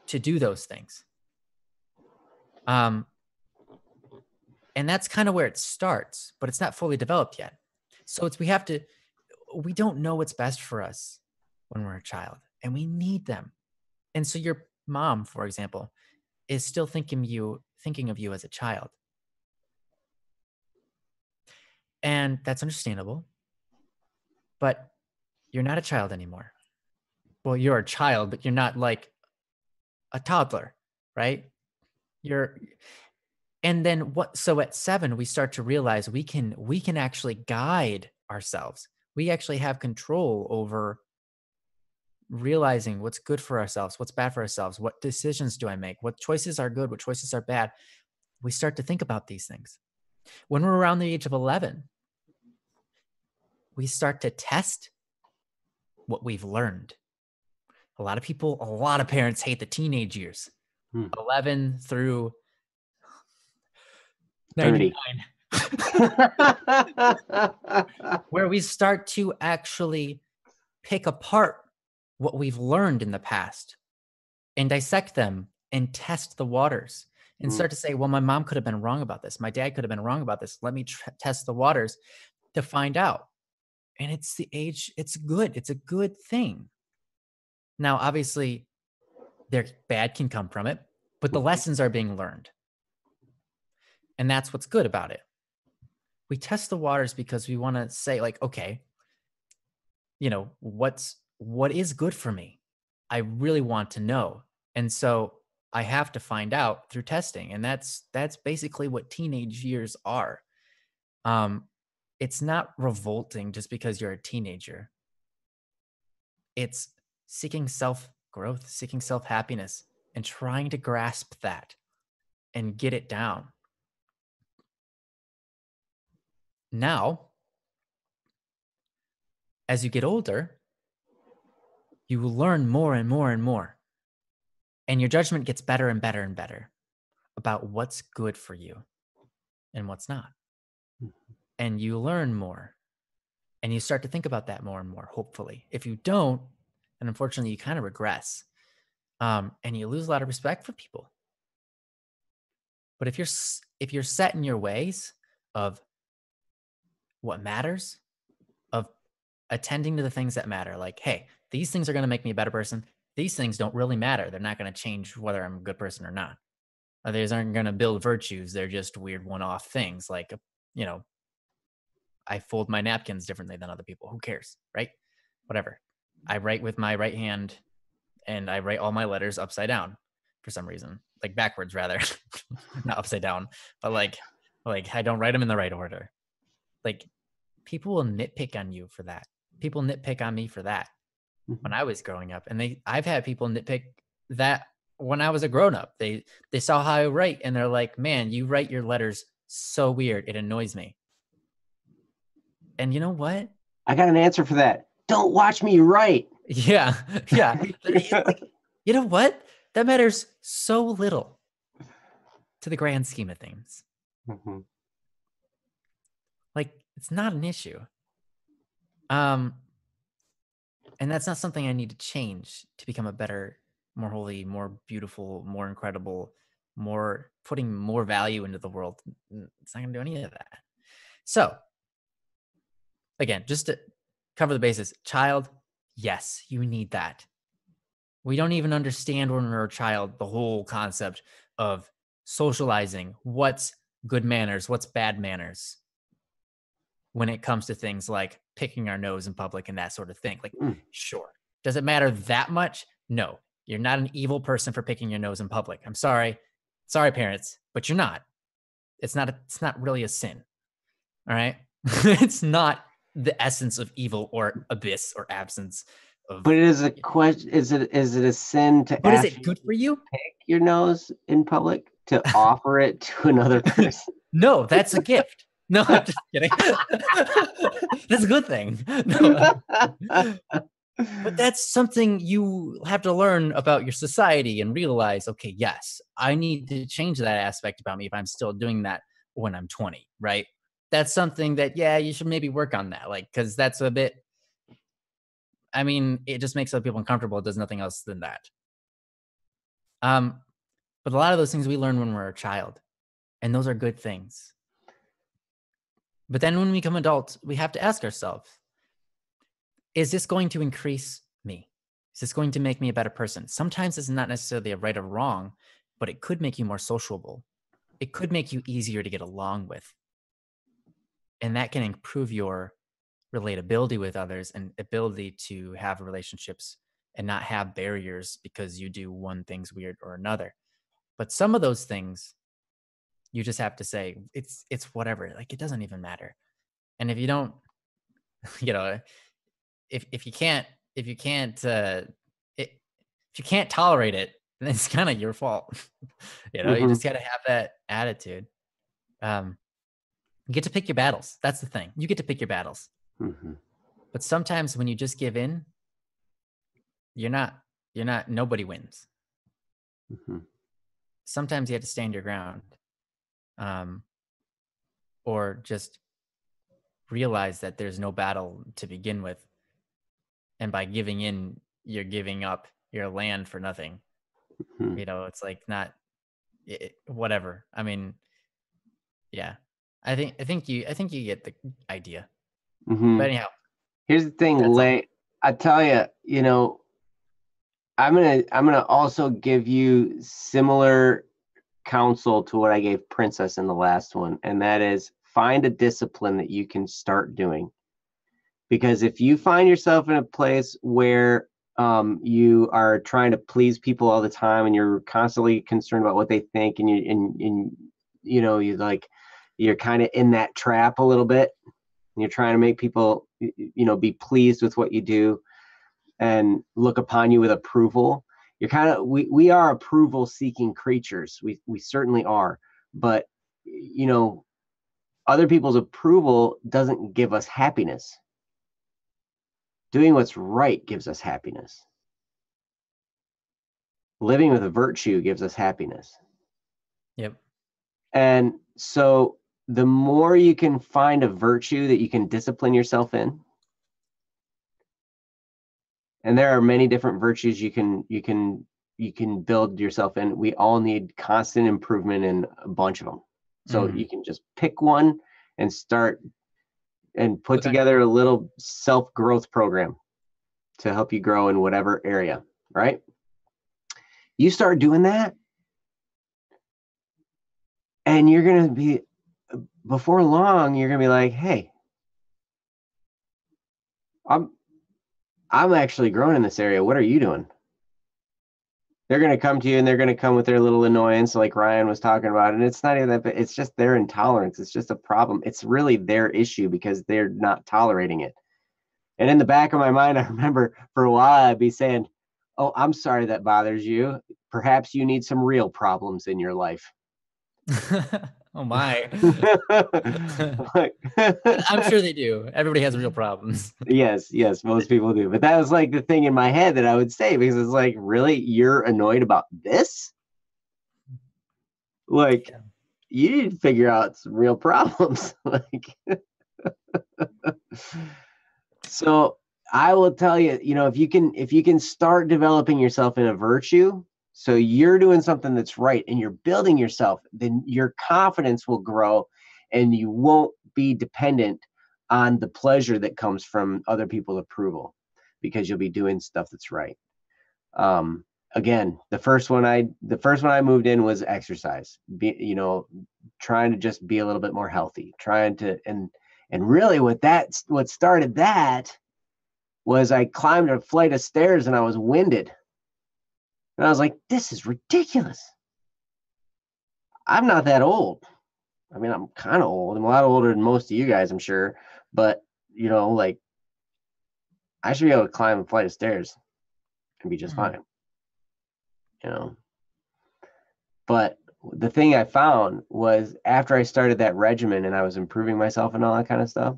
to do those things. And that's kind of where it starts, but it's not fully developed yet. So we don't know what's best for us when we're a child, and we need them. And so your mom, for example, is still thinking of you as a child. And that's understandable, but you're not a child anymore. Well, you're a child, but you're not like a toddler, right? And then so at 7, we start to realize we can actually guide ourselves. We actually have control over realizing what's good for ourselves, what's bad for ourselves, what decisions do I make, what choices are good, what choices are bad. We start to think about these things. When we're around the age of 11, we start to test what we've learned. A lot of parents hate the teenage years, 11 through 99, where we start to actually pick apart what we've learned in the past and dissect them and test the waters and start to say, well, my mom could have been wrong about this. My dad could have been wrong about this. Let me test the waters to find out. And it's the age, it's good. It's a good thing. Now, obviously, bad can come from it, but the lessons are being learned. And that's what's good about it. We test the waters because we want to say, like, okay, what is good for me? I really want to know. And so I have to find out through testing. And that's basically what teenage years are. It's not revolting just because you're a teenager. It's seeking self-growth, seeking self-happiness, and trying to grasp that and get it down. Now, as you get older, you will learn more and more and more. And your judgment gets better and better and better about what's good for you and what's not. And you learn more. And you start to think about that more and more, hopefully. If you don't, then unfortunately, you kind of regress. And you lose a lot of respect for people. But if you're set in your ways of what matters, of attending to the things that matter, like, hey, these things are going to make me a better person. These things don't really matter. They're not going to change whether I'm a good person or not. These aren't going to build virtues. They're just weird one-off things. Like, I fold my napkins differently than other people. Who cares, right? Whatever. I write with my right hand, and I write all my letters upside down for some reason, like backwards rather, not upside down, but like I don't write them in the right order. Like, people will nitpick on you for that. People nitpick on me for that when I was growing up, and I've had people nitpick that when I was a grown up. They saw how I write, and they're like, "Man, you write your letters so weird. It annoys me." And you know what? I got an answer for that. Don't watch me write. Yeah. You know what? That matters so little to the grand scheme of things. Like, it's not an issue. And that's not something I need to change to become a better, more holy, more beautiful, more incredible, more putting more value into the world. It's not going to do any of that. So, again, just to cover the bases, child, yes, you need that. We don't even understand when we're a child the whole concept of socializing, what's good manners, what's bad manners, when it comes to things like picking our nose in public and that sort of thing. Like, sure. Does it matter that much? No. You're not an evil person for picking your nose in public. I'm sorry. Sorry, parents, but you're not. It's not really a sin. All right? It's not the essence of evil or abyss or absence of. But it is a question. Is it a sin to But is ask it good for you? pick your nose in public, to offer it to another person? No, that's a gift. No, I'm just kidding. That's a good thing. No. But that's something you have to learn about your society and realize, okay, yes, I need to change that aspect about me if I'm still doing that when I'm 20, right? That's something that, yeah, you should maybe work on that. Like, because that's a bit, I mean, it just makes other people uncomfortable. It does nothing else than that. But a lot of those things we learn when we're a child, and those are good things. But then when we become adults, we have to ask ourselves, is this going to increase me? Is this going to make me a better person? Sometimes it's not necessarily a right or wrong, but it could make you more sociable. It could make you easier to get along with. And that can improve your relatability with others and ability to have relationships and not have barriers because you do one thing's weird or another. But some of those things, you just have to say, it's whatever. Like, it doesn't even matter. And if you don't, if you can't tolerate it, then it's kind of your fault. You just got to have that attitude. You get to pick your battles. That's the thing. You get to pick your battles. But sometimes when you just give in, nobody wins. Sometimes you have to stand your ground. Or just realize that there's no battle to begin with. And by giving in, you're giving up your land for nothing. It's like whatever. I mean, yeah, I think you get the idea. But anyhow, here's the thing, Lay. I tell you, I'm gonna also give you similar counsel to what I gave Princess in the last one, and that is find a discipline that you can start doing. Because if you find yourself in a place where you are trying to please people all the time and you're constantly concerned about what they think, and you're kind of in that trap a little bit, and you're trying to make people be pleased with what you do and look upon you with approval. You're kind of we are approval seeking creatures. We certainly are, but other people's approval doesn't give us happiness. Doing what's right gives us happiness. Living with a virtue gives us happiness. Yep. And so the more you can find a virtue that you can discipline yourself in, and there are many different virtues you can build yourself in. We all need constant improvement in a bunch of them. So you can just pick one and start and put together a little self-growth program to help you grow in whatever area, right? You start doing that, and you're going to be, before long, you're going to be like, hey, I'm actually growing in this area. What are you doing? They're going to come to you, and they're going to come with their little annoyance like Ryan was talking about. And it's not even that, but it's just their intolerance. It's just a problem. It's really their issue because they're not tolerating it. And in the back of my mind, I remember for a while, I'd be saying, oh, I'm sorry that bothers you. Perhaps you need some real problems in your life. Oh my. I'm sure they do. Everybody has real problems. Yes, most people do. But that was like the thing in my head that I would say, because it's like, really, you're annoyed about this? Like, you need to figure out some real problems. So I will tell you, if you can start developing yourself in a virtue, so you're doing something that's right and you're building yourself, then your confidence will grow and you won't be dependent on the pleasure that comes from other people's approval, because you'll be doing stuff that's right. Again, the first one I moved in was exercise, trying to just be a little bit more healthy, and really what started that was I climbed a flight of stairs and I was winded. And I was like, this is ridiculous. I'm not that old. I mean, I'm kind of old. I'm a lot older than most of you guys, I'm sure. But, like I should be able to climb a flight of stairs and be just fine, But the thing I found was after I started that regimen and I was improving myself and all that kind of stuff,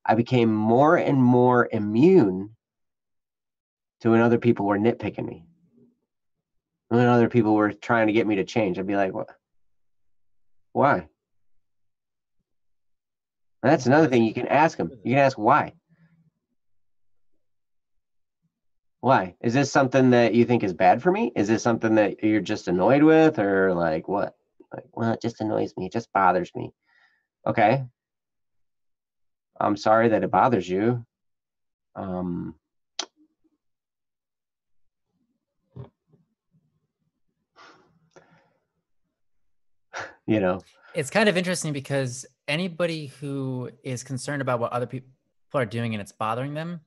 I became more and more immune to when other people were nitpicking me. When other people were trying to get me to change, I'd be like, what? Why? And that's another thing you can ask them. You can ask why. Why? Is this something that you think is bad for me? Is this something that you're just annoyed with, or like what? Like, well, it just annoys me. It just bothers me. Okay. I'm sorry that it bothers you. It's kind of interesting because anybody who is concerned about what other people are doing and it's bothering them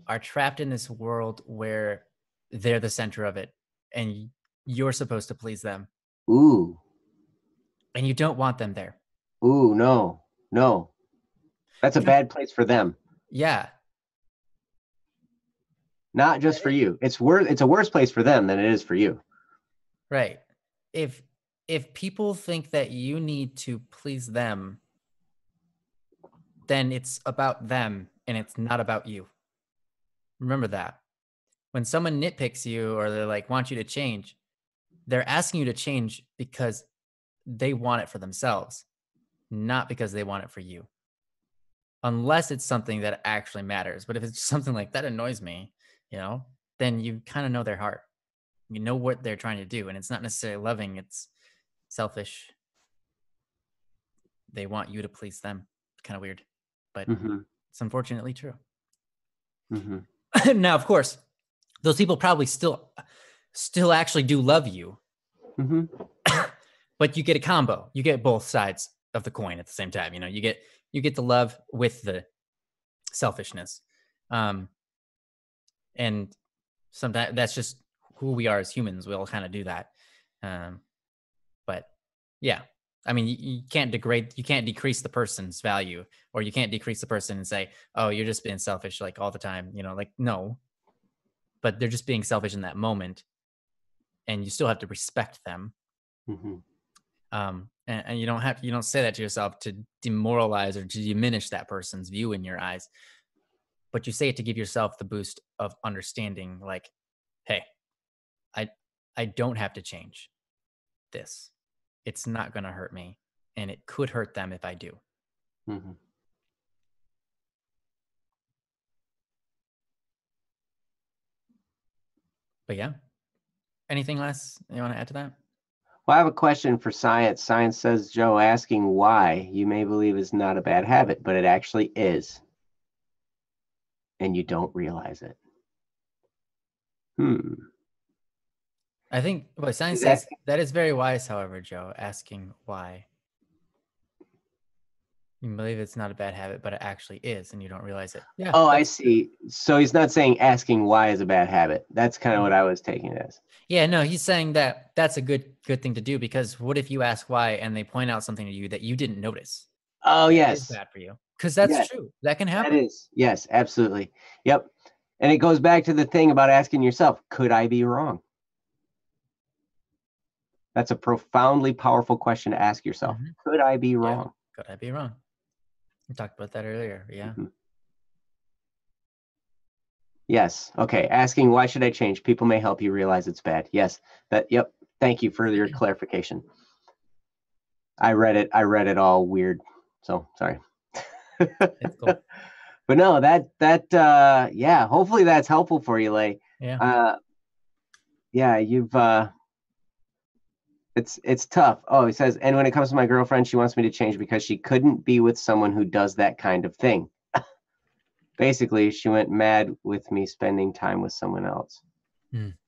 are trapped in this world where they're the center of it and you're supposed to please them. Ooh. And you don't want them there. Ooh, no. That's a bad place for them. Yeah. Not just for you. It's a worse place for them than it is for you. Right. If people think that you need to please them, then it's about them and it's not about you. Remember that. When someone nitpicks you or they like want you to change, they're asking you to change because they want it for themselves, not because they want it for you. Unless it's something that actually matters. But if it's something like that annoys me, then you kind of know their heart. You know what they're trying to do. And it's not necessarily loving, it's selfish. They want you to please them. Kind of weird, but it's unfortunately true. Now, of course, those people probably still actually do love you. But you get a combo. You get both sides of the coin at the same time. You get the love with the selfishness. And sometimes that's just who we are as humans. We all kind of do that. But yeah, I mean, you can't decrease the person's value, or you can't decrease the person and say, oh, you're just being selfish like all the time. No, but they're just being selfish in that moment. And you still have to respect them. And you don't say that to yourself to demoralize or to diminish that person's view in your eyes, but you say it to give yourself the boost of understanding, like, hey, I don't have to change this. It's not going to hurt me, and it could hurt them if I do. But yeah, anything less you want to add to that? Well, I have a question for science. Science says, Joe, asking why you may believe is not a bad habit, but it actually is. And you don't realize it. I think what science says, that is very wise, however, Joe, asking why. You believe it's not a bad habit, but it actually is, and you don't realize it. Yeah. Oh, I see. So he's not saying asking why is a bad habit. That's kind of what I was taking it as. Yeah, no, he's saying that that's a good thing to do, because what if you ask why and they point out something to you that you didn't notice? Oh, yes. It's bad for you. Because that's true. That can happen. That is. Yes, absolutely. Yep. And it goes back to the thing about asking yourself, could I be wrong? That's a profoundly powerful question to ask yourself. Could I be wrong? Could I be wrong? We talked about that earlier. Yeah. Yes. Okay. Asking why should I change? People may help you realize it's bad. Yes. Yep. Thank you for your clarification. I read it all weird. So sorry. It's cool. But no, yeah, hopefully that's helpful for you, Lay. Yeah. Yeah, you've it's tough. Oh, he says, and when it comes to my girlfriend, she wants me to change because she couldn't be with someone who does that kind of thing. Basically, she went mad with me spending time with someone else.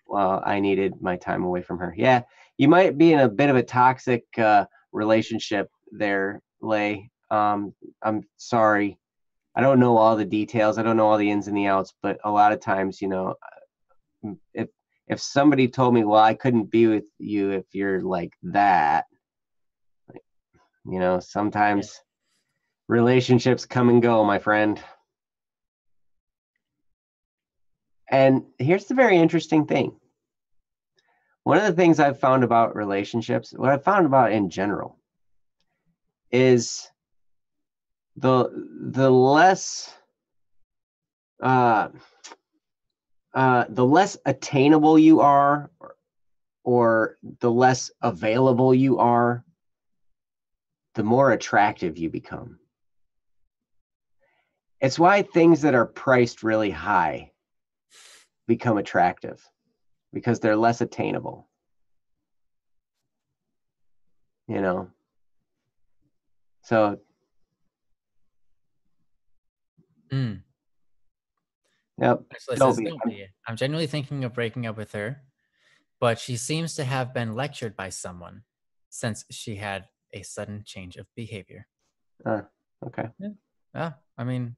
Well, I needed my time away from her. Yeah, you might be in a bit of a toxic relationship there, Lay. I'm sorry. I don't know all the details. I don't know all the ins and the outs, but a lot of times, if somebody told me, well, I couldn't be with you if you're like that, sometimes relationships come and go, my friend. And here's the very interesting thing. One of the things I've found about relationships, what I've found about in general, is the less the less attainable you are, or the less available you are, the more attractive you become. It's why things that are priced really high become attractive, because they're less attainable. You know? So, Mm. yep. Says, don't be. I'm genuinely thinking of breaking up with her, but she seems to have been lectured by someone since she had a sudden change of behavior. Okay. Yeah. I mean,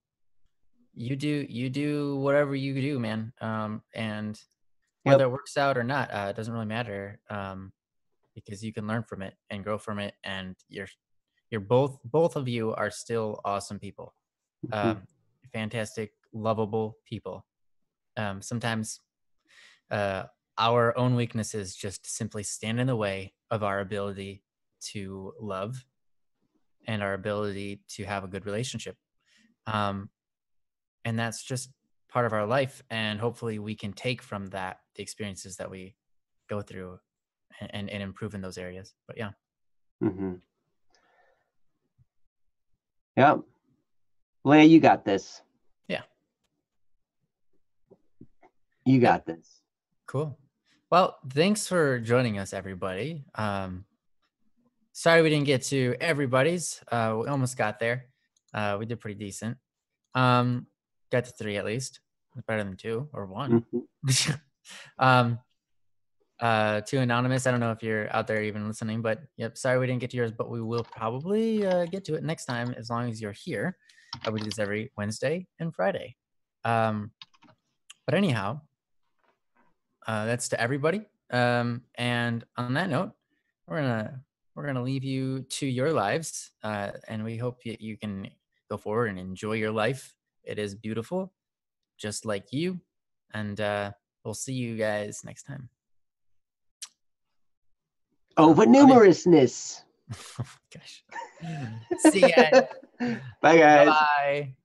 you do whatever you do, man. And whether it works out or not, it doesn't really matter. Because you can learn from it and grow from it, and you're both of you are still awesome people. Fantastic, lovable people. Sometimes our own weaknesses just simply stand in the way of our ability to love and our ability to have a good relationship. And that's just part of our life. And hopefully we can take from that the experiences that we go through and improve in those areas. But yeah. Mm-hmm. Yep. Leia, you got this. Yeah. You got this. Cool. Well, thanks for joining us, everybody. Sorry we didn't get to everybody's. We almost got there. We did pretty decent. Got to 3 at least. Better than 2 or 1. Mm-hmm. To Anonymous, I don't know if you're out there even listening, but yep, sorry we didn't get to yours, but we will probably get to it next time as long as you're here. We do this every Wednesday and Friday. But anyhow, that's to everybody. And on that note, we're gonna leave you to your lives, and we hope you can go forward and enjoy your life. It is beautiful, just like you. And we'll see you guys next time. Over numerousness. Oh my gosh. See you guys. Bye, guys. Bye.